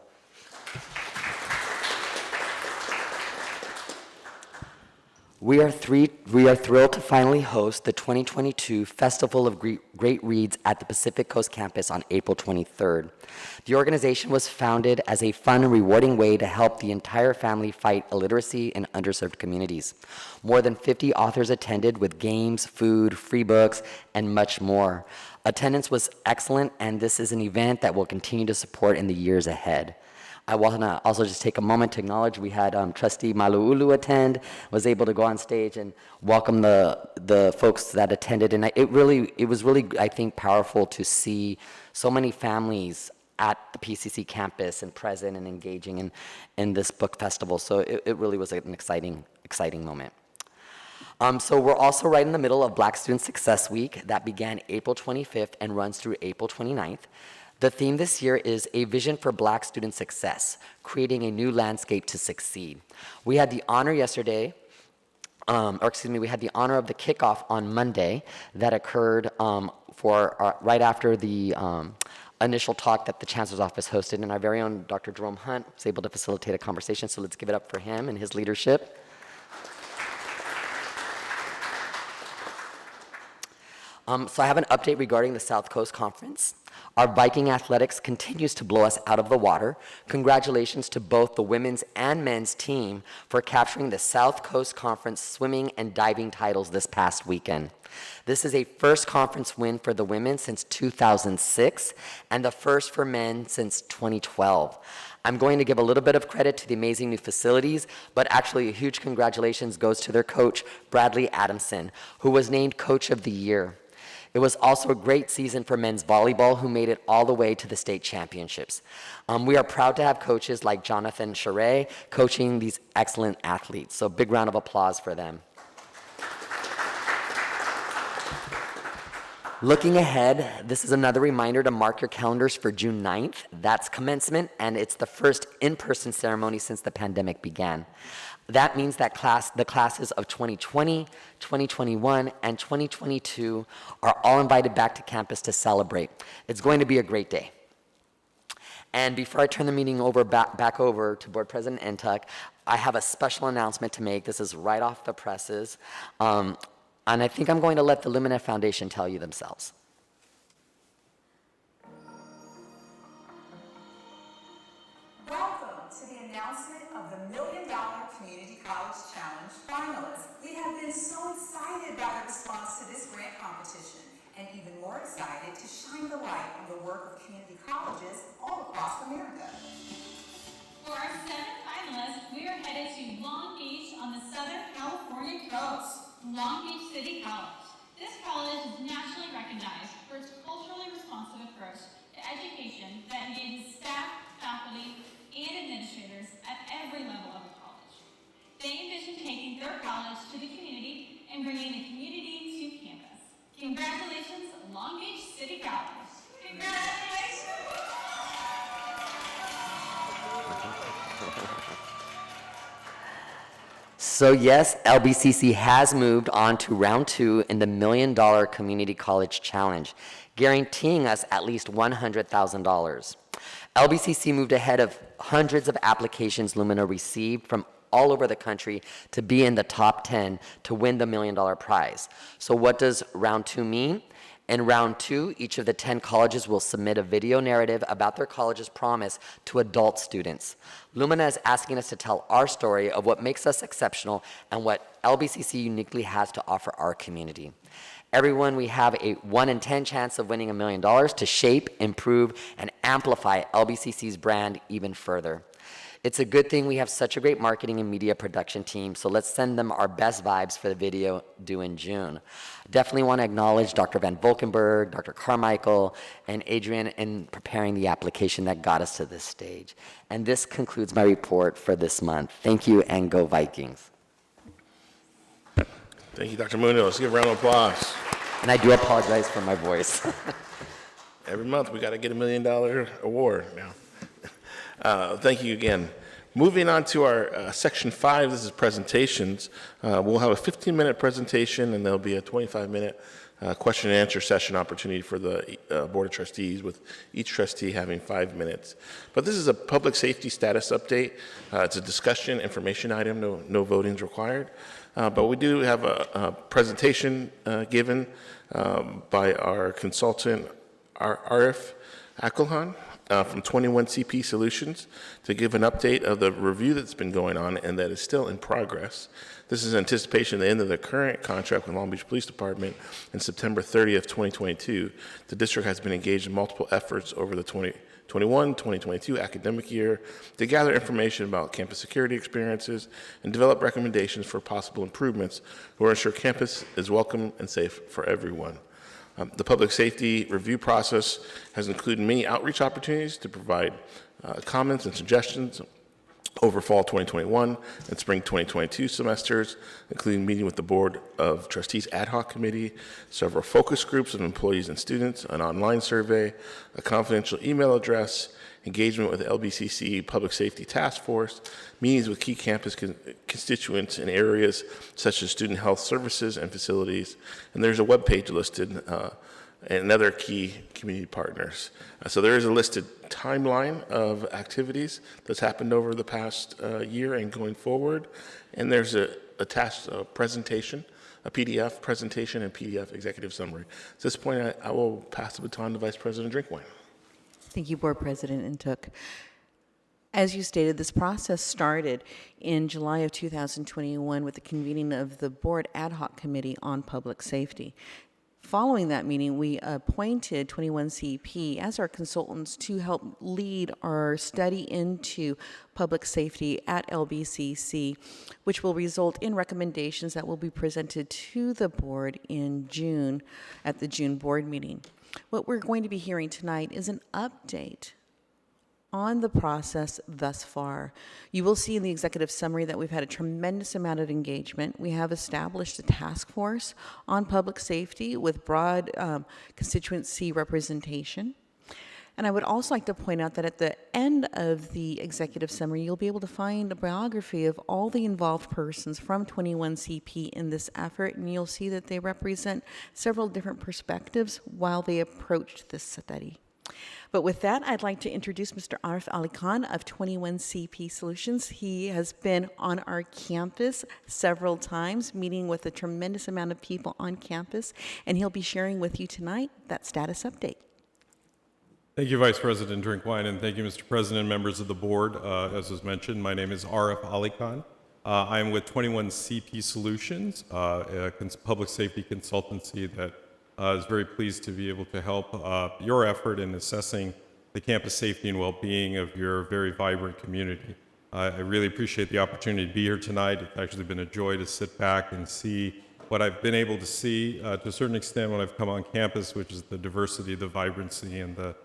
We are thrilled to finally host the 2022 Festival of Great Reads at the Pacific Coast Campus on April 23rd. The organization was founded as a fun and rewarding way to help the entire family fight illiteracy in underserved communities. More than 50 authors attended with games, food, free books, and much more. Attendance was excellent, and this is an event that we'll continue to support in the years ahead. I want to also just take a moment to acknowledge we had Trustee Maluulu attend, was able to go on stage and welcome the folks that attended. And it was really, I think, powerful to see so many families at the PCC campus and present and engaging in this book festival. So it really was an exciting moment. So we're also right in the middle of Black Student Success Week that began April 25th and runs through April 29th. The theme this year is A Vision for Black Student Success, Creating a New Landscape to Succeed. We had the honor yesterday, we had the honor of the kickoff on Monday that occurred right after the initial talk that the Chancellor's Office hosted, and our very own Dr. Jerome Hunt was able to facilitate a conversation, so let's give it up for him and his leadership. So I have an update regarding the South Coast Conference. Our Viking athletics continues to blow us out of the water. Congratulations to both the women's and men's team for capturing the South Coast Conference swimming and diving titles this past weekend. This is a first conference win for the women since 2006 and the first for men since 2012. I'm going to give a little bit of credit to the amazing new facilities, but actually a huge congratulations goes to their coach, Bradley Adamson, who was named Coach of the Year. It was also a great season for men's volleyball, who made it all the way to the state championships. We are proud to have coaches like Jonathan Charay coaching these excellent athletes, so big round of applause for them. Looking ahead, this is another reminder to mark your calendars for June 9th. That's commencement, and it's the first in-person ceremony since the pandemic began. That means that the classes of 2020, 2021, and 2022 are all invited back to campus to celebrate. It's going to be a great day. And before I turn the meeting back over to Board President Ntuk, I have a special announcement to make. This is right off the presses. And I think I'm going to let the Lumina Foundation tell you themselves. Welcome to the announcement of the $1 Million Community College Challenge finalists. We have been so excited by the response to this grant competition, and even more excited to shine the light on the work of community colleges all across America. For our 7th finalists, we are headed to Long Beach on the Southern California coast. Long Beach City College. This college is nationally recognized for its culturally responsive approach to education that engages staff, faculty, and administrators at every level of the college. They envision taking their college to the community and bringing the community to campus. Congratulations, Long Beach City College. Congratulations! So yes, LBCC has moved on to round 2 in the $1 Million Community College Challenge, guaranteeing us at least $100,000. LBCC moved ahead of hundreds of applications Lumina received from all over the country to be in the top 10 to win the $1 Million prize. So what does round 2 mean? In round 2, each of the 10 colleges will submit a video narrative about their college's promise to adult students. Lumina is asking us to tell our story of what makes us exceptional and what LBCC uniquely has to offer our community. Everyone, we have a 1 in 10 chance of winning $1 million to shape, improve, and amplify LBCC's brand even further. It's a good thing we have such a great marketing and media production team, so let's send them our best vibes for the video due in June. Definitely want to acknowledge Dr. Van Volkenberg, Dr. Carmichael, and Adrian in preparing the application that got us to this stage. And this concludes my report for this month. Thank you, and go Vikings. Thank you, Dr. Munoz. Give a round of applause. And I do apologize for my voice. Every month we got to get $1 million award now. Thank you again. Moving on to our section 5, this is presentations. We'll have a 15-minute presentation, and there'll be a 25-minute question and answer session opportunity for the Board of Trustees, with each trustee having 5 minutes. But this is a public safety status update. It's a discussion information item, no voting is required. But we do have a presentation given by our consultant, Arif Akulhan. from 21CP Solutions to give an update of the review that's been going on and that is still in progress. This is in anticipation of the end of the current contract with Long Beach Police Department in September 30th, 2022. The district has been engaged in multiple efforts over the 2021-2022 academic year to gather information about campus security experiences and develop recommendations for possible improvements to ensure campus is welcome and safe for everyone. The public safety review process has included many outreach opportunities to provide comments and suggestions over fall 2021 and spring 2022 semesters, including meeting with the Board of Trustees Ad Hoc Committee, several focus groups of employees and students, an online survey, a confidential email address, engagement with the LBCC Public Safety Task Force, meetings with key campus constituents in areas such as student health services and facilities, and there's a webpage listed and other key community partners. So there is a listed timeline of activities that's happened over the past year and going forward, and there's a attached presentation, a PDF presentation and PDF executive summary. At this point, I will pass the baton to Vice President Drinkwine. Thank you, Board President Intuk. As you stated, this process started in July of 2021 with the convening of the Board Ad Hoc Committee on Public Safety. Following that meeting, we appointed 21CP as our consultants to help lead our study into public safety at LBCC, which will result in recommendations that will be presented to the board in June at the June board meeting. What we're going to be hearing tonight is an update on the process thus far. You will see in the executive summary that we've had a tremendous amount of engagement. We have established a task force on public safety with broad constituency representation. And I would also like to point out that at the end of the executive summary, you'll be able to find a biography of all the involved persons from 21CP in this effort, and you'll see that they represent several different perspectives while they approached this study. But with that, I'd like to introduce Mr. Arif Ali Khan of 21CP Solutions. He has been on our campus several times, meeting with a tremendous amount of people on campus, and he'll be sharing with you tonight that status update. Thank you, Vice President Drinkwine, and thank you, Mr. President, members of the board. As was mentioned, my name is Arif Ali Khan. I am with 21CP Solutions, a public safety consultancy that is very pleased to be able to help your effort in assessing the campus safety and well-being of your very vibrant community. I really appreciate the opportunity to be here tonight. It's actually been a joy to sit back and see what I've been able to see to a certain extent when I've come on campus, which is the diversity, the vibrancy, and the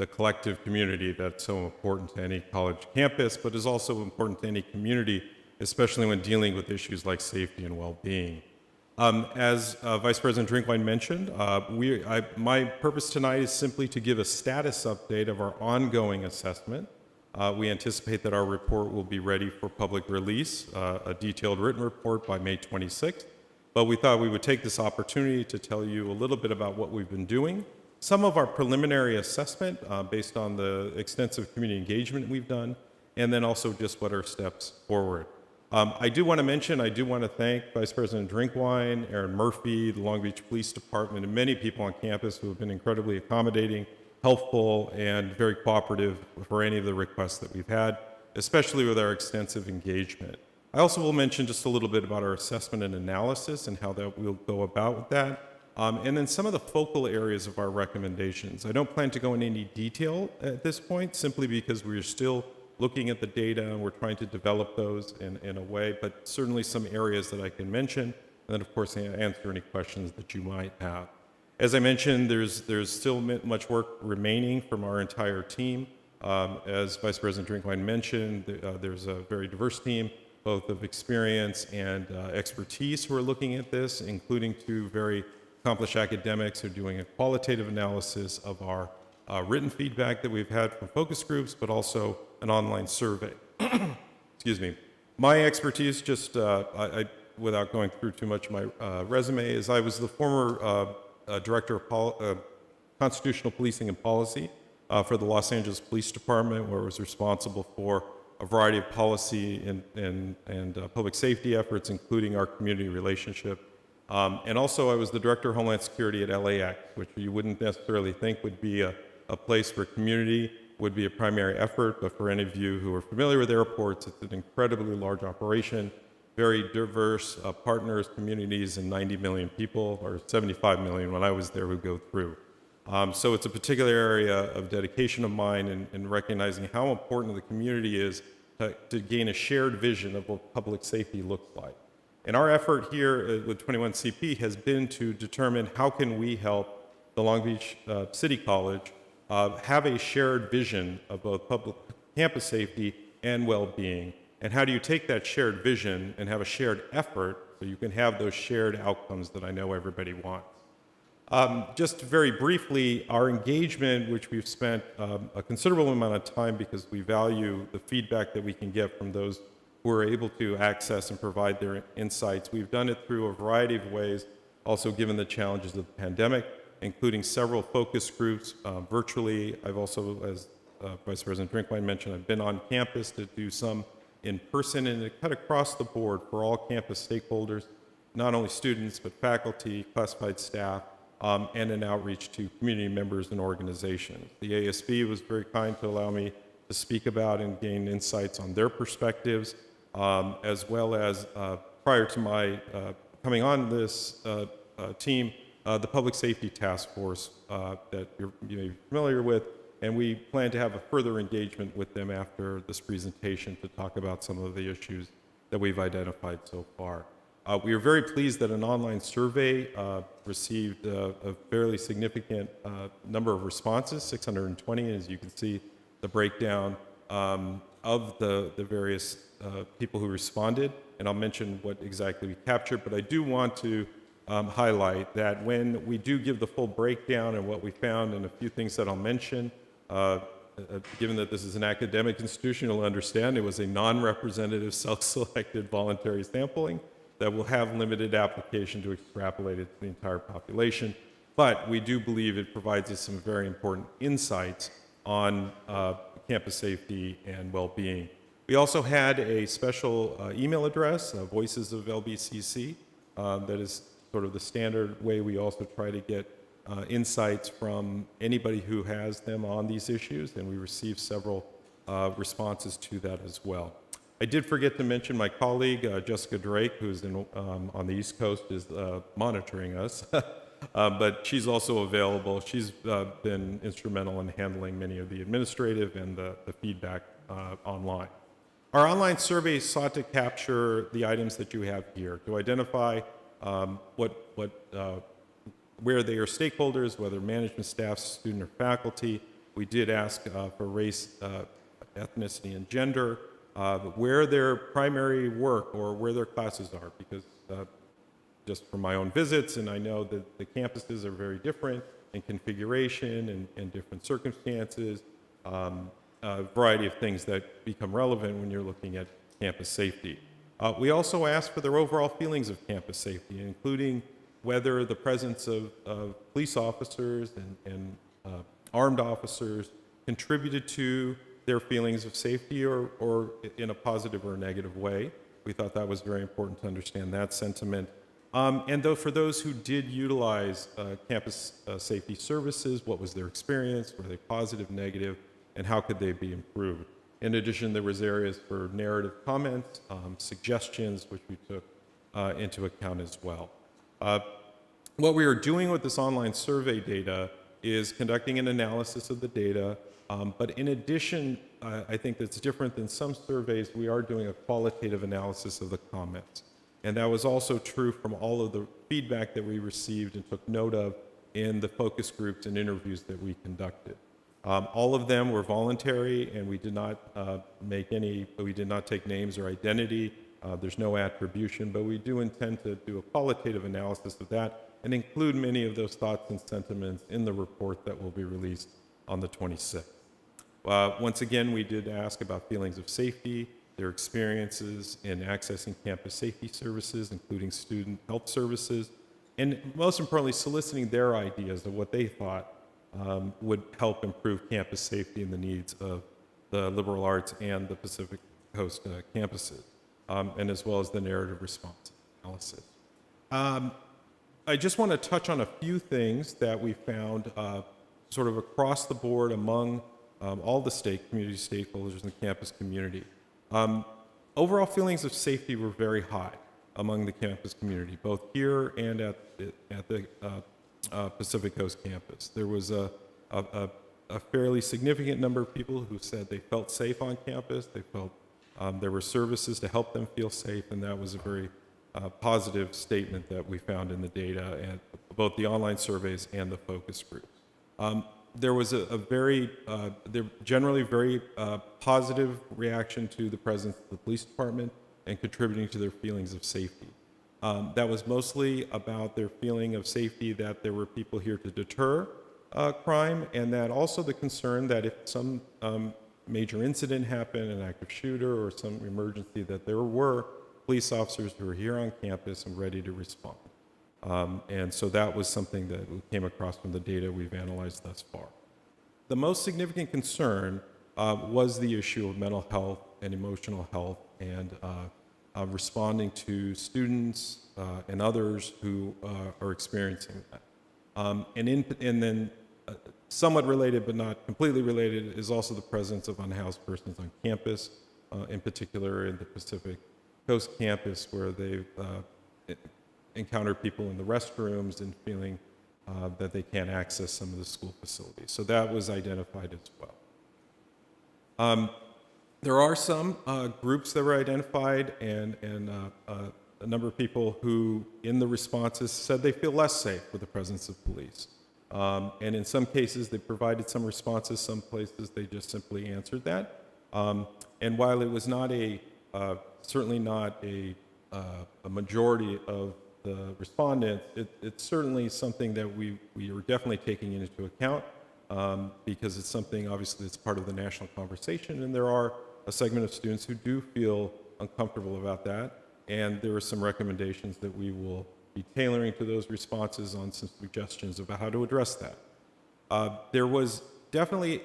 collective community that's so important to any college campus, but is also important to any community, especially when dealing with issues like safety and well-being. As Vice President Drinkwine mentioned, my purpose tonight is simply to give a status update of our ongoing assessment. We anticipate that our report will be ready for public release, a detailed written report by May 26th, but we thought we would take this opportunity to tell you a little bit about what we've been doing, some of our preliminary assessment based on the extensive community engagement we've done, and then also just what are steps forward. I do want to thank Vice President Drinkwine, Aaron Murphy, the Long Beach Police Department, and many people on campus who have been incredibly accommodating, helpful, and very cooperative for any of the requests that we've had, especially with our extensive engagement. I also will mention just a little bit about our assessment and analysis and how that we'll go about with that. And then some of the focal areas of our recommendations. I don't plan to go into any detail at this point, simply because we're still looking at the data and we're trying to develop those in a way, but certainly some areas that I can mention, and then of course answer any questions that you might have. As I mentioned, there's still much work remaining from our entire team. As Vice President Drinkwine mentioned, there's a very diverse team, both of experience and expertise who are looking at this, including two very accomplished academics who are doing a qualitative analysis of our written feedback that we've had from focus groups, but also an online survey. Excuse me. My expertise, just without going through too much of my resume, is I was the former director of constitutional policing and policy for the Los Angeles Police Department, where I was responsible for a variety of policy and public safety efforts, including our community relationship. And also I was the director of Homeland Security at LAX, which you wouldn't necessarily think would be a place for community, would be a primary effort, but for any of you who are familiar with airports, it's an incredibly large operation, very diverse partners, communities, and 90 million people, or 75 million when I was there, who go through. So it's a particular area of dedication of mine in recognizing how important the community is to gain a shared vision of what public safety looks like. And our effort here with 21CP has been to determine how can we help the Long Beach City College have a shared vision of both public campus safety and well-being. And how do you take that shared vision and have a shared effort so you can have those shared outcomes that I know everybody wants? Just very briefly, our engagement, which we've spent a considerable amount of time because we value the feedback that we can get from those who are able to access and provide their insights. We've done it through a variety of ways, also given the challenges of the pandemic, including several focus groups virtually. I've also, as Vice President Drinkwine mentioned, I've been on campus to do some in person, and it cut across the board for all campus stakeholders, not only students, but faculty, classified staff, and an outreach to community members and organizations. The ASB was very kind to allow me to speak about and gain insights on their perspectives, as well as prior to my coming on this team, the Public Safety Task Force that you may be familiar with, and we plan to have a further engagement with them after this presentation to talk about some of the issues that we've identified so far. We are very pleased that an online survey received a fairly significant number of responses, 620, as you can see the breakdown of the various people who responded, and I'll mention what exactly we captured, but I do want to highlight that when we do give the full breakdown and what we found, and a few things that I'll mention, given that this is an academic institution, you'll understand it was a non-representative, self-selected voluntary sampling that will have limited application to extrapolate it to the entire population. But we do believe it provides us some very important insights on campus safety and well-being. We also had a special email address, Voices of LBCC, that is sort of the standard way we also try to get insights from anybody who has them on these issues, and we received several responses to that as well. I did forget to mention my colleague, Jessica Drake, who's on the East Coast, is monitoring us, but she's also available. She's been instrumental in handling many of the administrative and the feedback online. Our online survey sought to capture the items that you have here, to identify where they are stakeholders, whether management staff, student, or faculty. We did ask for race, ethnicity, and gender, where their primary work or where their classes are, because just from my own visits, and I know that the campuses are very different in configuration and different circumstances, a variety of things that become relevant when you're looking at campus safety. We also asked for their overall feelings of campus safety, including whether the presence of police officers and armed officers contributed to their feelings of safety or in a positive or negative way. We thought that was very important to understand that sentiment. And though for those who did utilize campus safety services, what was their experience? Were they positive, negative, and how could they be improved? In addition, there was areas for narrative comments, suggestions, which we took into account as well. What we are doing with this online survey data is conducting an analysis of the data, but in addition, I think that's different than some surveys, we are doing a qualitative analysis of the comments. And that was also true from all of the feedback that we received and took note of in the focus groups and interviews that we conducted. All of them were voluntary, and we did not we did not take names or identity. There's no attribution, but we do intend to do a qualitative analysis of that and include many of those thoughts and sentiments in the report that will be released on the 26th. Once again, we did ask about feelings of safety, their experiences in accessing campus safety services, including student health services, and most importantly, soliciting their ideas of what they thought would help improve campus safety and the needs of the liberal arts and the Pacific Coast campuses, and as well as the narrative response analysis. I just want to touch on a few things that we found sort of across the board among all the community stakeholders in the campus community. Overall feelings of safety were very high among the campus community, both here and at the Pacific Coast campus. There was a fairly significant number of people who said they felt safe on campus. They felt there were services to help them feel safe, and that was a very positive statement that we found in the data, and both the online surveys and the focus groups. There was generally very positive reaction to the presence of the police department and contributing to their feelings of safety. That was mostly about their feeling of safety that there were people here to deter crime, and that also the concern that if some major incident happened, an active shooter or some emergency, that there were police officers who were here on campus and ready to respond. And so that was something that we came across from the data we've analyzed thus far. The most significant concern was the issue of mental health and emotional health, and responding to students and others who are experiencing that. And then somewhat related but not completely related is also the presence of unhoused persons on campus, in particular in the Pacific Coast campus, where they've encountered people in the restrooms and feeling that they can't access some of the school facilities. So that was identified as well. There are some groups that were identified, and a number of people who, in the responses, said they feel less safe with the presence of police. And in some cases, they provided some responses. Some places, they just simply answered that. And while it was not certainly not a majority of the respondents, it's certainly something that we are definitely taking into account, because it's something, obviously, that's part of the national conversation, and there are a segment of students who do feel uncomfortable about that, and there are some recommendations that we will be tailoring to those responses on some suggestions about how to address that. There was definitely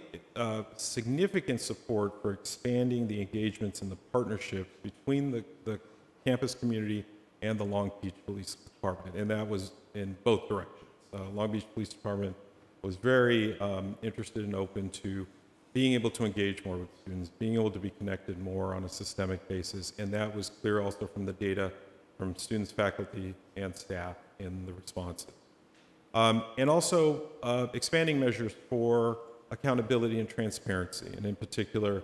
significant support for expanding the engagements and the partnerships between the campus community and the Long Beach Police Department, and that was in both directions. Long Beach Police Department was very interested and open to being able to engage more with students, being able to be connected more on a systemic basis, and that was clear also from the data from students, faculty, and staff in the responses. And also expanding measures for accountability and transparency, and in particular,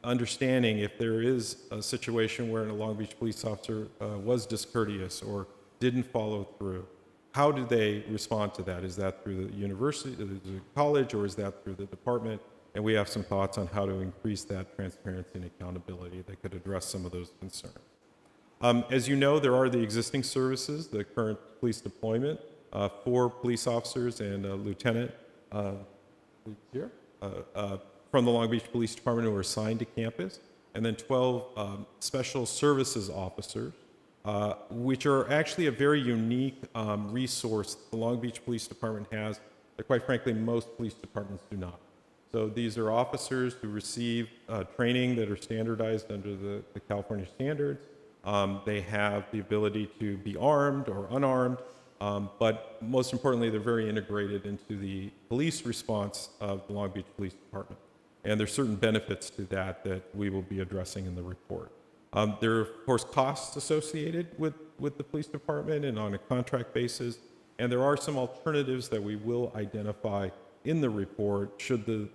understanding if there is a situation where a Long Beach police officer was discourteous or didn't follow through, how do they respond to that? Is that through the university, the college, or is that through the department? And we have some thoughts on how to increase that transparency and accountability that could address some of those concerns. As you know, there are the existing services, the current police deployment, 4 police officers and a lieutenant here, from the Long Beach Police Department who are assigned to campus, and then 12 special services officers, which are actually a very unique resource the Long Beach Police Department has that, quite frankly, most police departments do not. So these are officers who receive training that are standardized under the California standards. They have the ability to be armed or unarmed, but most importantly, they're very integrated into the police response of the Long Beach Police Department. And there's certain benefits to that that we will be addressing in the report. There are, of course, costs associated with the police department and on a contract basis, and there are some alternatives that we will identify in the report should the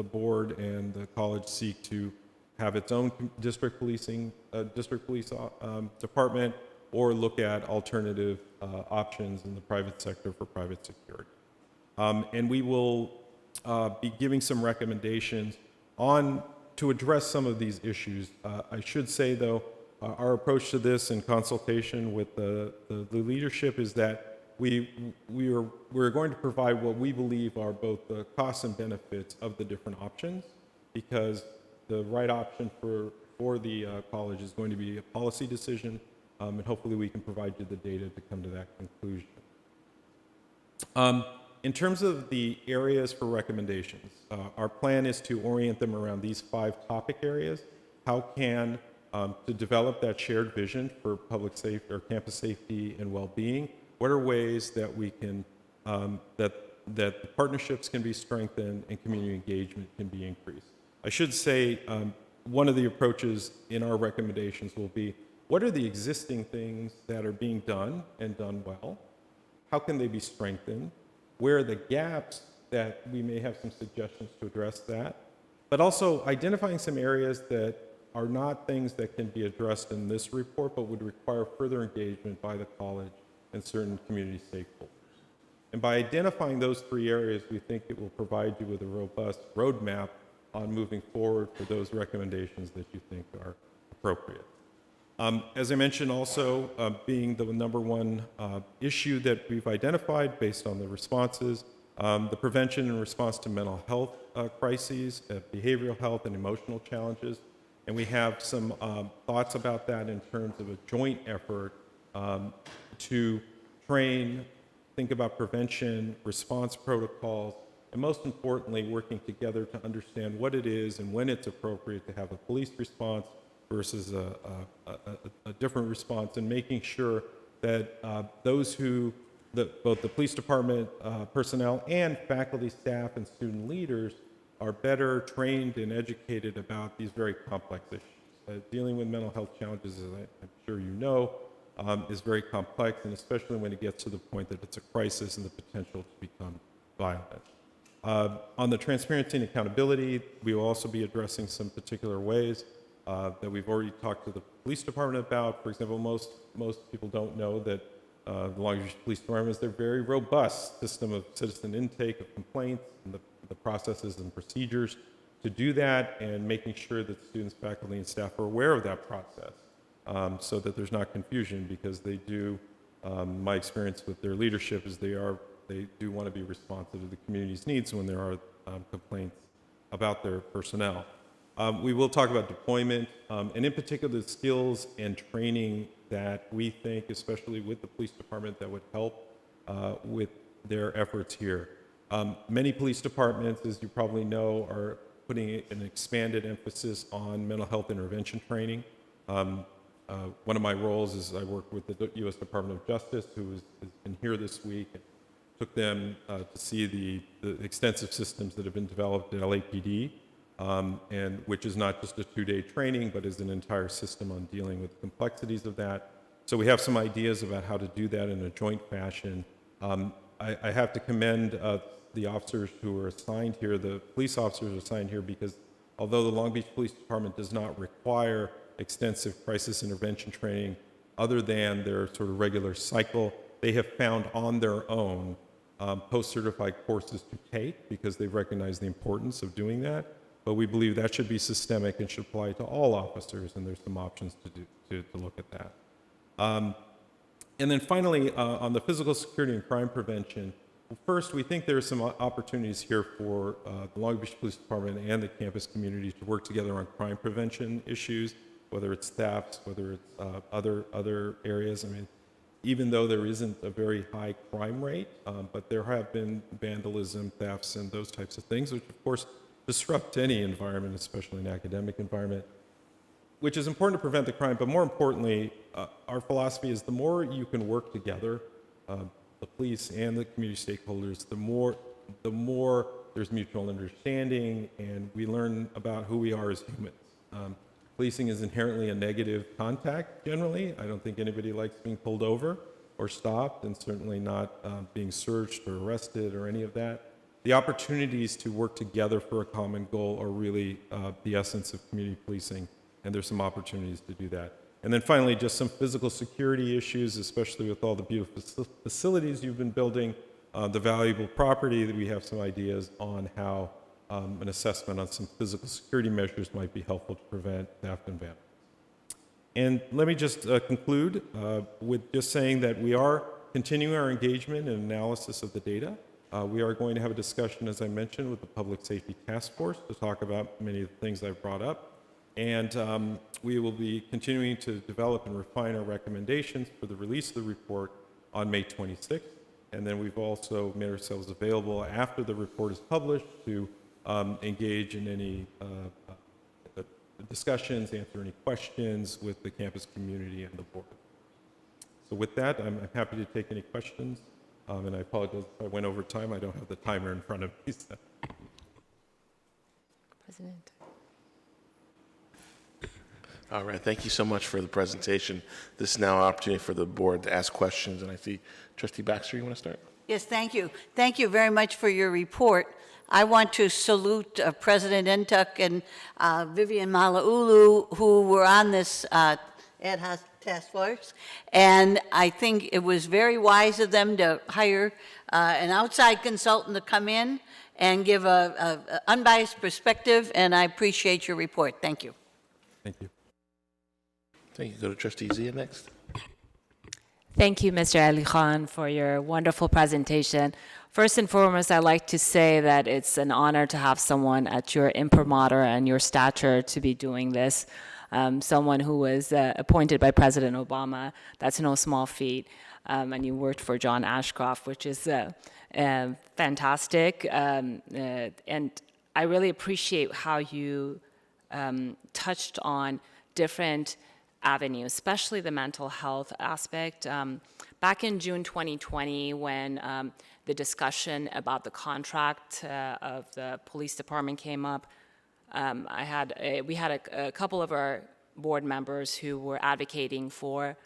board and the college seek to have its own district police department, or look at alternative options in the private sector for private security. And we will be giving some recommendations to address some of these issues. I should say, though, our approach to this in consultation with the leadership is that we're going to provide what we believe are both the costs and benefits of the different options, because the right option for the college is going to be a policy decision, and hopefully we can provide you the data to come to that conclusion. In terms of the areas for recommendations, our plan is to orient them around these 5 topic areas. How can, to develop that shared vision for public safety or campus safety and well-being, what are ways that we can, that that the partnerships can be strengthened and community engagement can be increased. I should say one of the approaches in our recommendations will be, what are the existing things that are being done and done well? How can they be strengthened? Where are the gaps that we may have some suggestions to address that? But also identifying some areas that are not things that can be addressed in this report, but would require further engagement by the college and certain community stakeholders. And by identifying those three areas, we think it will provide you with a robust roadmap on moving forward for those recommendations that you think are appropriate. As I mentioned also, being the number one issue that we've identified based on the responses, the prevention and response to mental health crises, behavioral health and emotional challenges. And we have some thoughts about that in terms of a joint effort to train, think about prevention, response protocols, and most importantly, working together to understand what it is and when it's appropriate to have a police response versus a different response, and making sure that those who, both the police department personnel and faculty, staff, and student leaders are better trained and educated about these very complex issues. Dealing with mental health challenges, as I'm sure you know, is very complex, and especially when it gets to the point that it's a crisis and the potential to become violent. On the transparency and accountability, we will also be addressing some particular ways that we've already talked to the police department about. For example, most people don't know that the Long Beach Police Department is their very robust system of citizen intake of complaints and the processes and procedures to do that, and making sure that students, faculty, and staff are aware of that process so that there's not confusion, because they do, my experience with their leadership is they do want to be responsive to the community's needs when there are complaints about their personnel. We will talk about deployment, and in particular the skills and training that we think, especially with the police department, that would help with their efforts here. Many police departments, as you probably know, are putting an expanded emphasis on mental health intervention training. One of my roles is I work with the U.S. Department of Justice, who has been here this week, and took them to see the extensive systems that have been developed at LAPD, and which is not just a 2-day training, but is an entire system on dealing with the complexities of that. So we have some ideas about how to do that in a joint fashion. I have to commend the officers who are assigned here, the police officers assigned here, because although the Long Beach Police Department does not require extensive crisis intervention training other than their sort of regular cycle, they have found on their own post-certified courses to take, because they've recognized the importance of doing that. But we believe that should be systemic and should apply to all officers, and there's some options to look at that. And then finally, on the physical security and crime prevention, first, we think there are some opportunities here for the Long Beach Police Department and the campus community to work together on crime prevention issues, whether it's thefts, whether it's other areas. I mean, even though there isn't a very high crime rate, but there have been vandalism, thefts, and those types of things, which of course disrupt any environment, especially an academic environment, which is important to prevent the crime. But more importantly, our philosophy is the more you can work together, the police and the community stakeholders, the more there's mutual understanding, and we learn about who we are as humans. Policing is inherently a negative contact, generally. I don't think anybody likes being pulled over or stopped, and certainly not being searched or arrested or any of that. The opportunities to work together for a common goal are really the essence of community policing, and there's some opportunities to do that. And then finally, just some physical security issues, especially with all the beautiful facilities you've been building, the valuable property, that we have some ideas on how an assessment on some physical security measures might be helpful to prevent theft and vandalism. And let me just conclude with just saying that we are continuing our engagement and analysis of the data. We are going to have a discussion, as I mentioned, with the Public Safety Task Force to talk about many of the things I've brought up. And we will be continuing to develop and refine our recommendations for the release of the report on May 26th. And then we've also made ourselves available after the report is published to engage in any discussions, answer any questions with the campus community and the board. So with that, I'm happy to take any questions And I apologize if I went over time. I don't have the timer in front of me. So. President. All right, thank you so much for the presentation. This is now an opportunity for the board to ask questions, and I see Trustee Baxter, you want to start? Yes, thank you. Thank you very much for your report. I want to salute President Ntuk and Vivian Malauulu, who were on this ad hoc task force. And I think it was very wise of them to hire an outside consultant to come in and give a unbiased perspective, and I appreciate your report. Thank you. Thank you. Thank you. Go to Trustee Zia next. Thank you, Mr. Ali Khan, for your wonderful presentation. First and foremost, I'd like to say that it's an honor to have someone at your imprimatur and your stature to be doing this. Someone who was appointed by President Obama. That's no small feat. And you worked for John Ashcroft, which is fantastic. And I really appreciate how you touched on different avenues, especially the mental health aspect. Back in June 2020, when the discussion about the contract of the police department came up, we had a couple of our board members who were advocating for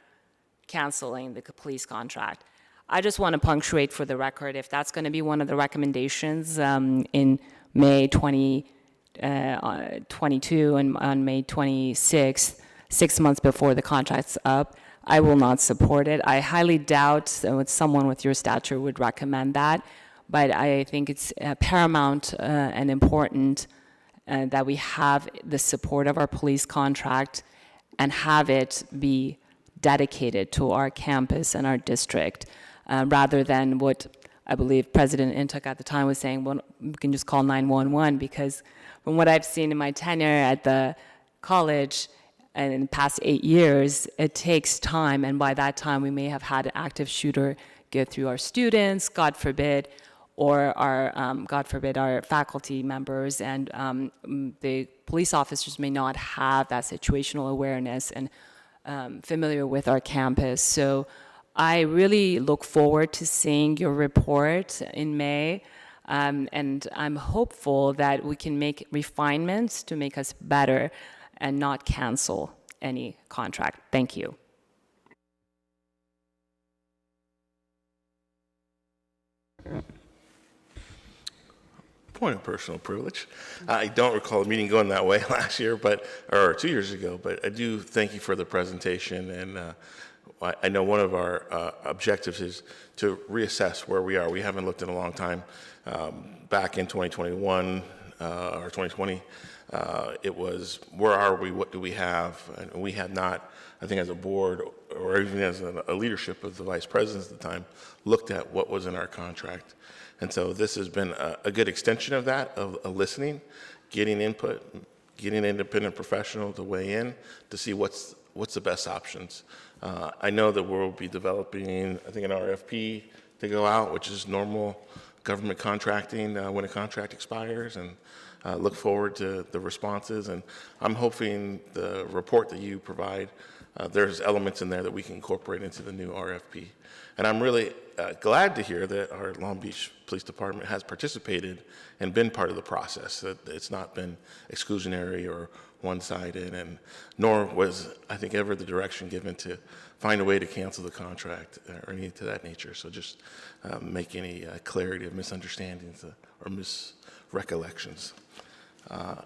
canceling the police contract. I just want to punctuate for the record, if that's going to be one of the recommendations in May 2022 and on May 26th, 6 months before the contract's up, I will not support it. I highly doubt someone with your stature would recommend that, but I think it's paramount and important that we have the support of our police contract and have it be dedicated to our campus and our district, rather than what I believe President Ntuk at the time was saying, well, we can just call 911, because from what I've seen in my tenure at the college, and in the past 8 years, it takes time, and by that time, we may have had an active shooter get through our students, God forbid, or our, God forbid, our faculty members, and the police officers may not have that situational awareness and familiar with our campus. So I really look forward to seeing your report in May, and I'm hopeful that we can make refinements to make us better and not cancel any contract. Thank you. Point of personal privilege. I don't recall a meeting going that way last year, or 2 years ago, but I do thank you for the presentation. And I know one of our objectives is to reassess where we are. We haven't looked in a long time. Back in 2021 or 2020, it was, where are we, what do we have? And we had not, I think as a board, or even as a leadership of the vice presidents at the time, looked at what was in our contract. And so this has been a good extension of that, of listening, getting input, getting an independent professional to weigh in to see what's the best options. I know that we'll be developing, I think, an RFP to go out, which is normal government contracting when a contract expires, and look forward to the responses. And I'm hoping the report that you provide, there's elements in there that we can incorporate into the new RFP. And I'm really glad to hear that our Long Beach Police Department has participated and been part of the process, that it's not been exclusionary or one-sided, and nor was, I think, ever the direction given to find a way to cancel the contract or anything to that nature. So just make any clarity of misunderstandings or misrecollections. I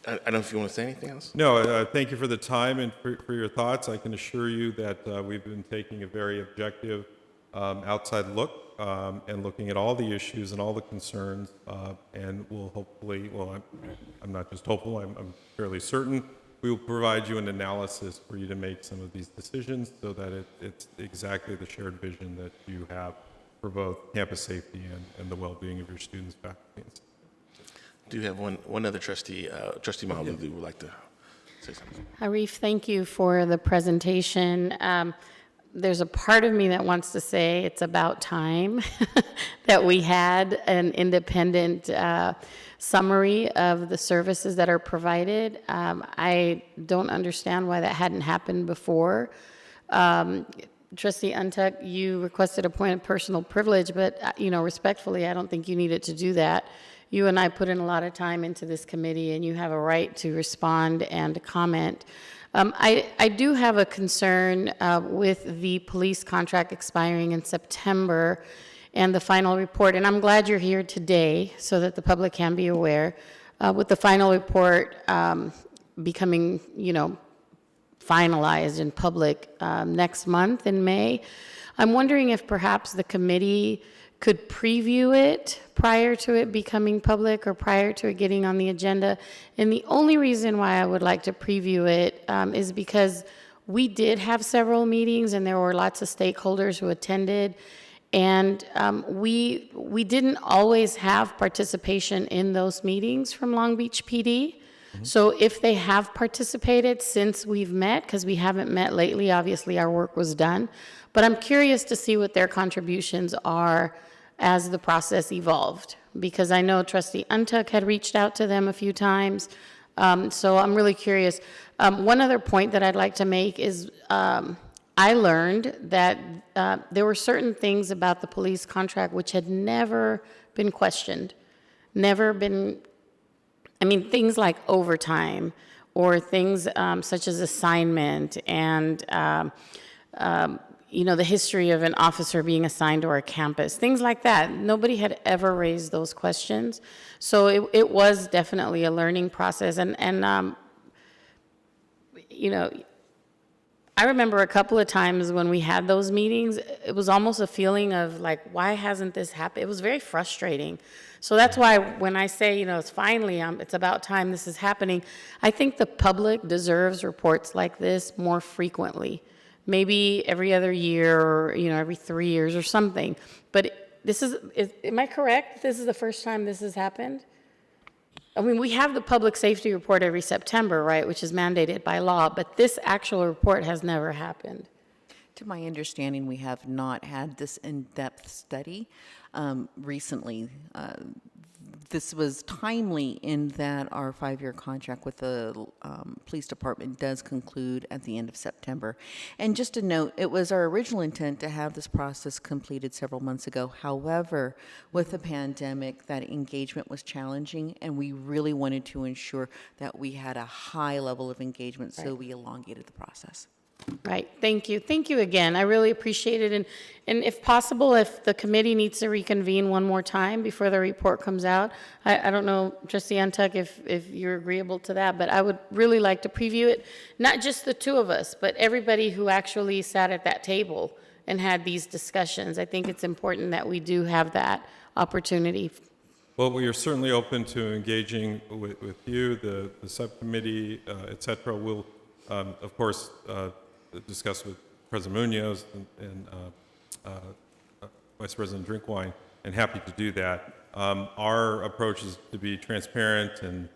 don't know if you want to say anything else? No, thank you for the time and for your thoughts. I can assure you that we've been taking a very objective outside look and looking at all the issues and all the concerns, and we'll hopefully, well, I'm not just hopeful, I'm fairly certain, we will provide you an analysis for you to make some of these decisions so that it's exactly the shared vision that you have for both campus safety and the well-being of your students, faculty, and staff. Do you have one other trustee, Trustee Malauulu, who would like to say something? Arif, thank you for the presentation. There's a part of me that wants to say it's about time that we had an independent summary of the services that are provided. I don't understand why that hadn't happened before. Trustee Untuck, you requested a point of personal privilege, but, respectfully, I don't think you needed to do that. You and I put in a lot of time into this committee, and you have a right to respond and to comment. I do have a concern with the police contract expiring in September and the final report, and I'm glad you're here today so that the public can be aware. With the final report becoming, finalized in public next month in May, I'm wondering if perhaps the committee could preview it prior to it becoming public or prior to it getting on the agenda. And the only reason why I would like to preview it is because we did have several meetings and there were lots of stakeholders who attended. And we didn't always have participation in those meetings from Long Beach PD. So if they have participated since we've met, because we haven't met lately, obviously our work was done, but I'm curious to see what their contributions are as the process evolved, because I know Trustee Untuck had reached out to them a few times, so I'm really curious. One other point that I'd like to make is I learned that there were certain things about the police contract which had never been questioned, things like overtime or things such as assignment and, the history of an officer being assigned to our campus, things like that. Nobody had ever raised those questions. So it was definitely a learning process. And I remember a couple of times when we had those meetings, it was almost a feeling of like, why hasn't this happened? It was very frustrating. So that's why when I say, it's finally, it's about time this is happening, I think the public deserves reports like this more frequently. Maybe every other year or, every 3 years or something. But am I correct? This is the first time this has happened? We have the public safety report every September, right, which is mandated by law, but this actual report has never happened. To my understanding, we have not had this in-depth study recently. This was timely in that our 5-year contract with the police department does conclude at the end of September. And just a note, it was our original intent to have this process completed several months ago. However, with the pandemic, that engagement was challenging, and we really wanted to ensure that we had a high level of engagement, so we elongated the process. Right. Thank you. Thank you again. I really appreciate it. And if possible, if the committee needs to reconvene one more time before the report comes out, I don't know, Trustee Untuck, if you're agreeable to that, but I would really like to preview it, not just the two of us, but everybody who actually sat at that table and had these discussions. I think it's important that we do have that opportunity. Well, we are certainly open to engaging with you, the subcommittee, et cetera. We'll, of course, discuss with President Munoz and Vice President Drinkwine, and happy to do that. Our approach is to be transparent and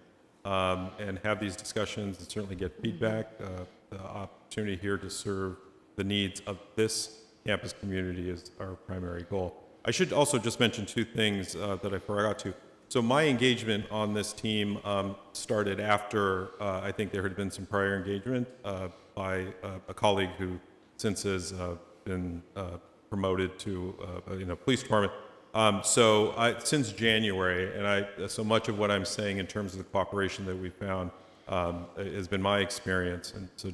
have these discussions and certainly get feedback. The opportunity here to serve the needs of this campus community is our primary goal. I should also just mention two things that I forgot to. So my engagement on this team started after I think there had been some prior engagement by a colleague who since has been promoted to police department. Since January, and so much of what I'm saying in terms of the cooperation that we found has been my experience. And so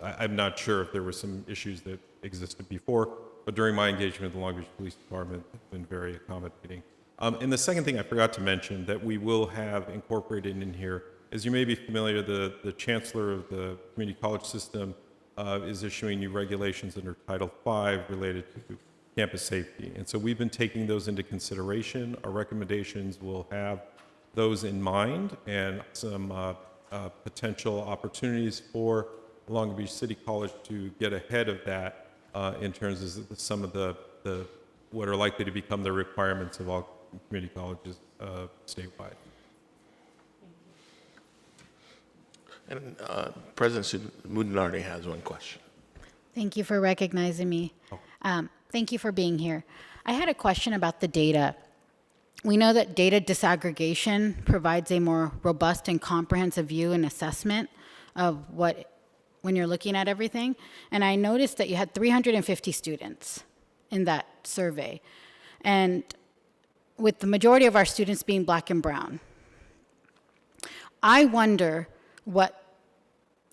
I'm not sure if there were some issues that existed before, but during my engagement, the Long Beach Police Department has been very accommodating. And the second thing I forgot to mention that we will have incorporated in here, as you may be familiar, the Chancellor of the Community College System is issuing new regulations under Title V related to campus safety. And so we've been taking those into consideration. Our recommendations will have those in mind and some potential opportunities for Long Beach City College to get ahead of that in terms of some of the what are likely to become the requirements of all community colleges statewide. And President Munardi has one question. Thank you for recognizing me. Thank you for being here. I had a question about the data. We know that data disaggregation provides a more robust and comprehensive view and assessment of what when you're looking at everything. And I noticed that you had 350 students in that survey. And with the majority of our students being Black and brown, I wonder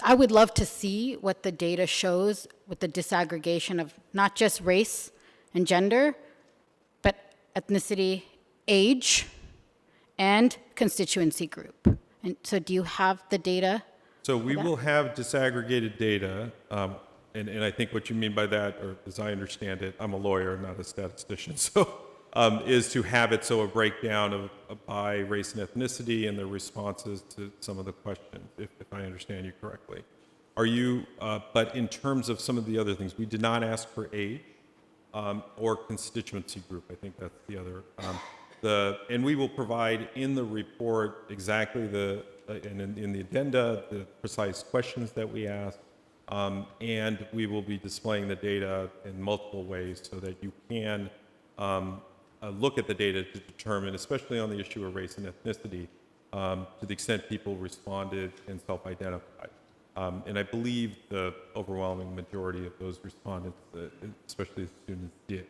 I would love to see what the data shows with the disaggregation of not just race and gender, but ethnicity, age, and constituency group. And so do you have the data? So we will have disaggregated data, and I think what you mean by that, or as I understand it, I'm a lawyer, not a statistician, so is to have it so a breakdown of by race and ethnicity and the responses to some of the questions, if I understand you correctly. Are you, but in terms of some of the other things, we did not ask for age or constituency group. I think that's the other. And we will provide in the report exactly and in the addenda, the precise questions that we asked, and we will be displaying the data in multiple ways so that you can look at the data to determine, especially on the issue of race and ethnicity, to the extent people responded and self-identified. And I believe the overwhelming majority of those respondents, especially the students, did.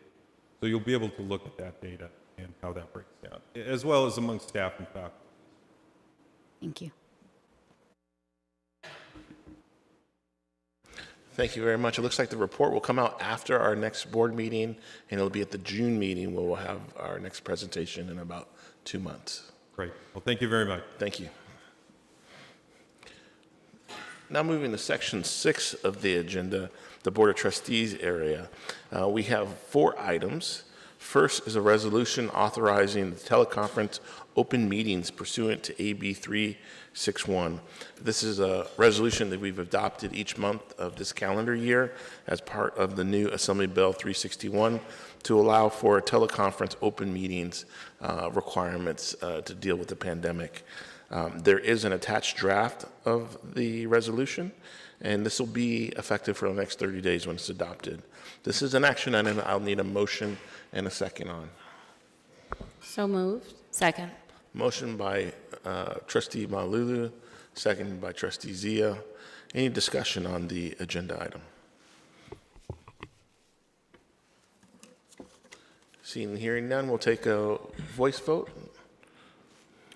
So you'll be able to look at that data and how that breaks down, as well as among staff and faculty. Thank you. Thank you very much. It looks like the report will come out after our next board meeting, and it'll be at the June meeting where we'll have our next presentation in about 2 months. Great. Well, thank you very much. Thank you. Now moving to section 6 of the agenda, the Board of Trustees area. We have 4 items. First is a resolution authorizing the teleconference open meetings pursuant to AB 361. This is a resolution that we've adopted each month of this calendar year as part of the new Assembly Bill 361 to allow for teleconference open meetings requirements to deal with the pandemic. There is an attached draft of the resolution, and this will be effective for the next 30 days when it's adopted. This is an action item I'll need a motion and a second on. So moved. Second. Motion by Trustee Malulu, second by Trustee Zia. Any discussion on the agenda item? Seeing and hearing none, we'll take a voice vote.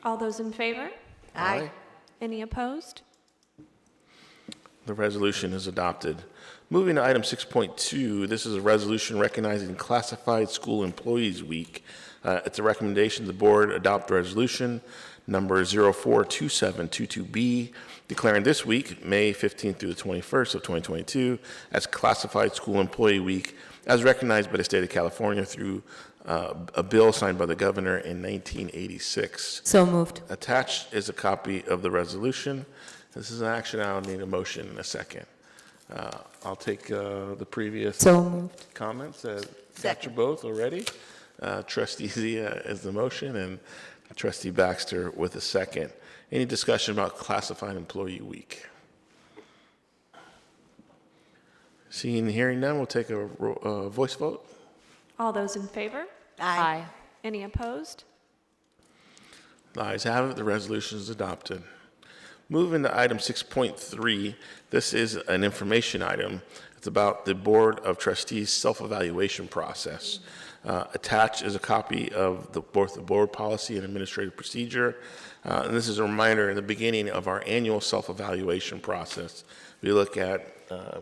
All those in favor? Aye. Any opposed? The resolution is adopted. Moving to item 6.2, this is a resolution recognizing Classified School Employees Week. It's a recommendation the board adopt resolution number 042722B, declaring this week, May 15th through the 21st of 2022, as Classified School Employee Week, as recognized by the state of California through a bill signed by the governor in 1986. So moved. Attached is a copy of the resolution. This is an action. I'll need a motion in a second. I'll take the previous comments. Got you both already. Trustee Zia is the motion, and Trustee Baxter with a second. Any discussion about Classified Employee Week? Seeing and hearing none, we'll take a voice vote. All those in favor? Aye. Any opposed? The ayes have it. The resolution is adopted. Moving to item 6.3, this is an information item. It's about the Board of Trustees self-evaluation process. Attached is a copy of both the board policy and administrative procedure. And this is a reminder in the beginning of our annual self-evaluation process. We look at,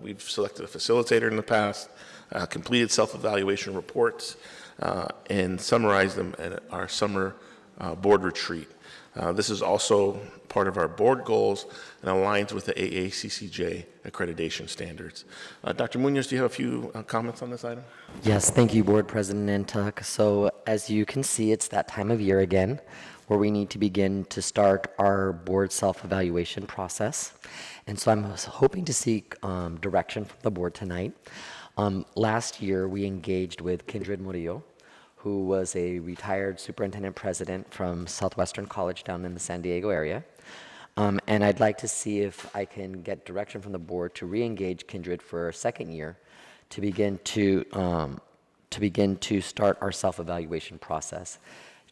we've selected a facilitator in the past, completed self-evaluation reports, and summarized them at our summer board retreat. This is also part of our board goals and aligns with the AACCJ accreditation standards. Dr. Munoz, do you have a few comments on this item? Yes, thank you, Board President Ntuk. So as you can see, it's that time of year again where we need to begin to start our board self-evaluation process. And so I'm hoping to seek direction from the board tonight. Last year, we engaged with Kindred Murillo, who was a retired superintendent president from Southwestern College down in the San Diego area. And I'd like to see if I can get direction from the board to re-engage Kindred for a second year to begin to start our self-evaluation process.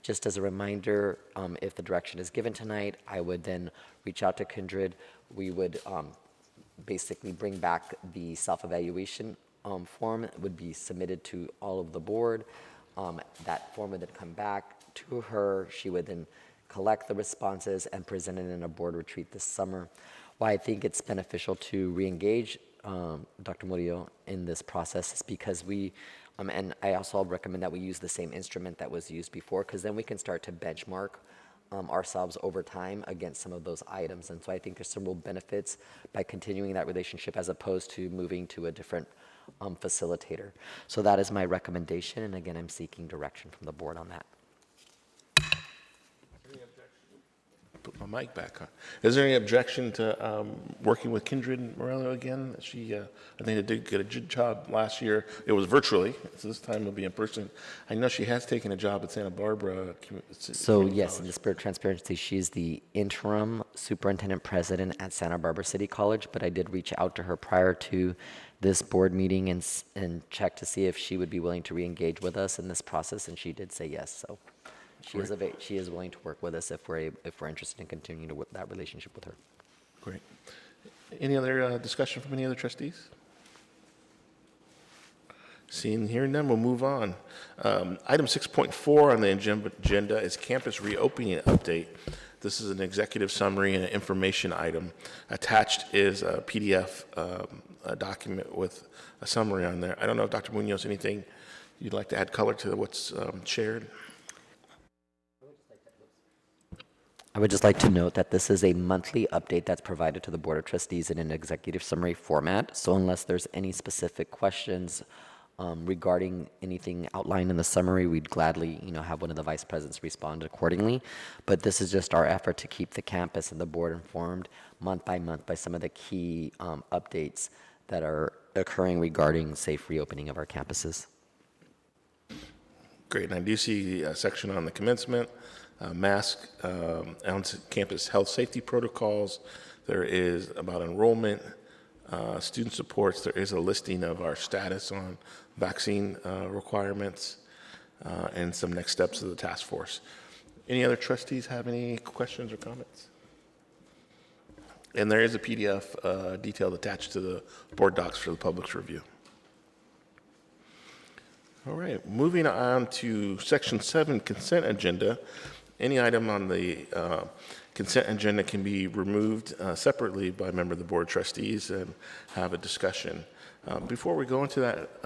Just as a reminder, if the direction is given tonight, I would then reach out to Kindred. We would basically bring back the self-evaluation form. It would be submitted to all of the board. That form would then come back to her. She would then collect the responses and present it in a board retreat this summer. Why I think it's beneficial to re-engage Dr. Murillo in this process is because we, and I also recommend that we use the same instrument that was used before, because then we can start to benchmark ourselves over time against some of those items. And so I think there's some real benefits by continuing that relationship as opposed to moving to a different facilitator. So that is my recommendation, and again, I'm seeking direction from the board on that. Put my mic back on. Is there any objection to working with Kindred Morello again? She, I think, did a good job last year. It was virtually, so this time it'll be in person. I know she has taken a job at Santa Barbara. So yes, in the spirit of transparency, she's the interim superintendent president at Santa Barbara City College, but I did reach out to her prior to this board meeting and check to see if she would be willing to re-engage with us in this process, and she did say yes. So she is willing to work with us if we're interested in continuing that relationship with her. Great. Any other discussion from any other trustees? Seeing here none, we'll move on. Item 6.4 on the agenda is campus reopening update. This is an executive summary and an information item. Attached is a PDF a document with a summary on there. I don't know if Dr. Munoz, anything you'd like to add color to what's shared? I would just like to note that this is a monthly update that's provided to the Board of Trustees in an executive summary format. So unless there's any specific questions regarding anything outlined in the summary, we'd gladly, have one of the vice presidents respond accordingly. But this is just our effort to keep the campus and the board informed month by month by some of the key updates that are occurring regarding safe reopening of our campuses. Great. And I do see a section on the commencement, mask, on-campus health safety protocols. There is about enrollment, student supports. There is a listing of our status on vaccine requirements and some next steps of the task force. Any other trustees have any questions or comments? And there is a PDF detailed attached to the board docs for the public's review. All right, moving on to Section 7, consent agenda. Any item on the consent agenda can be removed separately by a member of the board of trustees and have a discussion. Before we go into that,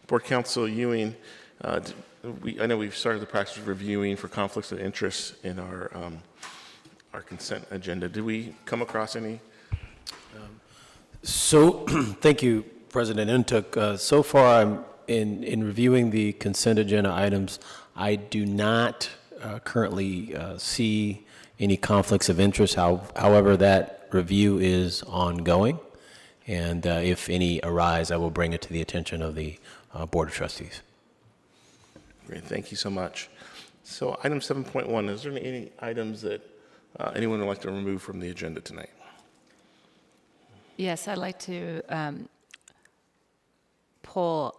Board Counsel Ewing, I know we've started the practice of reviewing for conflicts of interest in our consent agenda. Did we come across any? So, thank you, President Ntuk. So far, I'm in reviewing the consent agenda items, I do not currently see any conflicts of interest. However, that review is ongoing, and if any arise, I will bring it to the attention of the Board of Trustees. Great, thank you so much. So item 7.1, is there any items that anyone would like to remove from the agenda tonight? Yes, I'd like to pull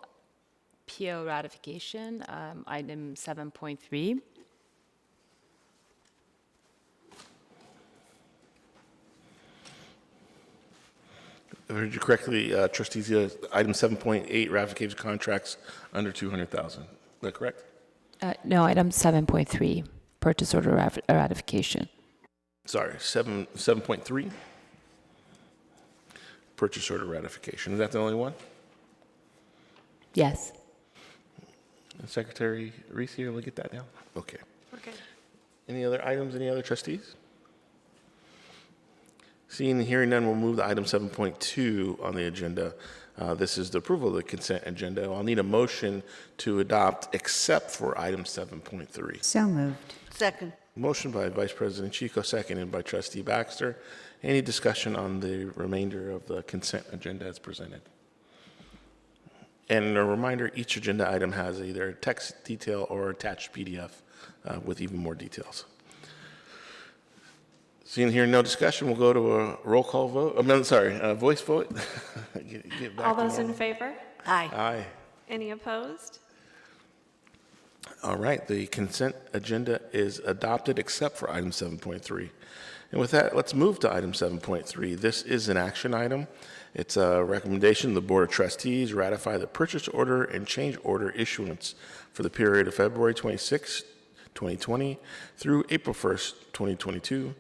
PO ratification, item 7.3. I heard you correctly, trustees, item 7.8, ratification contracts under 200,000. Is that correct? No, item 7.3, purchase order ratification. Sorry, 7.3? Purchase order ratification. Is that the only one? Yes. And Secretary Reese, you able to get that down? Okay. Okay. Any other items, any other trustees? Seeing and hearing none, we'll move to item 7.2 on the agenda. This is the approval of the consent agenda. I'll need a motion to adopt except for item 7.3. So moved. Second. Motion by Vice President Chico, seconded by Trustee Baxter. Any discussion on the remainder of the consent agenda as presented? And a reminder, each agenda item has either a text detail or attached PDF with even more details. Seeing here no discussion, we'll go to a roll call vote. Voice vote. Get back All to those in normal. favor? Aye. Aye. Any opposed? All right, the consent agenda is adopted except for item 7.3. And with that, let's move to item 7.3. This is an action item. It's a recommendation the Board of Trustees ratify the purchase order and change order issuance for the period of February 26, 2020 through April 1st, 2022.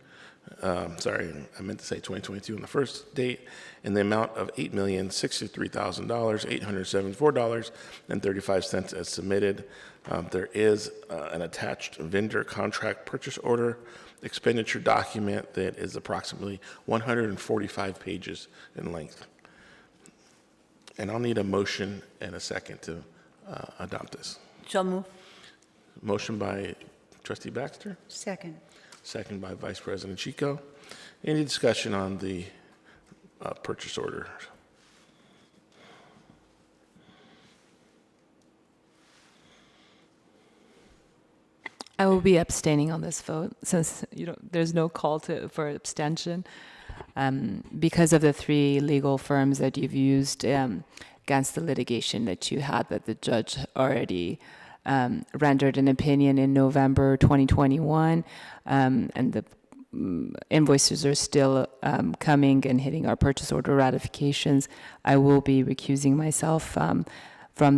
Sorry, I meant to say 2022 on the first date, in the amount of $8,063,874.35 as submitted. There is an attached vendor contract purchase order expenditure document that is approximately 145 pages in length. And I'll need a motion and a second to adopt this. So move. Motion by Trustee Baxter, Second. second by Vice President Chico. Any discussion on the purchase order? I will be abstaining on this vote since there's no call for abstention. Because of the three legal firms that you've used against the litigation that you had, that the judge already rendered an opinion in November 2021, and the invoices are still coming and hitting our purchase order ratifications, I will be recusing myself from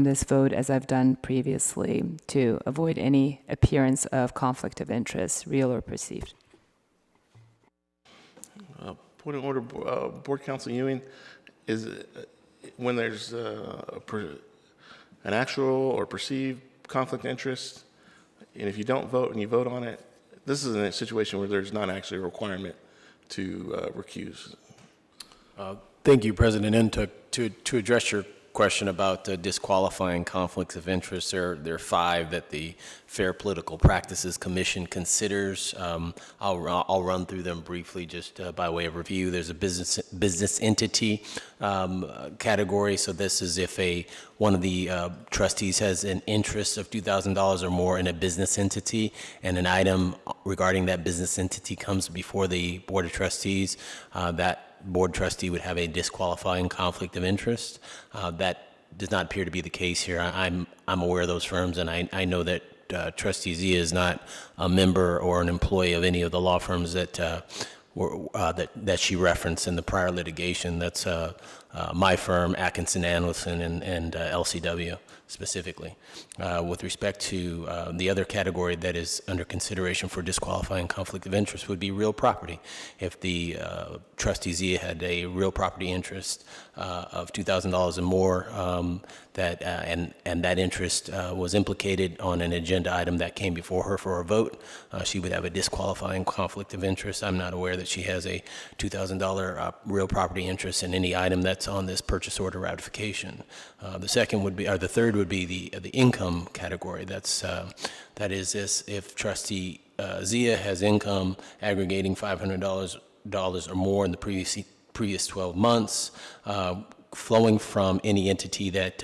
this vote, as I've done previously, to avoid any appearance of conflict of interest, real or perceived. Point of order, Board Counsel Ewing, is when there's an actual or perceived conflict of interest, and if you don't vote and you vote on it, this is a situation where there's not actually a requirement to recuse. Thank you, President Ntuk. To address your question about disqualifying conflicts of interest, there are 5 that the Fair Political Practices Commission considers. I'll run through them briefly just by way of review. There's a business entity category. So this is if one of the trustees has an interest of $2,000 or more in a business entity, and an item regarding that business entity comes before the Board of Trustees, that board trustee would have a disqualifying conflict of interest. That does not appear to be the case here. I'm aware of those firms, and I know that Trustee Zia is not a member or an employee of any of the law firms that that she referenced in the prior litigation. That's my firm, Atkinson, Andelson, and LCW specifically. With respect to the other category that is under consideration for disqualifying conflict of interest would be real property. If the Trustee Zia had a real property interest of $2,000 or more, and that interest was implicated on an agenda item that came before her for a vote, she would have a disqualifying conflict of interest. I'm not aware that she has a $2,000 real property interest in any item that's on this purchase order ratification. The third would be the income category. That is if Trustee Zia has income aggregating $500 or more in the previous 12 months, flowing from any entity that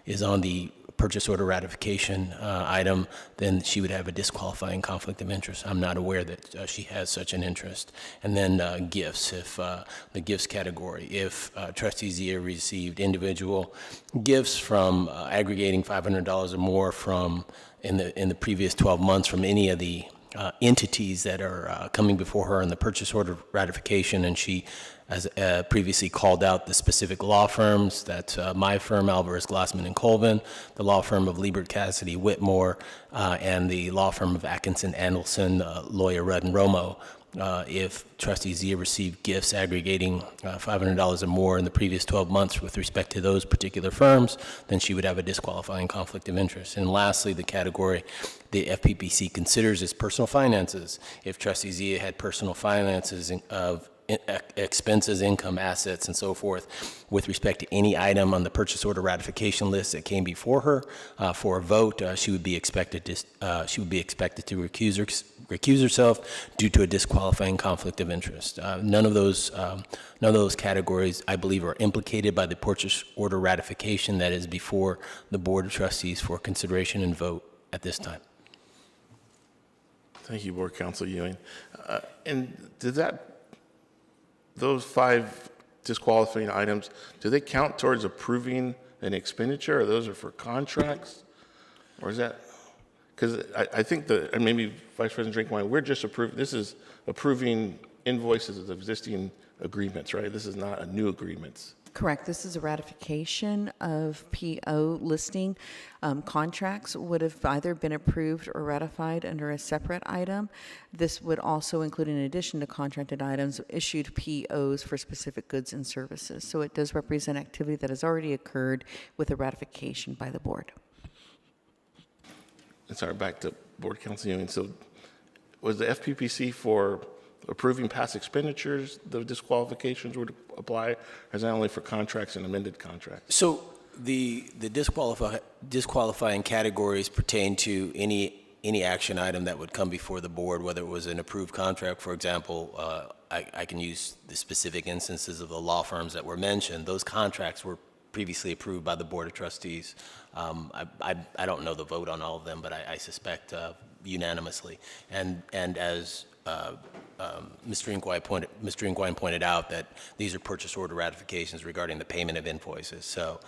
is on the purchase order ratification item, then she would have a disqualifying conflict of interest. I'm not aware that she has such an interest. And then gifts, if the gifts category, if Trustee Zia received individual gifts from aggregating $500 or more from in the previous 12 months from any of the entities that are coming before her in the purchase order ratification, and she has previously called out the specific law firms. That's my firm, Alvarez, Glassman, and Colvin, the law firm of Liebert, Cassidy, Whitmore, and the law firm of Atkinson, Andelson, Lawyer Rudd and Romo. If Trustee Zia received gifts aggregating $500 or more in the previous 12 months with respect to those particular firms, then she would have a disqualifying conflict of interest. And lastly, the category the FPPC considers is personal finances. If Trustee Zia had personal finances of expenses, income, assets, and so forth, with respect to any item on the purchase order ratification list that came before her for a vote, she would be expected to recuse herself due to a disqualifying conflict of interest. None of those categories, I believe, are implicated by the purchase order ratification that is before the Board of Trustees for consideration and vote at this time. Thank you, Board Counsel Ewing. And did those 5 disqualifying items, do they count towards approving an expenditure, or those are for contracts? Or is that, Because I think that, and maybe Vice President Drinkwine, we're just approving, this is approving invoices of existing agreements, right? This is not a new agreements. Correct. This is a ratification of PO listing. Contracts would have either been approved or ratified under a separate item. This would also include, in addition to contracted items, issued POs for specific goods and services. So it does represent activity that has already occurred with a ratification by the board. And sorry, back to Board Council Union. So was the FPPC for approving past expenditures, the disqualifications would apply, or is that only for contracts and amended contracts? So the disqualifying categories pertain to any action item that would come before the board, whether it was an approved contract, for example. I can use the specific instances of the law firms that were mentioned. Those contracts were previously approved by the Board of Trustees. I don't know the vote on all of them, but I suspect unanimously. And as Mr. Inquine pointed out, that these are purchase order ratifications regarding the payment of invoices. So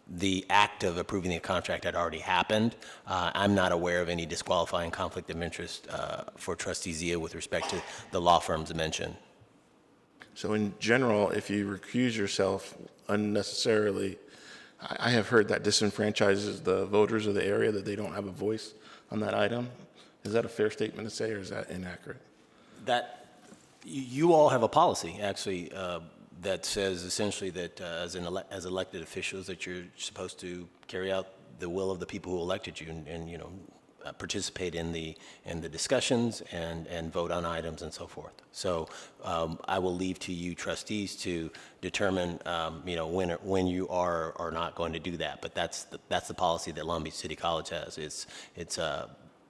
the act of approving the contract had already happened. I'm not aware of any disqualifying conflict of interest for Trustee Zia with respect to the law firms mentioned. So in general, if you recuse yourself unnecessarily, I have heard that disenfranchises the voters of the area, that they don't have a voice on that item. Is that a fair statement to say, or is that inaccurate? That you all have a policy, actually, that says essentially that as elected officials that you're supposed to carry out the will of the people who elected you, and you know, participate in the discussions and vote on items and so forth. So I will leave to you trustees to determine you know, when you are or not going to do that. But that's the policy that Long Beach City College has. It's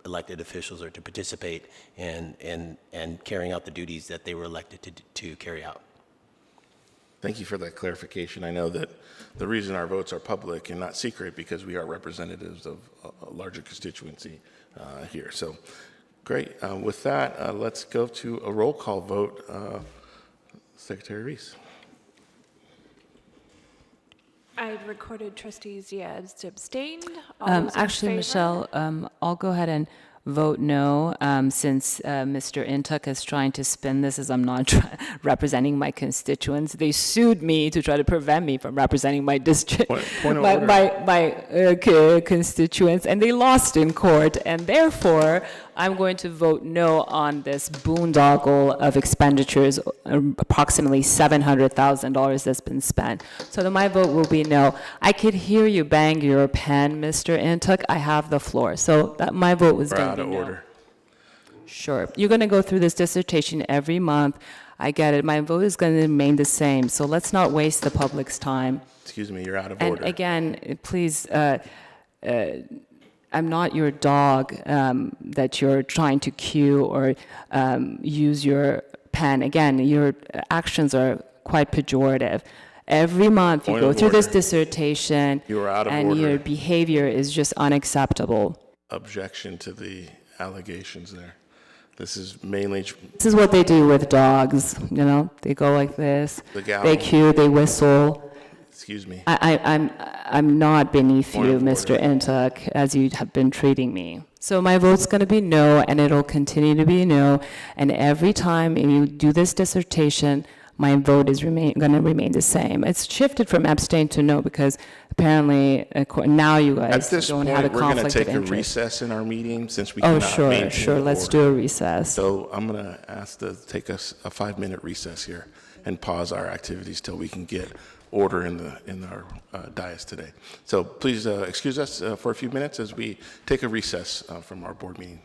elected officials are to participate in carrying out the duties that they were elected to carry out. Thank you for that clarification. I know that the reason our votes are public and not secret because we are representatives of a larger constituency here. So great. With that, let's go to a roll call vote. Secretary Reese. I recorded Trustee Zia as abstained. All those in Actually, favor? Michelle, I'll go ahead and vote no, since Mr. Intuck is trying to spin this as I'm not representing my constituents. They sued me to try to prevent me from representing my district, Point of my constituents, and they lost in court. And therefore, I'm going to vote no on this boondoggle of expenditures, approximately $700,000 that's been spent. So my vote will be no. I could hear you bang your pen, Mr. Intuck. I have the floor. So my vote was going to be no. Order. Sure. You're going to go through this dissertation every month. I get it. My vote is going to remain the same. So let's not waste the public's time. Excuse me, you're out of And order. again, please, I'm not your dog that you're trying to cue or use your pen. Again, your actions are quite pejorative. Every month you Point go of through this order. dissertation, You are out of and order. your behavior is just unacceptable. Objection to the allegations there. This is mainly This is what they do with dogs, you know? They go like this, The gal- they cue, they whistle. excuse me. I'm not beneath Point you, of Mr. order. Intuck, as you have been treating me. So my vote's going to be no, and it'll continue to be no. And every time you do this dissertation, my vote is going to remain the same. It's shifted from abstain to no because apparently now you At guys this don't point, have a we're going to conflict of take a interest. recess in our meeting since we Oh, cannot sure, maintain sure. the Let's order. do a recess. So I'm going to ask to take us a 5-minute recess here and pause our activities till we can get order in our dais today. So please excuse us for a few minutes as we take a recess from our board meeting.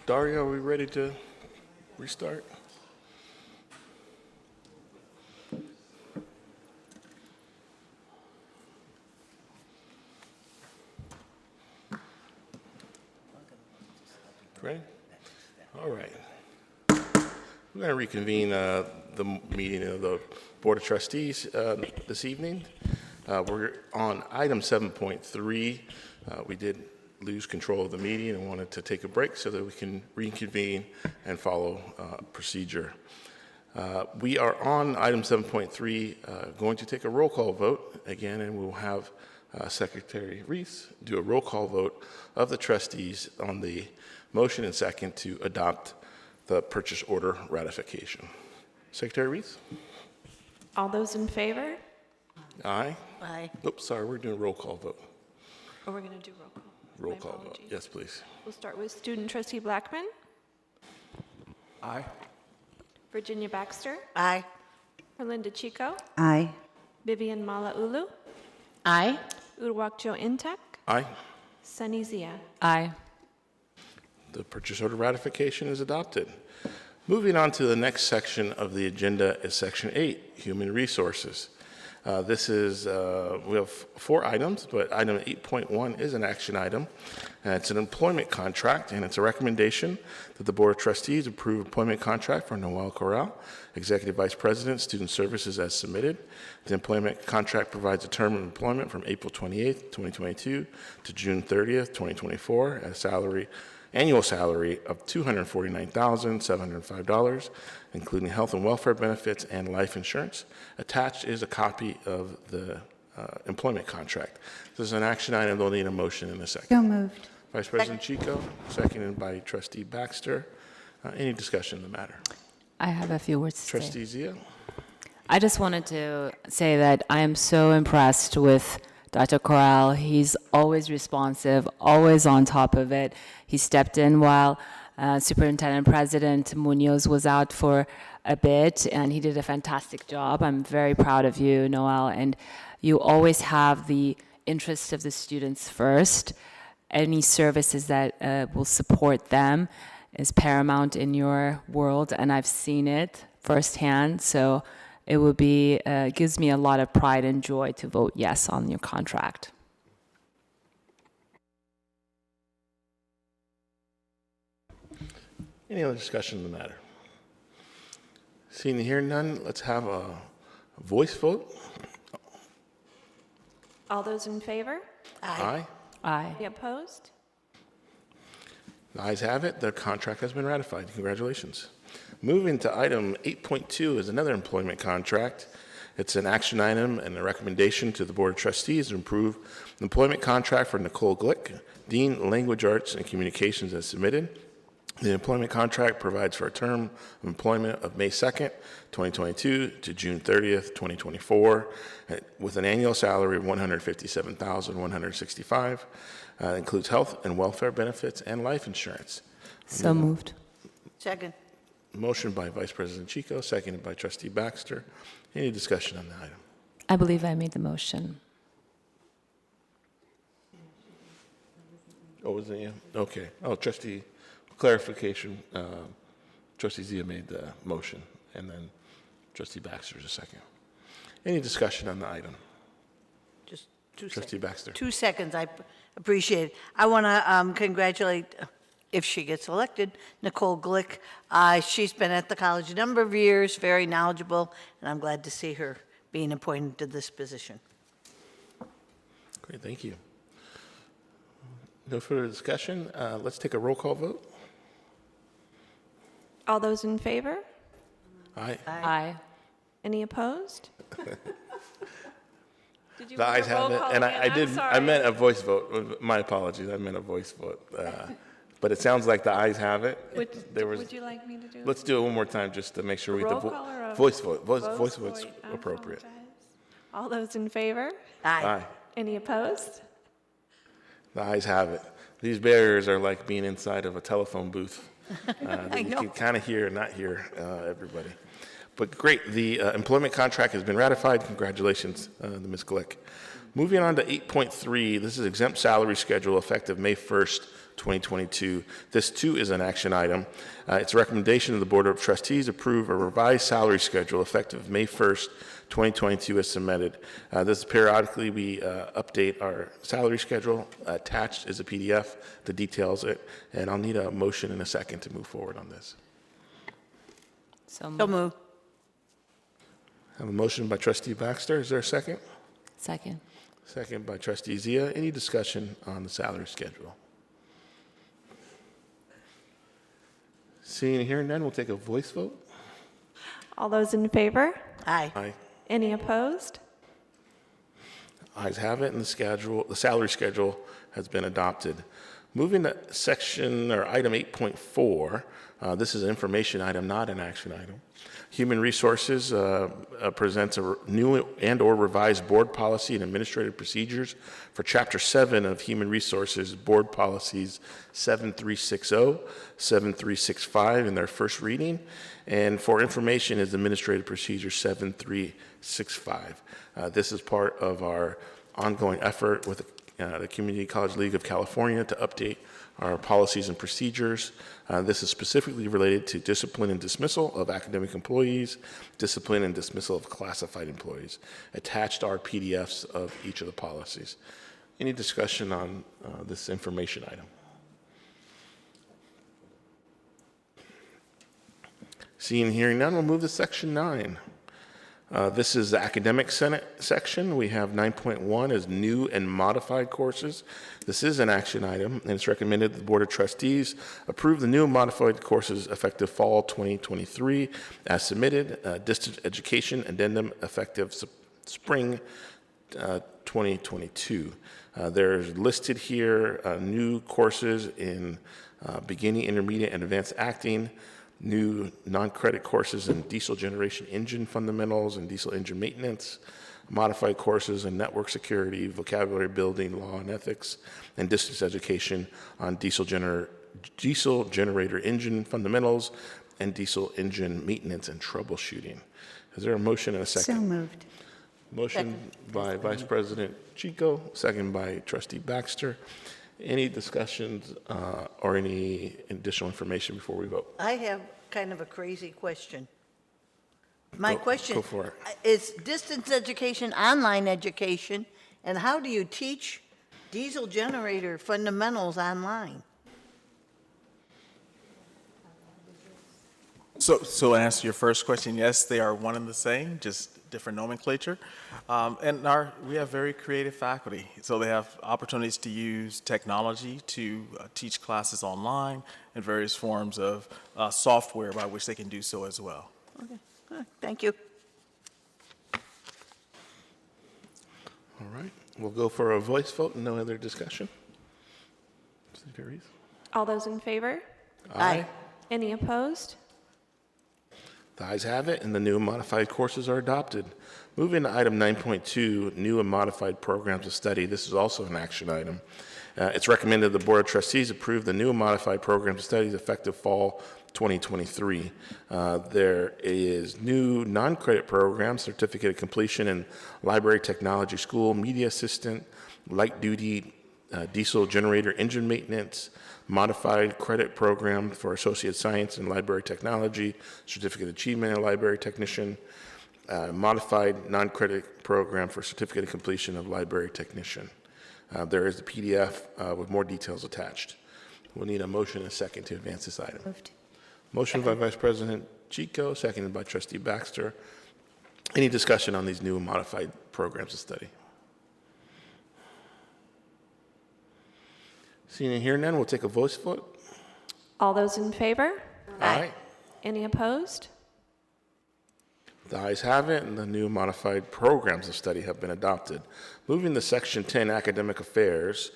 Daria, are we ready to restart? Ready? All right. We're going to reconvene the meeting of the Board of Trustees this evening. We're on item 7.3. We did lose control of the meeting and wanted to take a break so that we can reconvene and follow procedure. We are on item 7.3, going to take a roll call vote again, and we'll have Secretary Reese do a roll call vote of the trustees on the motion and second to adopt the purchase order ratification. Secretary Reese? All those in favor? Aye. Aye. Oops, sorry, we're doing a roll call vote. Or we're going to do roll call? Roll My call vote. apologies. Yes, please. We'll start with Student Trustee Blackman. Aye. Virginia Baxter. Aye. Herlinda Chico. Aye. Vivian Malauulu. Aye. Uduak-Joe Ntuk. Aye. Sunny Zia. Aye. The purchase order ratification is adopted. Moving on to the next section of the agenda is Section 8, Human Resources. This is, we have 4 items, but item 8.1 is an action item. It's an employment contract, and it's a recommendation that the Board of Trustees approve employment contract for Noel Corral, Executive Vice President, Student Services, as submitted. The employment contract provides a term of employment from April 28th, 2022 to June 30th, 2024 at a annual salary of $249,705, including health and welfare benefits and life insurance. Attached is a copy of the employment contract. This is an action item. They'll need a motion in a second. So moved. Vice President Chico, seconded by Trustee Baxter. Any discussion on the matter? I have a few words to say. Trustee Zia? I just wanted to say that I am so impressed with Dr. Corral. He's always responsive, always on top of it. He stepped in while Superintendent President Munoz was out for a bit, and he did a fantastic job. I'm very proud of you, Noel, and you always have the interests of the students first. Any services that will support them is paramount in your world, and I've seen it firsthand, so it would be, gives me a lot of pride and joy to vote yes on your contract. Any other discussion on the matter? Seeing and hearing none, let's have a voice vote. All those in favor? Aye. Aye. Any opposed? The ayes have it. The contract has been ratified. Congratulations. Moving to item 8.2 is another employment contract. It's an action item and a recommendation to the Board of Trustees to approve the employment contract for Nicole Glick, Dean, Language Arts and Communications, as submitted. The employment contract provides for a term of employment of May 2nd, 2022 to June 30th, 2024, with an annual salary of $157,165. Includes health and welfare benefits and life insurance. So moved. Second. Motion by Vice President Chico, seconded by Trustee Baxter. Any discussion on the item? I believe I made the motion. Oh, was it you? Okay. Oh, Trustee, clarification. Trustee Zia made the motion, and then Trustee Baxter's a second. Any discussion on the item? Just 2 Trustee seconds. Baxter. 2 seconds, I appreciate it. I want to congratulate, if she gets elected, Nicole Glick. She's been at the college a number of years, very knowledgeable, and I'm glad to see her being appointed to this position. Great, thank you. No further discussion. Let's take a roll call vote. All those in favor? Aye. Aye. Any opposed? Did you The want ayes a roll have it, call and again? I I'm did. I sorry. meant a voice vote. My apologies. I meant a voice vote. But it sounds like the ayes have it. Would you like me to do? Let's do it one more time just to make sure we get Roll the call or a voice vote. Voice vote's I appropriate. apologize. All those in favor? Aye. Any opposed? The ayes have it. These barriers are like being inside of a telephone booth. I You know. can kind of hear and not hear everybody. But great, the employment contract has been ratified. Congratulations, Ms. Glick. Moving on to 8.3, this is exempt salary schedule effective May 1st, 2022. This too is an action item. It's a recommendation of the Board of Trustees approve a revised salary schedule effective May 1st, 2022 as submitted. This is periodically we update our salary schedule. Attached is a PDF that details it, and I'll need a motion and a second to move forward on this. So move. I have a motion by Trustee Baxter. Is there a second? Second. Second by Trustee Zia. Any discussion on the salary schedule? Seeing and hearing none, we'll take a voice vote. All those in favor? Aye. Aye. Any opposed? Ayes have it, and the salary schedule has been adopted. Moving to section or item 8.4, this is an information item, not an action item. Human Resources presents a new and/or revised board policy and administrative procedures for Chapter 7 of Human Resources Board Policies 7360, 7365 in their first reading, and for information is Administrative Procedure 7365. This is part of our ongoing effort with the Community College League of California to update our policies and procedures. This is specifically related to discipline and dismissal of academic employees, discipline and dismissal of classified employees. Attached are PDFs of each of the policies. Any discussion on this information item? Seeing and hearing none, we'll move to section 9. This is the academic senate section. We have 9.1 as new and modified courses. This is an action item, and it's recommended that the Board of Trustees approve the new and modified courses effective fall 2023 as submitted. Distance education addendum effective spring 2022. There's listed here new courses in beginning, intermediate, and advanced acting, new non-credit courses in diesel generation engine fundamentals and diesel engine maintenance, modified courses in network security, vocabulary building, law and ethics, and distance education on diesel generator engine fundamentals and diesel engine maintenance and troubleshooting. Is there a motion and a second? So moved. Motion by Vice President Chico, second by Trustee Baxter. Any discussions or any additional information before we vote? I have kind of a crazy question. My question go for it. is distance education, online education, and how do you teach diesel generator fundamentals online? So to answer your first question, yes, they are one and the same, just different nomenclature. And we have very creative faculty, so they have opportunities to use technology to teach classes online and various forms of software by which they can do so as well. Okay, thank you. All right, we'll go for a voice vote and no other discussion. All those in favor? Aye. Any opposed? The ayes have it, and the new and modified courses are adopted. Moving to item 9.2, new and modified programs of study. This is also an action item. It's recommended the Board of Trustees approve the new and modified programs of studies effective fall 2023. There is new non-credit program, certificate of completion in library technology school, media assistant, light duty diesel generator engine maintenance, modified credit program for associate science and library technology, certificate of achievement in library technician, modified non-credit program for certificate of completion of library technician. There is the PDF with more details attached. We'll need a motion and a second to advance this item. Moved. Motion by Vice President Chico, seconded by Trustee Baxter. Any discussion on these new and modified programs of study? Seeing and hearing none, we'll take a voice vote. All those in favor? Aye. Any opposed? The ayes have it, and the new modified programs of study have been adopted. Moving to Section 10, Academic Affairs.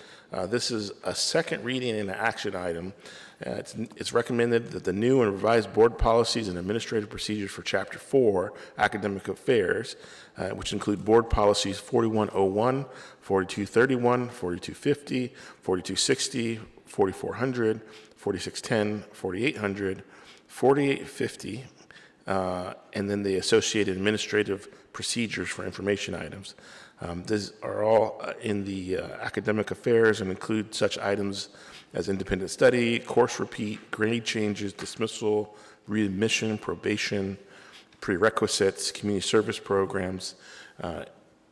This is a second reading and an action item. It's recommended that the new and revised board policies and administrative procedures for Chapter 4, Academic Affairs, which include board policies 4101, 4231, 4250, 4260, 4400, 4610, 4800, 4850, and then the associated administrative procedures for information items. These are all in the academic affairs and include such items as independent study, course repeat, grade changes, dismissal, readmission, probation, prerequisites, community service programs,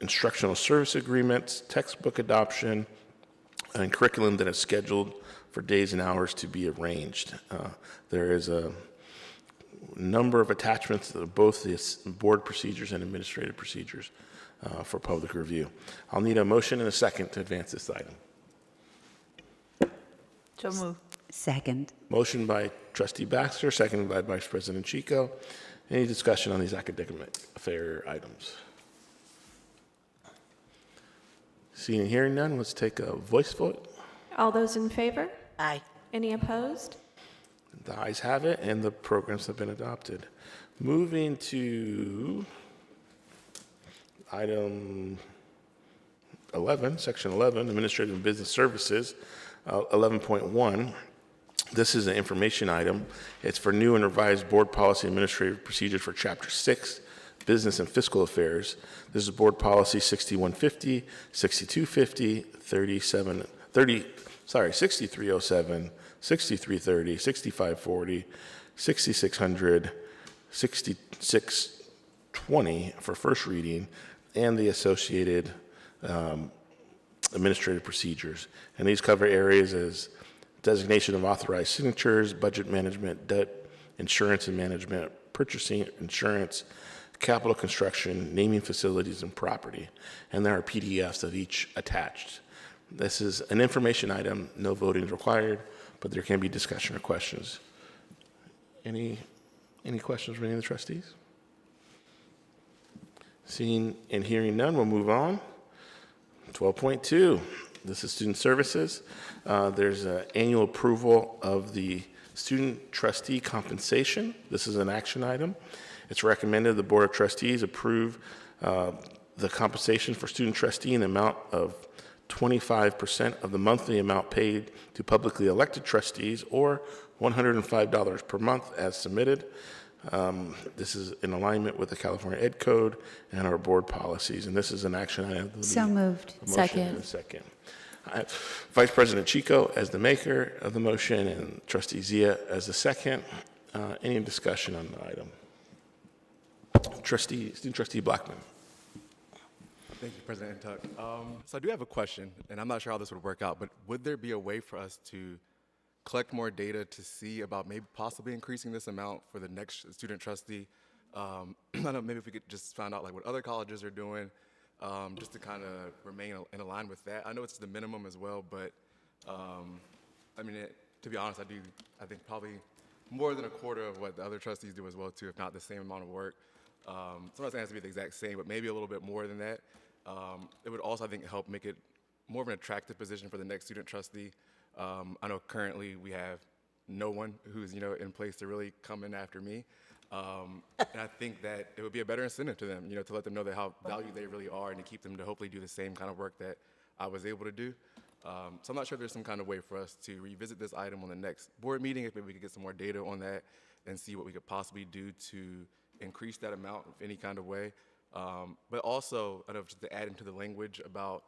instructional service agreements, textbook adoption, and curriculum that is scheduled for days and hours to be arranged. There is a number of attachments to both the board procedures and administrative procedures for public review. I'll need a motion and a second to advance this item. So moved. Second. Motion by Trustee Baxter, seconded by Vice President Chico. Any discussion on these academic affair items? Seeing and hearing none, let's take a voice vote. All those in favor? Aye. Any opposed? The ayes have it, and the programs have been adopted. Moving to item 11, section 11, Administrative and Business Services, 11.1. This is an information item. It's for new and revised board policy administrative procedures for Chapter 6, Business and Fiscal Affairs. This is Board Policy 6150, 6250, 6307, 6330, 6540, 6600, 6620 for first reading, and the associated administrative procedures. And these cover areas as designation of authorized signatures, budget management, debt, insurance and management, purchasing, insurance, capital construction, naming facilities and property. And there are PDFs of each attached. This is an information item, no voting is required, but there can be discussion or questions. Any questions from any of the trustees? Seeing and hearing none, we'll move on. 12.2, this is student services. There's an annual approval of the student trustee compensation. This is an action item. It's recommended the Board of Trustees approve the compensation for student trustee in the amount of 25% of the monthly amount paid to publicly elected trustees, or $105 per month as submitted. This is in alignment with the California Ed Code and our board policies, and this is an action item. So moved. A motion and a second. Vice President Chico as the maker of the motion and Trustee Zia as the second. Any discussion on the item? Student Trustee Blackman. Thank you, President Intuck. So I do have a question, and I'm not sure how this would work out, but would there be a way for us to collect more data to see about maybe possibly increasing this amount for the next student trustee? I don't know, maybe if we could just find out like what other colleges are doing, just to kind of remain in line with that. I know it's the minimum as well, but I mean, to be honest, I think probably more than a quarter of what the other trustees do as well too, if not the same amount of work. So I'm not saying it has to be the exact same, but maybe a little bit more than that. It would also, I think, help make it more of an attractive position for the next student trustee. I know currently we have no one who's in place to really come in after me, and I think that it would be a better incentive to them, to let them know that how valued they really are, and to keep them to hopefully do the same kind of work that I was able to do. So I'm not sure if there's some kind of way for us to revisit this item on the next board meeting, if maybe we could get some more data on that and see what we could possibly do to increase that amount in any kind of way. But also, I know just to add into the language about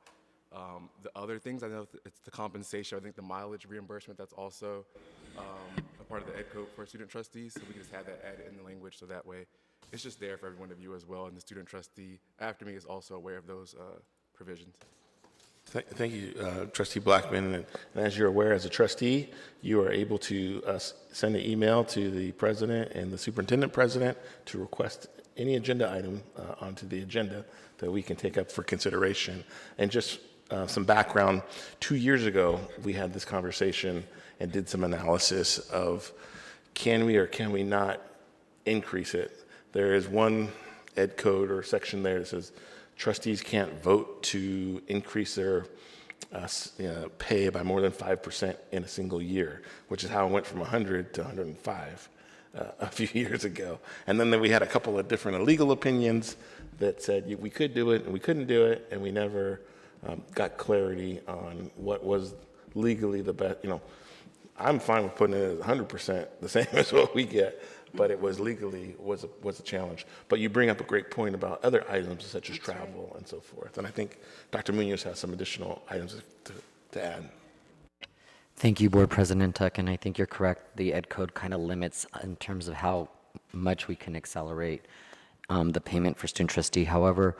the other things, I know it's the compensation, I think the mileage reimbursement, that's also a part of the Ed Code for student trustees, so we can just have that added in the language, so that way it's just there for everyone to view as well, and the student trustee after me is also aware of those provisions. Thank you, Trustee Blackman. And as you're aware, as a trustee, you are able to send an email to the president and the superintendent president to request any agenda item onto the agenda that we can take up for consideration. And just some background, 2 years ago, we had this conversation and did some analysis of can we or can we not increase it. There is one Ed Code or section there that says trustees can't vote to increase their pay by more than 5% in a single year, which is how it went from 100 to 105 a few years ago. And then we had a couple of different legal opinions that said we could do it and we couldn't do it, and we never got clarity on what was legally the best. I'm fine with putting it at 100%, the same as what we get. but it was legally was a challenge. But you bring up a great point about other items such as travel and so forth. And I think Dr. Munoz has some additional items to add. Thank you, Board President Tuck, and I think you're correct. The Ed Code kind of limits in terms of how much we can accelerate the payment for student trustee. However,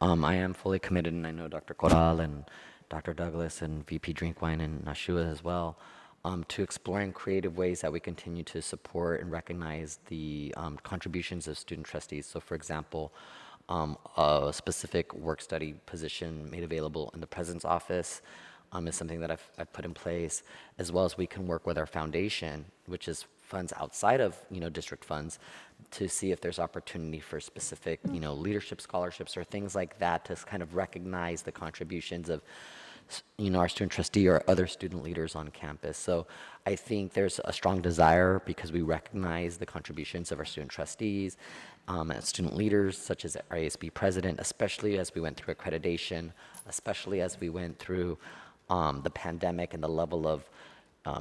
I am fully committed, and I know Dr. Corral and Dr. Douglas and VP Drinkwine and Nashua as well, to exploring creative ways that we continue to support and recognize the contributions of student trustees. So for example, a specific work study position made available in the President's office is something that I've put in place, as well as we can work with our foundation, which is funds outside of district funds, to see if there's opportunity for specific leadership scholarships or things like that to kind of recognize the contributions of our student trustee or other student leaders on campus. So I think there's a strong desire, because we recognize the contributions of our student trustees and student leaders, such as our ASB president, especially as we went through accreditation, especially as we went through the pandemic and the level of,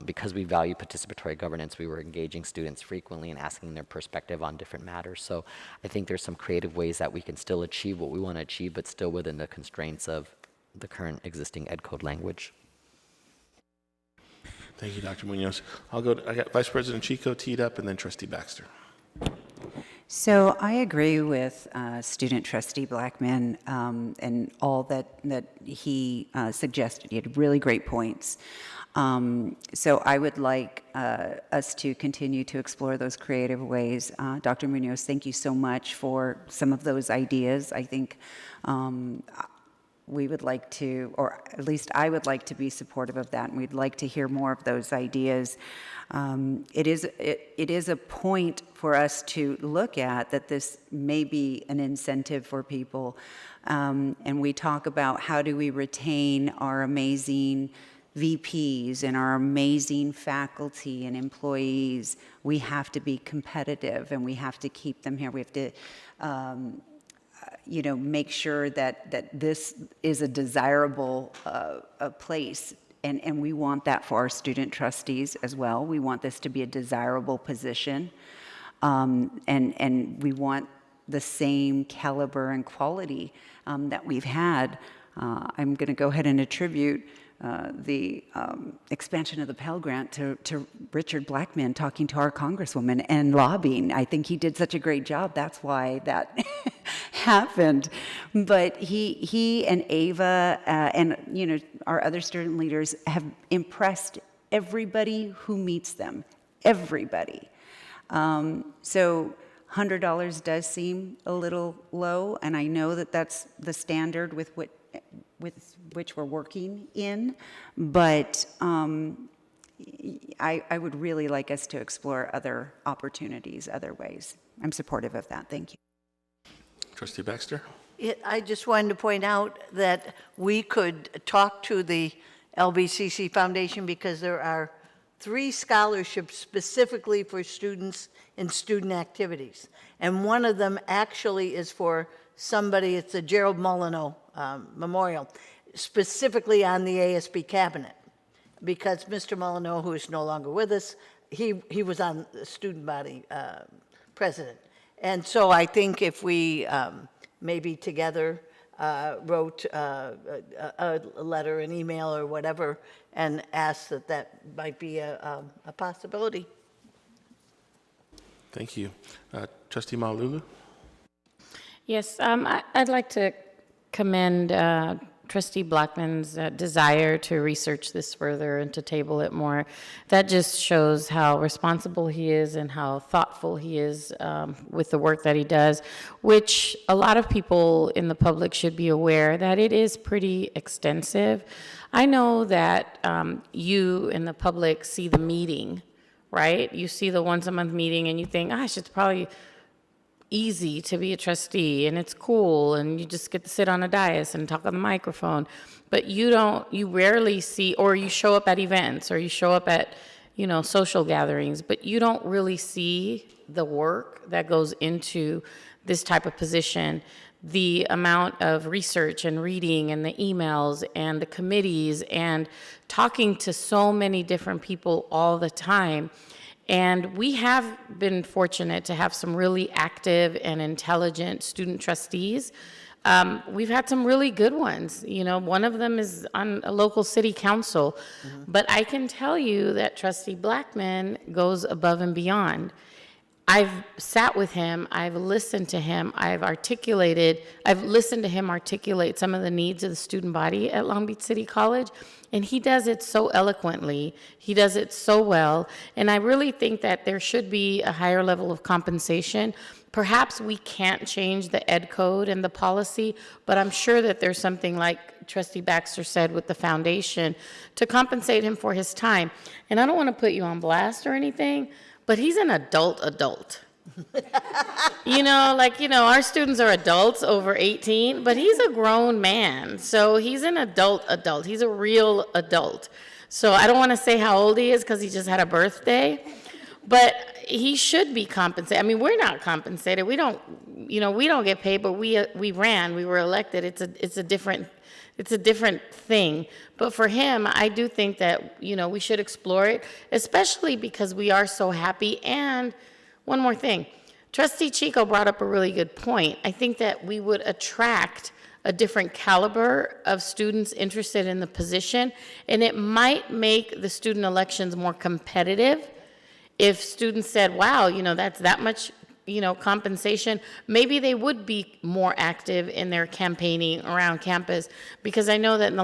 because we value participatory governance, we were engaging students frequently and asking their perspective on different matters. So I think there's some creative ways that we can still achieve what we want to achieve, but still within the constraints of the current existing Ed Code language. Thank you, Dr. Munoz. I got Vice President Chico teed up, and then Trustee Baxter. So I agree with student trustee Blackman and all that he suggested. He had really great points. So I would like us to continue to explore those creative ways. Dr. Munoz, thank you so much for some of those ideas. I think we would like to, or at least I would like to be supportive of that, and we'd like to hear more of those ideas. It is a point for us to look at, that this may be an incentive for people. And we talk about how do we retain our amazing VPs and our amazing faculty and employees. We have to be competitive, and we have to keep them here. We have to make sure that this is a desirable place. And we want that for our student trustees as well. We want this to be a desirable position. And we want the same caliber and quality that we've had. I'm going to go ahead and attribute the expansion of the Pell Grant to Richard Blackman talking to our Congresswoman and lobbying. I think he did such a great job. That's why that happened. But he and Ava and our other student leaders have impressed everybody who meets them. Everybody. So $100 does seem a little low, and I know that that's the standard with which we're working in, but I would really like us to explore other opportunities, other ways. I'm supportive of that. Thank you. Trustee Baxter? I just wanted to point out that we could talk to the LBCC Foundation, because there are 3 scholarships specifically for students in student activities. And one of them actually is for somebody, it's the Gerald Molyneux Memorial, specifically on the ASB cabinet, because Mr. Molyneux, who is no longer with us, he was on the student body president. And so I think if we maybe together wrote a letter, an email or whatever, and asked that might be a possibility. Thank you. Trustee Malulu? Yes, I'd like to commend Trustee Blackman's desire to research this further and to table it more. That just shows how responsible he is and how thoughtful he is with the work that he does, which a lot of people in the public should be aware that it is pretty extensive. I know that you in the public see the meeting, right? You see the once-a-month meeting and you think, gosh, it's probably easy to be a trustee and it's cool and you just get to sit on a dais and talk on the microphone, but you rarely see, or you show up at events or you show up at social gatherings, but you don't really see the work that goes into this type of position, the amount of research and reading and the emails and the committees and talking to so many different people all the time. And we have been fortunate to have some really active and intelligent student trustees. We've had some really good ones. You know, one of them is on a local city council. But I can tell you that Trustee Blackman goes above and beyond. I've sat with him, I've listened to him, I've listened to him articulate some of the needs of the student body at Long Beach City College, and he does it so eloquently, he does it so well, and I really think that there should be a higher level of compensation. Perhaps we can't change the ed code and the policy, but I'm sure that there's something like Trustee Baxter said with the foundation to compensate him for his time. And I don't want to put you on blast or anything, but he's an adult. Our students are adults over 18, but he's a grown man. So he's an adult. He's a real adult. So I don't want to say how old he is because he just had a birthday, but he should be compensated. I mean, we're not compensated. We don't get paid, but we were elected. It's a different thing. But for him, I do think that, we should explore it, especially because we are so happy. And one more thing, Trustee Chico brought up a really good point. I think that we would attract a different caliber of students interested in the position, and it might make the student elections more competitive if students said, wow, that's that much compensation, maybe they would be more active in their campaigning around campus, because I know that in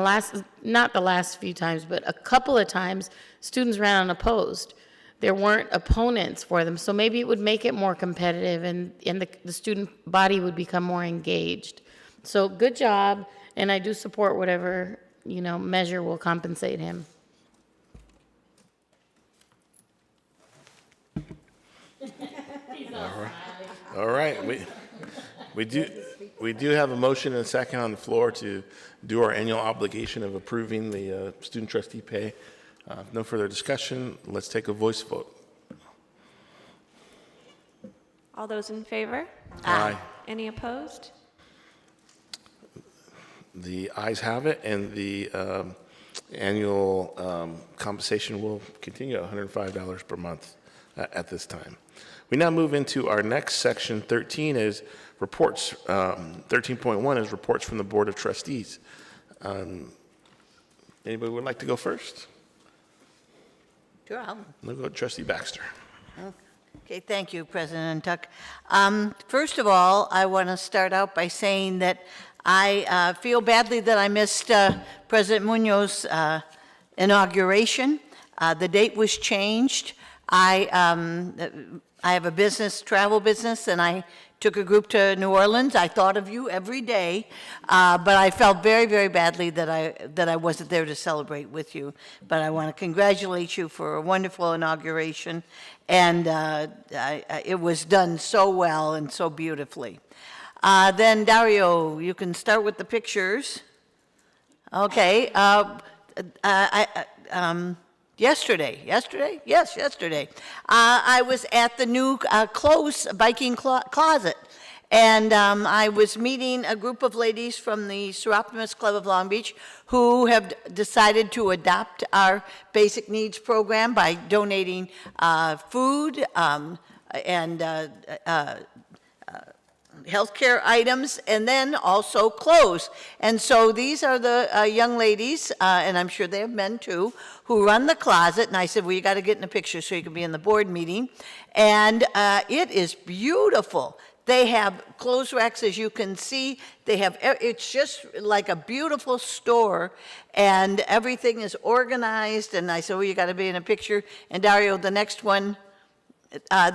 not the last few times, but a couple of times, students ran unopposed. There weren't opponents for them, so maybe it would make it more competitive, and the student body would become more engaged. So good job, and I do support whatever, measure will compensate him. All right. We do have a motion and a second on the floor to do our annual obligation of approving the student trustee pay. No further discussion. Let's take a voice vote. All those in favor? Aye. Any opposed? The ayes have it, and the annual compensation will continue at $105 per month at this time. We now move into our next section. 13 is reports. 13.1 is reports from the Board of Trustees. Anybody would like to go first? Sure, We'll go to Trustee Baxter. Okay, thank you, President Tuck. First of all, I want to start out by saying that I feel badly that I missed President Munoz's inauguration. The date was changed. I have a travel business, and I took a group to New Orleans. I thought of you every day, but I felt very, very badly that I wasn't there to celebrate with you. But I want to congratulate you for a wonderful inauguration, and it was done so well and so beautifully. Then Dario, you can start with the pictures. Okay. Yesterday, I was at the new clothes biking closet, and I was meeting a group of ladies from the Seroptimus Club of Long Beach who have decided to adopt our basic needs program by donating food and healthcare items, and then also clothes. And so these are the young ladies, and I'm sure they have men too, who run the closet. And I said, well, you got to get in a picture so you can be in the board meeting. And it is beautiful. They have clothes racks, as you can see. It's just like a beautiful store, and everything is organized. And I said, well, you got to be in a picture. And Dario, the next one,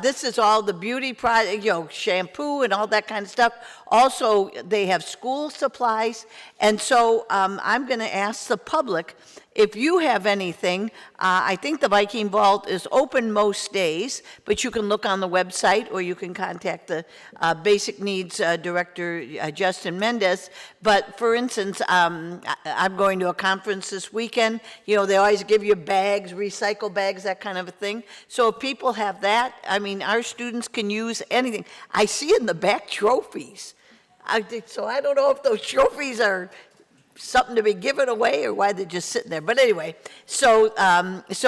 this is all the beauty product, shampoo and all that kind of stuff. Also, they have school supplies. And so I'm going to ask the public if you have anything. I think the Viking Vault is open most days, but you can look on the website, or you can contact the Basic Needs Director, Justin Mendez. But for instance, I'm going to a conference this weekend. They always give you bags, recycle bags, that kind of a thing. So if people have that, our students can use anything. I see in the back trophies. So I don't know if those trophies are something to be given away, or why they're just sitting there. But anyway, so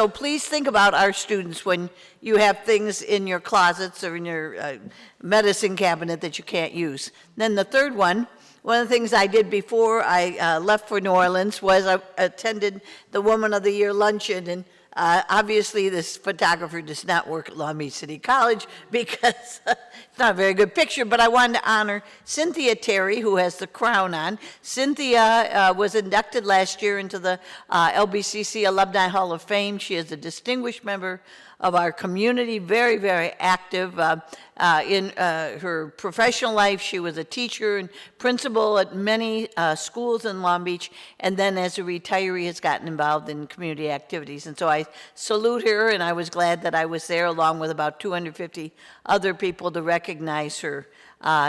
please think about our students when you have things in your closets or in your medicine cabinet that you can't use. Then the third one of the things I did before I left for New Orleans was I attended the Woman of the Year luncheon, and obviously this photographer does not work at Long Beach City College because it's not a very good picture, but I wanted to honor Cynthia Terry, who has the crown on. Cynthia was inducted last year into the LBCC Alumni Hall of Fame. She is a distinguished member of our community, very, very active in her professional life. She was a teacher and principal at many schools in Long Beach, and then as a retiree has gotten involved in community activities. And so I salute her, and I was glad that I was there along with about 250 other people to recognize her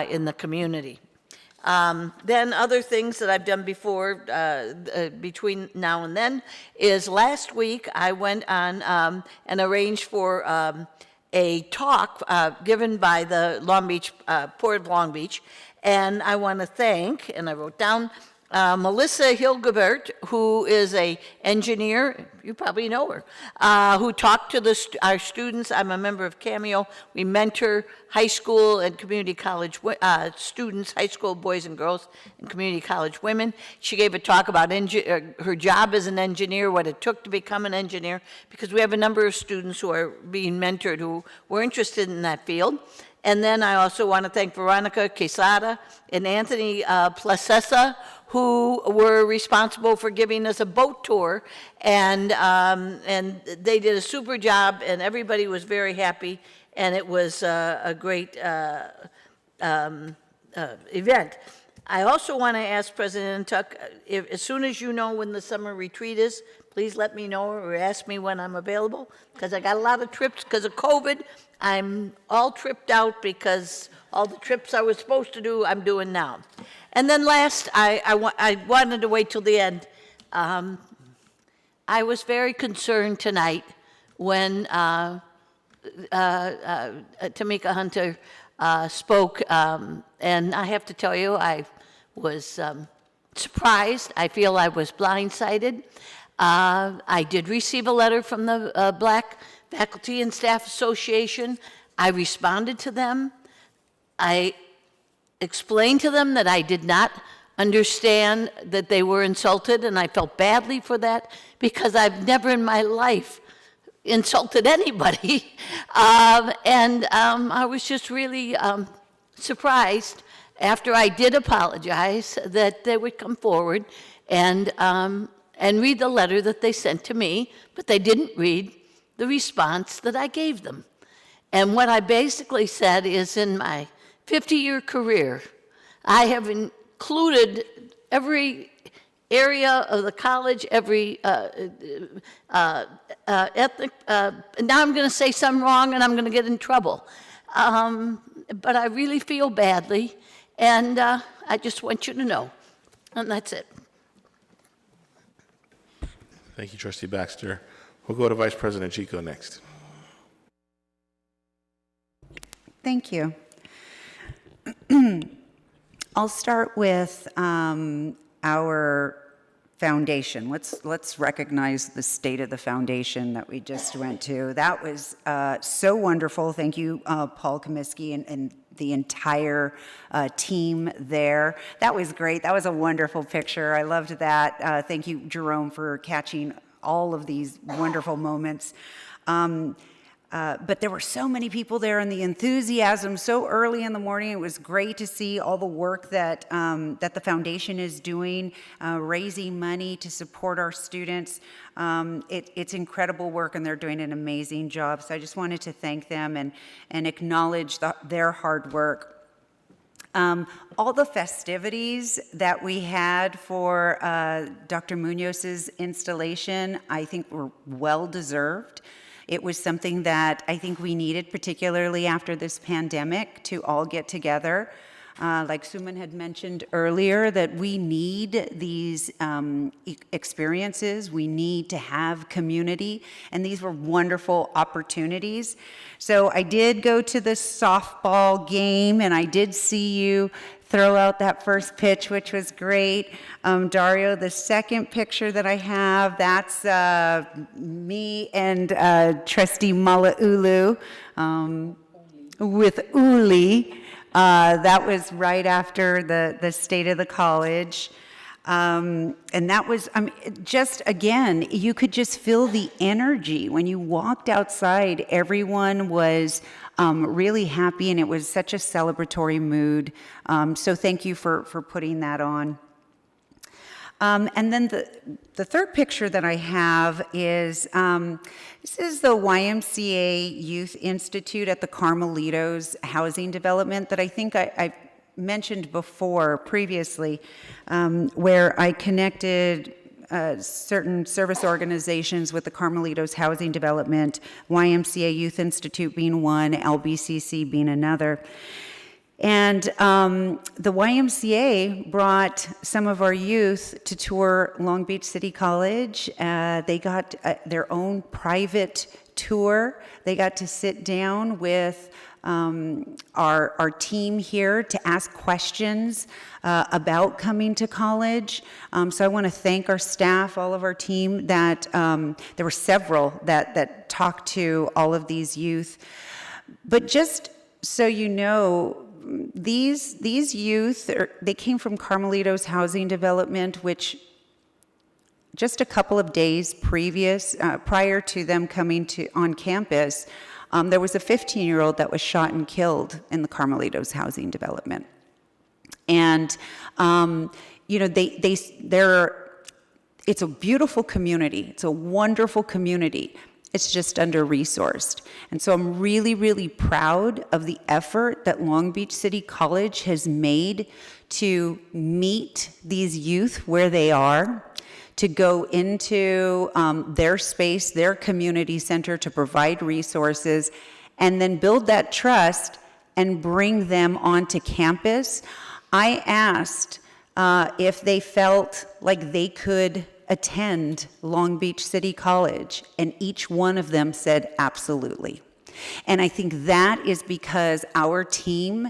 in the community. Then other things that I've done before between now and then is last week I went on and arranged for a talk given by the Long Beach, Port of Long Beach, and I want to thank, and I wrote down, Melissa Hilgebert, who is a engineer, you probably know her, who talked to our students. I'm a member of Cameo. We mentor high school and community college students, high school boys and girls, and community college women. She gave a talk about her job as an engineer, what it took to become an engineer, because we have a number of students who are being mentored who were interested in that field. And then I also want to thank Veronica Quesada and Anthony Placessa, who were responsible for giving us a boat tour, and they did a super job, and everybody was very happy, and it was a great event. I also want to ask President Tuck, as soon as you know when the summer retreat is, please let me know or ask me when I'm available, because I got a lot of trips because of COVID. I'm all tripped out because all the trips I was supposed to do, I'm doing now. And then last, I wanted to wait till the end. I was very concerned tonight when Tamika Hunter spoke, and I have to tell you, I was surprised. I feel I was blindsided. I did receive a letter from the Black Faculty and Staff Association. I responded to them. I explained to them that I did not understand that they were insulted, and I felt badly for that because I've never in my life insulted anybody. I was just really surprised after I did apologize that they would come forward and read the letter that they sent to me, but they didn't read the response that I gave them. And what I basically said is, in my 50-year career, I have included every area of the college, every ethnic, now I'm going to say something wrong and I'm going to get in trouble. But I really feel badly, and I just want you to know, and that's it. Thank you, Trustee Baxter. We'll go to Vice President Chico next. Thank you. I'll start with our foundation. Let's recognize the state of the foundation that we just went to. That was so wonderful. Thank you, Paul Comiskey and the entire team there. That was great. That was a wonderful picture. I loved that. Thank you, Jerome, for catching all of these wonderful moments. But there were so many people there, and the enthusiasm so early in the morning. It was great to see all the work that the foundation is doing, raising money to support our students. It's incredible work, and they're doing an amazing job. So I just wanted to thank them and acknowledge their hard work. All the festivities that we had for Dr. Munoz's installation, I think were well-deserved. It was something that I think we needed, particularly after this pandemic, to all get together. Like Suman had mentioned earlier, that we need these experiences. We need to have community, and these were wonderful opportunities. So I did go to the softball game, and I did see you throw out that first pitch, which was great. Dario, the second picture that I have, that's me and Trustee Malauulu with Uli. That was right after the State of the College. And that was, just again, you could just feel the energy. When you walked outside, everyone was really happy, and it was such a celebratory mood. So thank you for putting that on. And then the third picture that I have is, this is the YMCA Youth Institute at the Carmelitos Housing Development that I think I mentioned previously, where I connected certain service organizations with the Carmelitos Housing Development, YMCA Youth Institute being one, LBCC being another. And the YMCA brought some of our youth to tour Long Beach City College. They got their own private tour. They got to sit down with our team here to ask questions about coming to college. So I want to thank our staff, all of our team, that there were several that talked to all of these youth. But just so you know, these youth, they came from Carmelitos Housing Development, which just a couple of days prior to them coming on campus, there was a 15-year-old that was shot and killed in the Carmelitos Housing Development. And, it's a beautiful community. It's a wonderful community. It's just under-resourced. And so I'm really, really proud of the effort that Long Beach City College has made to meet these youth where they are, to go into their space, their community center, to provide resources, and then build that trust and bring them onto campus. I asked if they felt like they could attend Long Beach City College, and each one of them said absolutely. And I think that is because our team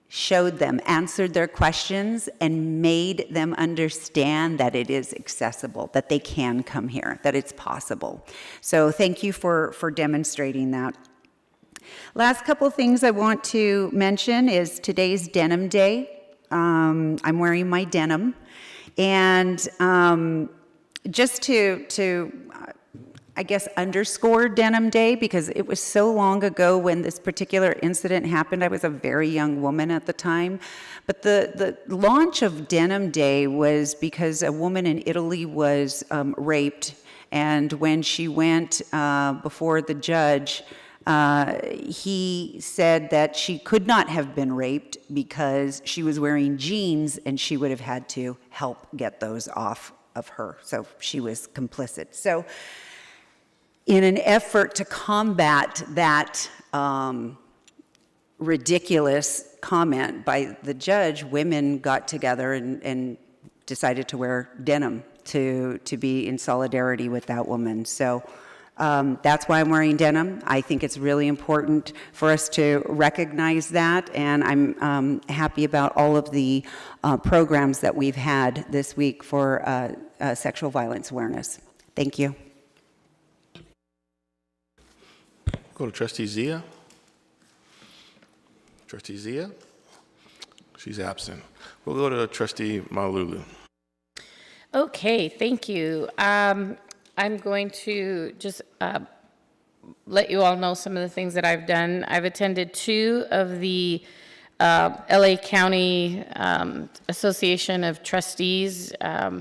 showed them, answered their questions, and made them understand that it is accessible, that they can come here, that it's possible. So thank you for demonstrating that. Last couple things I want to mention is today's Denim Day. I'm wearing my denim. And just to I guess, underscore Denim Day, because it was so long ago when this particular incident happened. I was a very young woman at the time. But the launch of Denim Day was because a woman in Italy was raped. And when she went before the judge, he said that she could not have been raped because she was wearing jeans and she would have had to help get those off of her. So she was complicit. So in an effort to combat that ridiculous comment by the judge, women got together and decided to wear denim to be in solidarity with that woman. So that's why I'm wearing denim. I think it's really important for us to recognize that, and I'm happy about all of the programs that we've had this week for sexual violence awareness. Thank you. Go to Trustee Zia. Trustee Zia? She's absent. We'll go to Trustee Malauulu. Okay, thank you. I'm going to just let you all know some of the things that I've done. I've attended 2 of the LA County Association of Trustees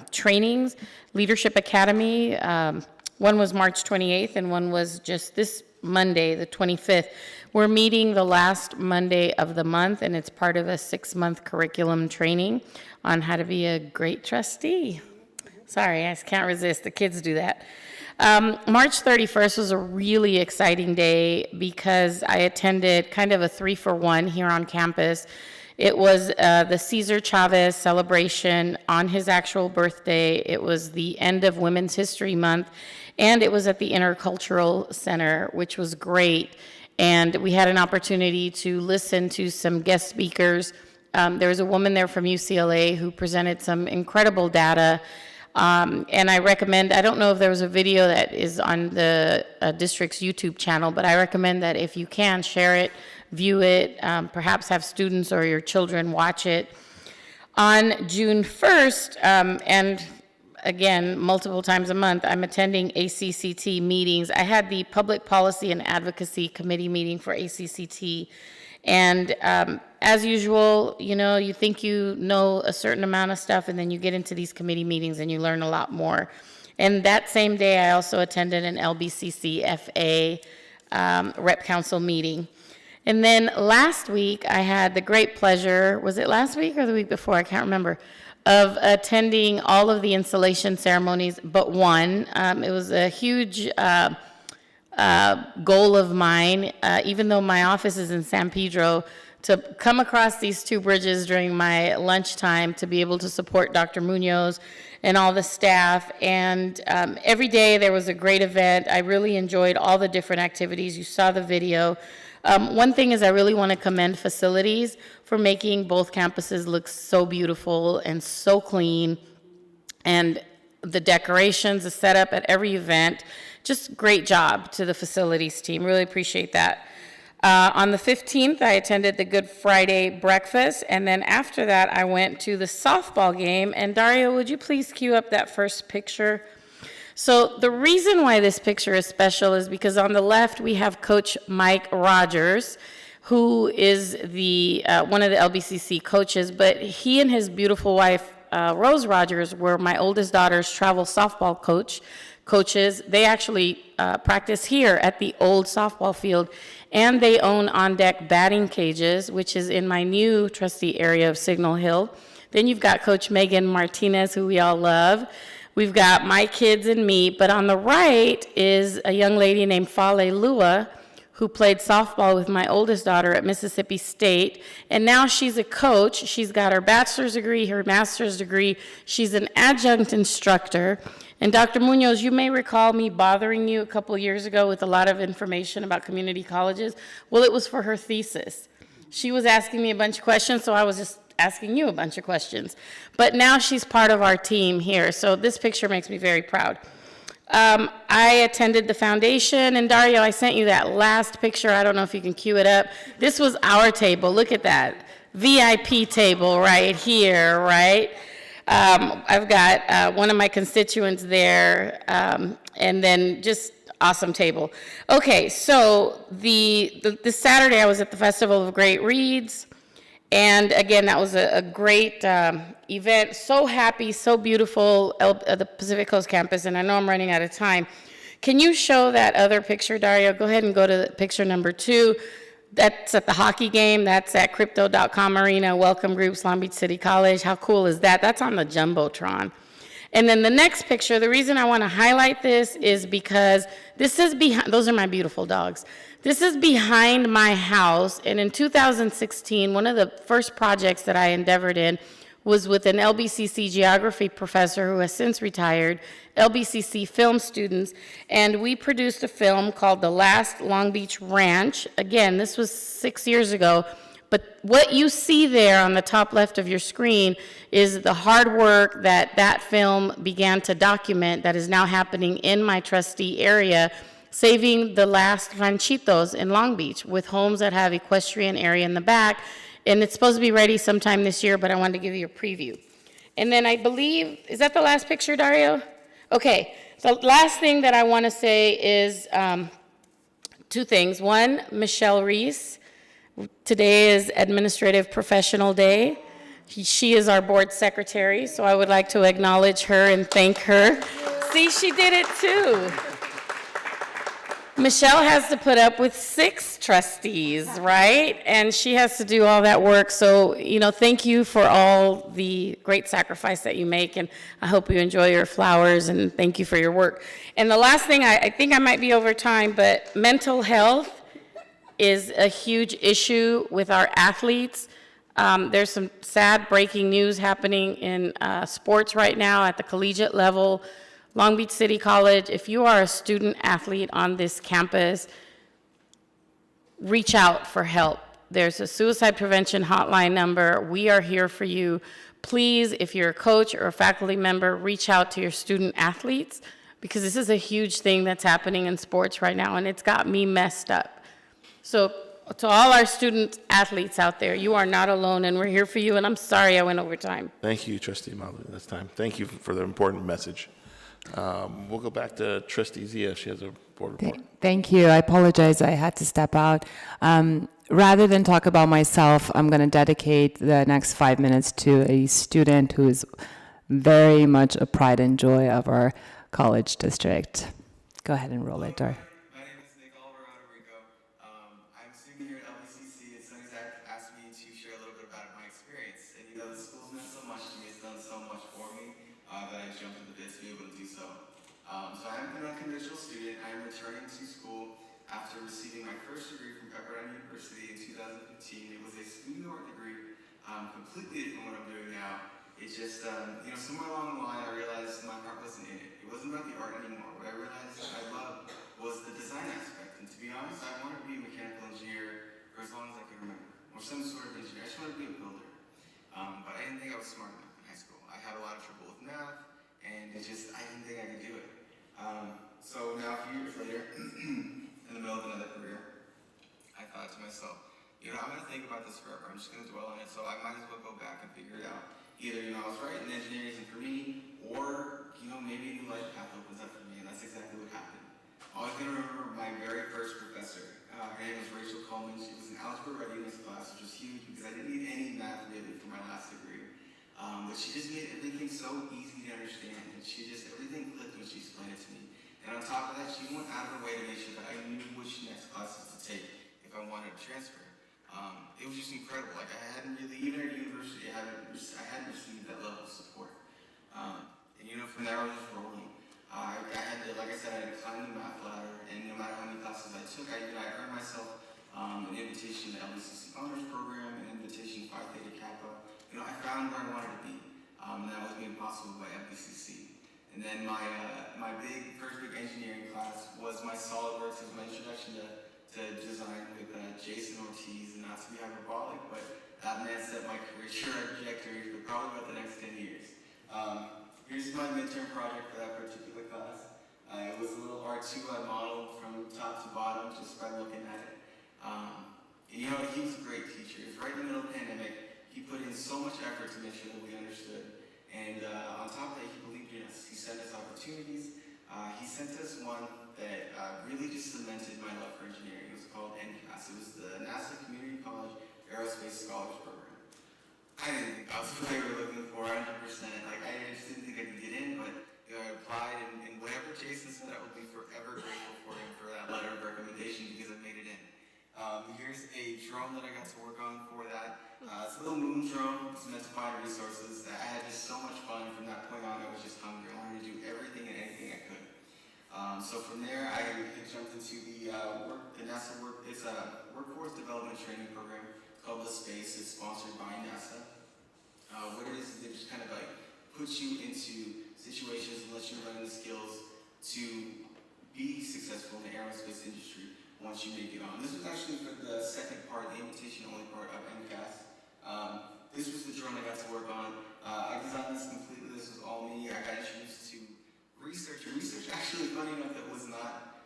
trainings, Leadership Academy. One was March 28th and one was just this Monday, the 25th. We're meeting the last Monday of the month, and it's part of a 6-month curriculum training on how to be a great trustee. Sorry, I just can't resist. The kids do that. March 31st was a really exciting day because I attended kind of a 3-for-1 here on campus. It was the Cesar Chavez celebration on his actual birthday. It was the end of Women's History Month, and it was at the Intercultural Center, which was great. And we had an opportunity to listen to some guest speakers. There was a woman there from UCLA who presented some incredible data. And I recommend, I don't know if there was a video that is on the district's YouTube channel, but I recommend that if you can, share it, view it, perhaps have students or your children watch it. On June 1st, and again, multiple times a month, I'm attending ACCT meetings. I had the Public Policy and Advocacy Committee meeting for ACCT. And as usual, you know, you think you know a certain amount of stuff, and then you get into these committee meetings and you learn a lot more. And that same day, I also attended an LBCC FA Rep Council meeting. And then last week, I had the great pleasure, was it last week or the week before? I can't remember, of attending all of the installation ceremonies but one. It was a huge goal of mine, even though my office is in San Pedro, to come across these two bridges during my lunchtime to be able to support Dr. Munoz and all the staff. And every day there was a great event. I really enjoyed all the different activities. You saw the video. One thing is I really want to commend facilities for making both campuses look so beautiful and so clean. And the decorations, the setup at every event, just great job to the facilities team. Really appreciate that. On the 15th, I attended the Good Friday breakfast, and then after that, I went to the softball game. And Dario, would you please cue up that first picture? So the reason why this picture is special is because on the left, we have Coach Mike Rogers, who is the one of the LBCC coaches, but he and his beautiful wife, Rose Rogers, were my oldest daughter's travel softball coaches. They actually practice here at the old softball field, and they own on-deck batting cages, which is in my new trustee area of Signal Hill. Then you've got Coach Megan Martinez, who we all love. We've got my kids and me, but on the right is a young lady named Fale Lua, who played softball with my oldest daughter at Mississippi State, and now she's a coach. She's got her bachelor's degree, her master's degree. She's an adjunct instructor. And Dr. Munoz, you may recall me bothering you a couple years ago with a lot of information about community colleges. Well, it was for her thesis. She was asking me a bunch of questions, so I was just asking you a bunch of questions. But now she's part of our team here, so this picture makes me very proud. I attended the foundation, and Dario, I sent you that last picture. I don't know if you can cue it up. This was our table. Look at that. VIP table right here, right? I've got one of my constituents there, and then just awesome table. Okay, so this Saturday I was at the Festival of Great Reads, and again, that was a great event. So happy, so beautiful, the Pacific Coast campus, and I know I'm running out of time. Can you show that other picture, Dario? Go ahead and go to picture number 2. That's at the hockey game. That's at Crypto.com Arena, Welcome Groups, Long Beach City College. How cool is that? That's on the Jumbotron. And then the next picture, the reason I want to highlight this is because this is behind, those are my beautiful dogs. This is behind my house, and in 2016, one of the first projects that I endeavored in was with an LBCC geography professor who has since retired, LBCC film students, and we produced a film called The Last Long Beach Ranch. Again, this was 6 years ago, but what you see there on the top left of your screen is the hard work that film began to document that is now happening in my trustee area, saving the last ranchitos in Long Beach with homes that have equestrian area in the back. And it's supposed to be ready sometime this year, but I wanted to give you a preview. And then I believe, is that the last picture, Dario? Okay, the last thing that I want to say is 2 things. One, Michelle Reese. Today is Administrative Professional Day. She is our board secretary, so I would like to acknowledge her and thank her. See, she did it too. Michelle has to put up with 6 trustees, right? And she has to do all that work. So, thank you for all the great sacrifice that you make. And I hope you enjoy your flowers, and thank you for your work. And the last thing, I think I might be over time, but mental health is a huge issue with our athletes. There's some sad breaking news happening in sports right now at the collegiate level. Long Beach City College, if you are a student athlete on this campus, reach out for help. There's a suicide prevention hotline number. We are here for you. Please, if you're a coach or a faculty member, reach out to your student athletes, because this is a huge thing that's happening in sports right now, and it's got me messed up. So to all our student athletes out there, you are not alone, and we're here for you, and I'm sorry I went over time. Thank you, Trustee Malu, this time. Thank you for the important message. We'll go back to Trustee Zia if she has a board report. Thank you. I apologize. I had to step out. Rather than talk about myself, I'm going to dedicate the next 5 minutes to a student who is very much a pride and joy of our college district. Go ahead and roll it, Dor. My name is Nick Oliver Rodrigo. I'm a student here at LBCC, and Sunny Zach asked me to share a little bit about my experience. And the school's meant so much to me, it's done so much for me that I jumped at the bit to be able to do so. So I'm an unconventional student. I'm returning to school after receiving my first degree from Pepperdine University in 2015. It was a student art degree, completely different from what I'm doing now. It's just, somewhere along the line, I realized my heart wasn't in it. It wasn't about the art anymore. What I realized that I loved was the design aspect. And to be honest, I wanted to be a mechanical engineer for as long as I could remember, or some sort of engineer. I just wanted to be a builder. But I didn't think I was smart enough in high school. I had a lot of trouble with math, and I didn't think I could do it. So now, a few years later, in the middle of another career, I thought to myself, I'm going to think about this forever. I'm just going to dwell on it, so I might as well go back and figure it out. Either, I was right and engineering isn't for me, or, maybe a new life path opens up for me, and that's exactly what happened. I was going to remember my very first professor. Her name was Rachel Coleman. She was in algebra readiness class, which was huge because I didn't need any math really for my last degree. But she just made everything so easy to understand, and everything clicked when she explained it to me. And on top of that, she went out of her way to make sure that I knew which next classes to take if I wanted to transfer. It was just incredible. Like, I hadn't really, even at university, I hadn't received that level of support. From there I was just rolling. I had to, like I said, I had to climb the math ladder, and no matter how many classes I took, I earned myself an invitation to the LBCC Honors Program, an invitation to Phi Theta Kappa. I found where I wanted to be, and that was made possible by LBCC. And then my first big engineering class was my SolidWorks, it was my introduction to design with Jason Ortiz, and not to be hyperbolic, but that man set my career trajectory for probably about the next 10 years. Here's my midterm project for that particular class. It was a little R2 I modeled from top to bottom just by looking at it. He was a great teacher. It was right in the middle of the pandemic. He put in so much effort to make sure that we understood. And on top of that, he believed in us. He sent us opportunities. He sent us one that really just cemented my love for engineering. It was called NCAS. It was the NASA Community College Aerospace Scholars Program. I didn't think that was what they were looking for 100%. I just didn't think I could get in, but I applied, and whatever Jason said, I will be forever grateful for him for that letter of recommendation because I made it in. Here's a drone that I got to work on for that. It's a little moon drone. It's meant to find resources. I had just so much fun. From that point on, I was just hungry. I wanted to do everything and anything I could. So from there, I jumped into the NASA Workforce Development Training Program called The Space. It's sponsored by NASA. What it is, it just kind of puts you into situations and lets you learn the skills to be successful in the aerospace industry once you make it on. This was actually for the second part, the invitation-only part of NCAS. This was the drone I got to work on. I designed this completely. This was all me. I got introduced to research. Research, actually, funny enough, that was not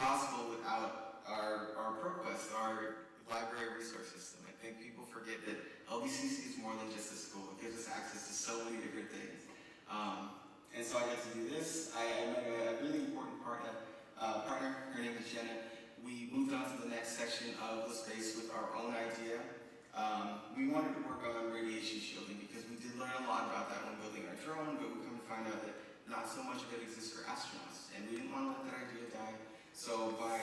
possible without our ProQuest, our library resource system. I think people forget that LBCC is more than just a school. It gives us access to so many different things. And so I got to do this. I met a really important partner. Her name is Jenna. We moved on to the next section of the space with our own idea. We wanted to work on radiation shielding because we did learn a lot about that when building our drone, but we come to find out that not so much of it exists for astronauts, and we didn't want to let that idea die. So by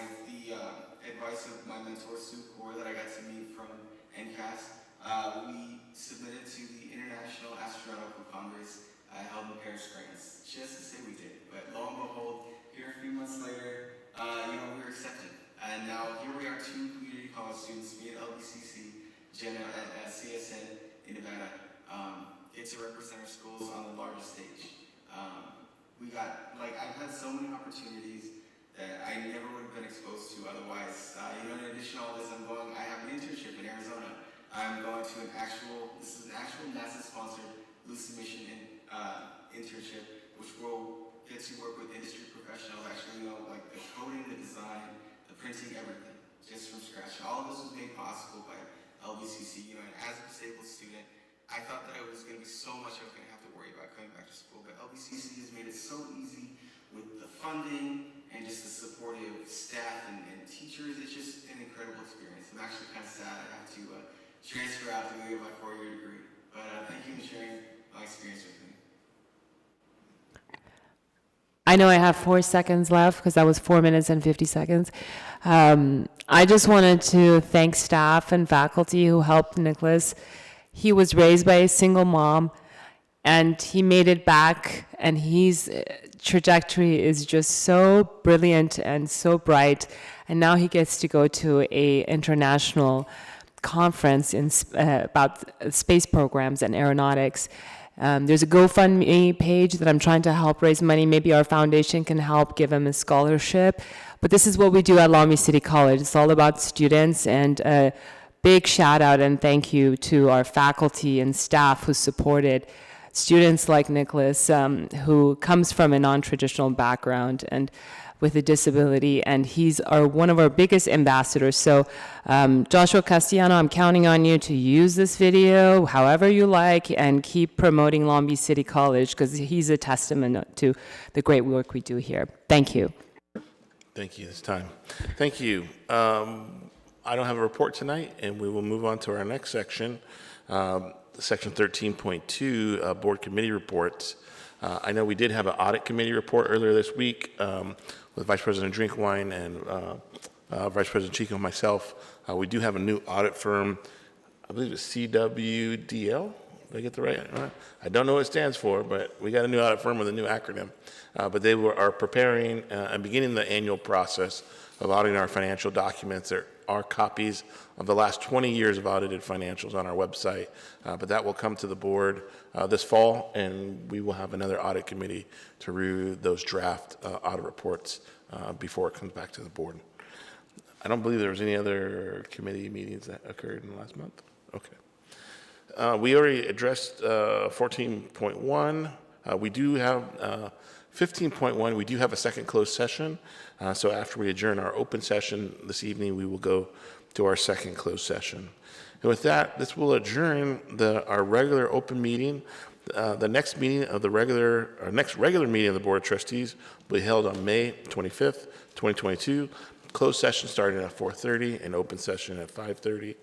pair of screens, just to say we did. But lo and behold, here a few months later, we were accepted. And now here we are, 2 community college students, me at LBCC, Jenna at CSN in Nevada, get to represent our schools on the largest stage. I've had so many opportunities that I never would have been exposed to otherwise. In addition to all this, I have an internship in Arizona. I'm going to this is an actual NASA-sponsored Lucid Mission internship, which will get to work with industry professionals, actually like the coding, the design, the printing, everything, just from scratch. All of this was made possible by LBCC. And as a disabled student, I thought that it was going to be so much I was going to have to worry about coming back to school, but LBCC has made it so easy with the funding and just the supportive staff and teachers. It's just an incredible experience. I'm actually kind of sad I have to transfer out to go get my 4-year degree, but thank you for sharing my experience with me. I know I have 4 seconds left because that was 4 minutes and 50 seconds. I just wanted to thank staff and faculty who helped Nicholas. He was raised by a single mom, and he made it back, and his trajectory is just so brilliant and so bright. And now he gets to go to a international conference about space programs and aeronautics. There's a GoFundMe page that I'm trying to help raise money. Maybe our foundation can help give him a scholarship. But this is what we do at Long Beach City College. It's all about students, and a big shout out and thank you to our faculty and staff who supported students like Nicholas, who comes from a non-traditional background and with a disability, and he's one of our biggest ambassadors. So Joshua Castellano, I'm counting on you to use this video however you like and keep promoting Long Beach City College, because he's a testament to the great work we do here. Thank you. Thank you. It's time. Thank you. I don't have a report tonight, and we will move on to our next section, section 13.2, board committee reports. I know we did have an audit committee report earlier this week with Vice President Drinkwine and Vice President Chico and myself. We do have a new audit firm. I believe it's CWDL. Did I get the right? I don't know what it stands for, but we got a new audit firm with a new acronym. But they are preparing and beginning the annual process of auditing our financial documents. There are copies of the last 20 years of audited financials on our website, but that will come to the board this fall, and we will have another audit committee to review those draft audit reports before it comes back to the board. I don't believe there was any other committee meetings that occurred in the last month. Okay. We already addressed 14.1. We do have 15.1, we do have a second closed session. So after we adjourn our open session this evening, we will go to our second closed session. And with that, this will adjourn our regular open meeting. The next meeting of our next regular meeting of the Board of Trustees will be held on May 25th, 2022. Closed session starting at 4:30 and open session at 5:30.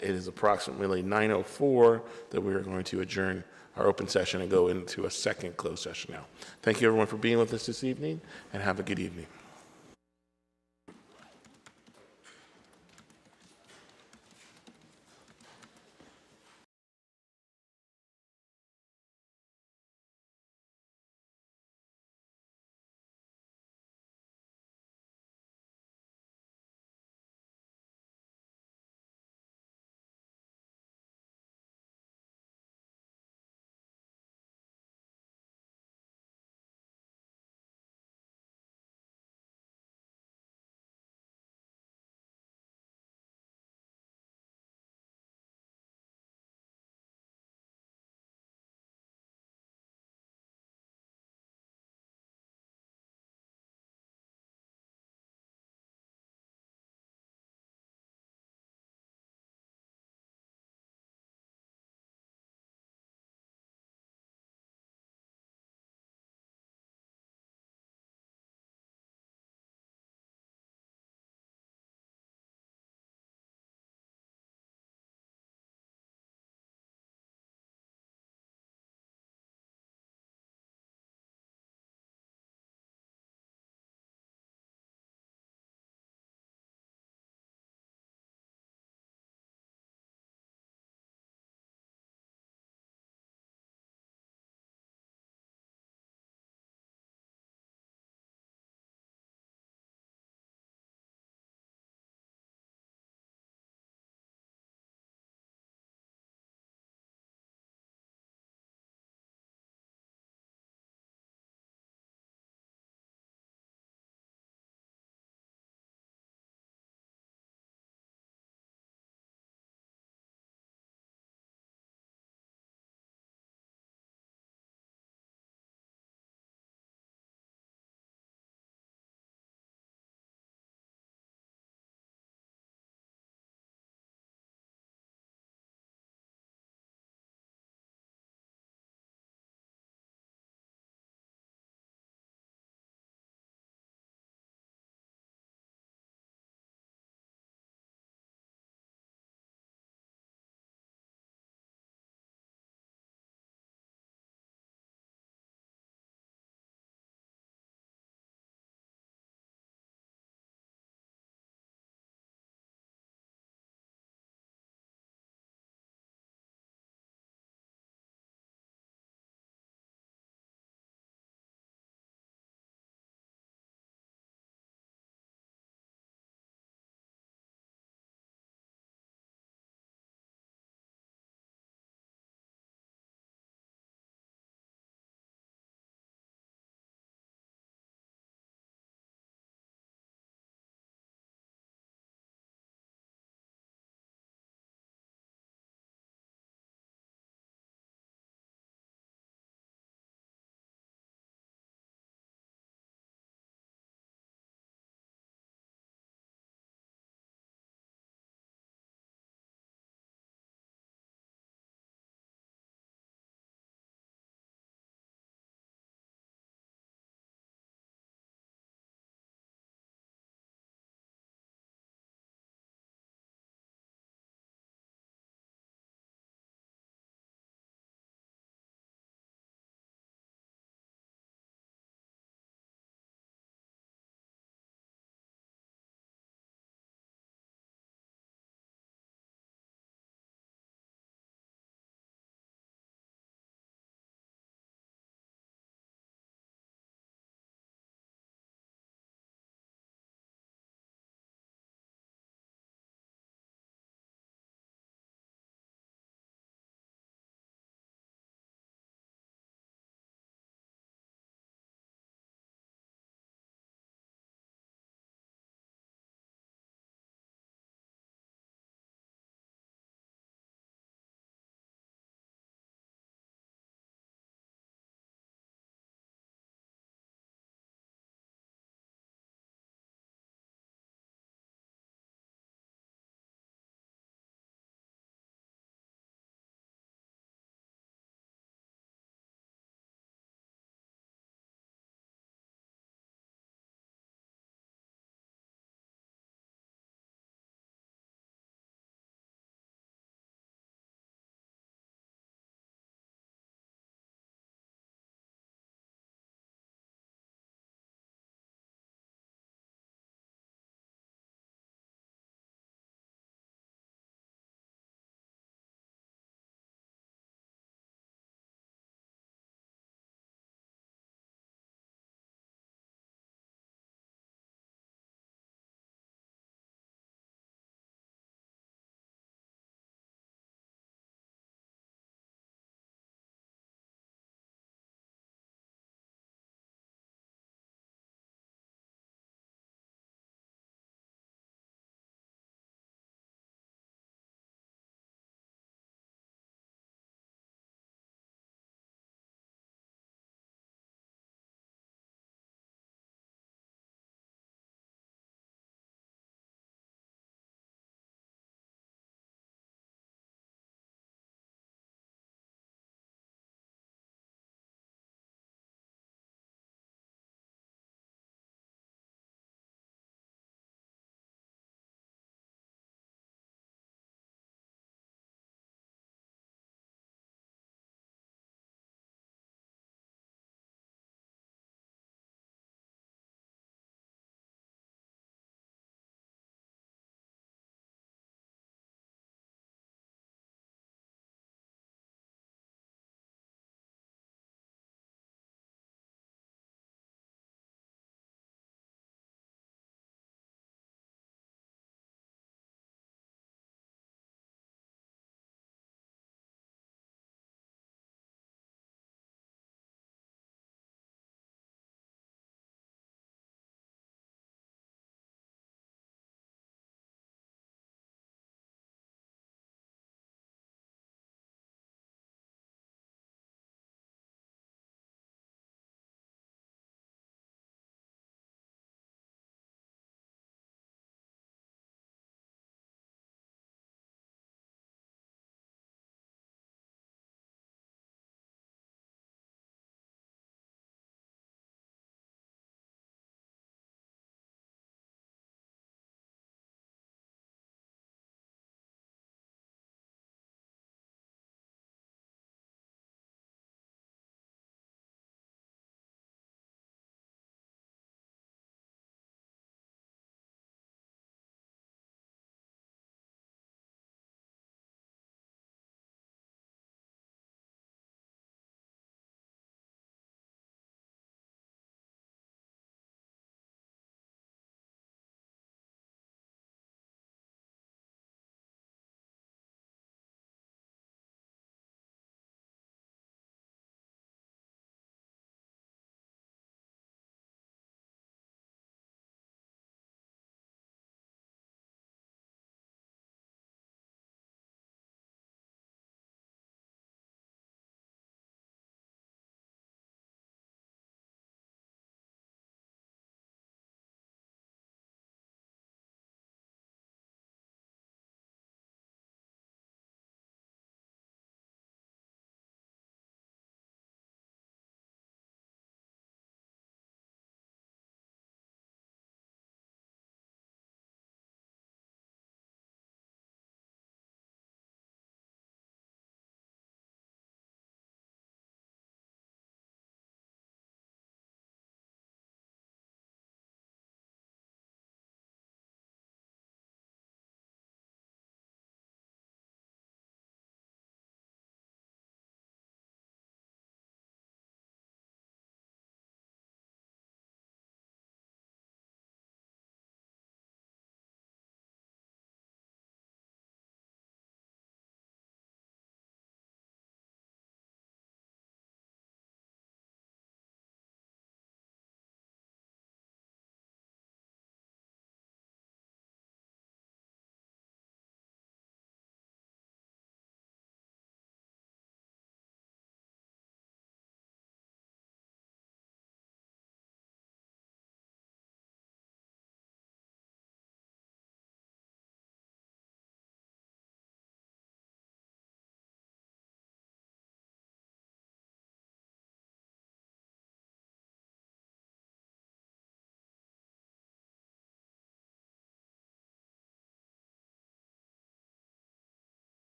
It is approximately 9:04 that we are going to adjourn our open session and go into a second closed session now. Thank you everyone for being with us this evening, and have a good evening.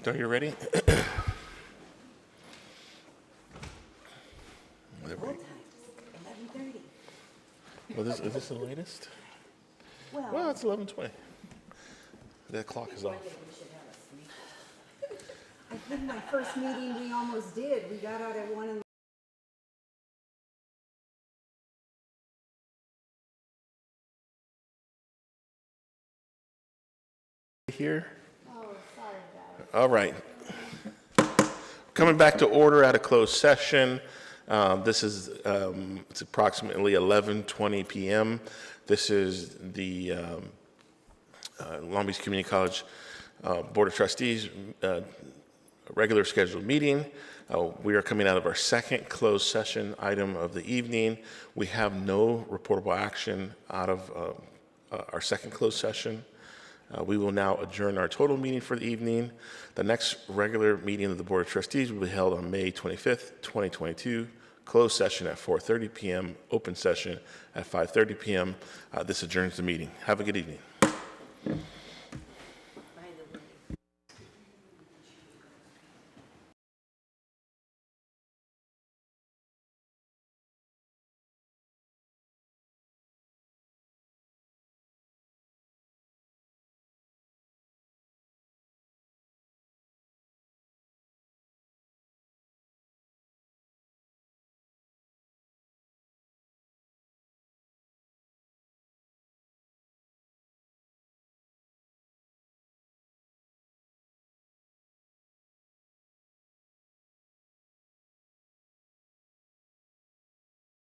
Are you ready? Well, is this the latest? Well, it's 11:20. The clock is off. I think my first meeting, we almost did. We got out at 1 in Here. All right. Coming back to order at a closed session. This is, it's approximately 11:20 p.m. This is the Long Beach Community College Board of Trustees regular scheduled meeting. We are coming out of our second closed session item of the evening. We have no reportable action out of our second closed session. We will now adjourn our total meeting for the evening. The next regular meeting of the Board of Trustees will be held on May 25th, 2022. Closed session at 4:30 p.m., open session at 5:30 p.m. This adjourns the meeting. Have a good evening.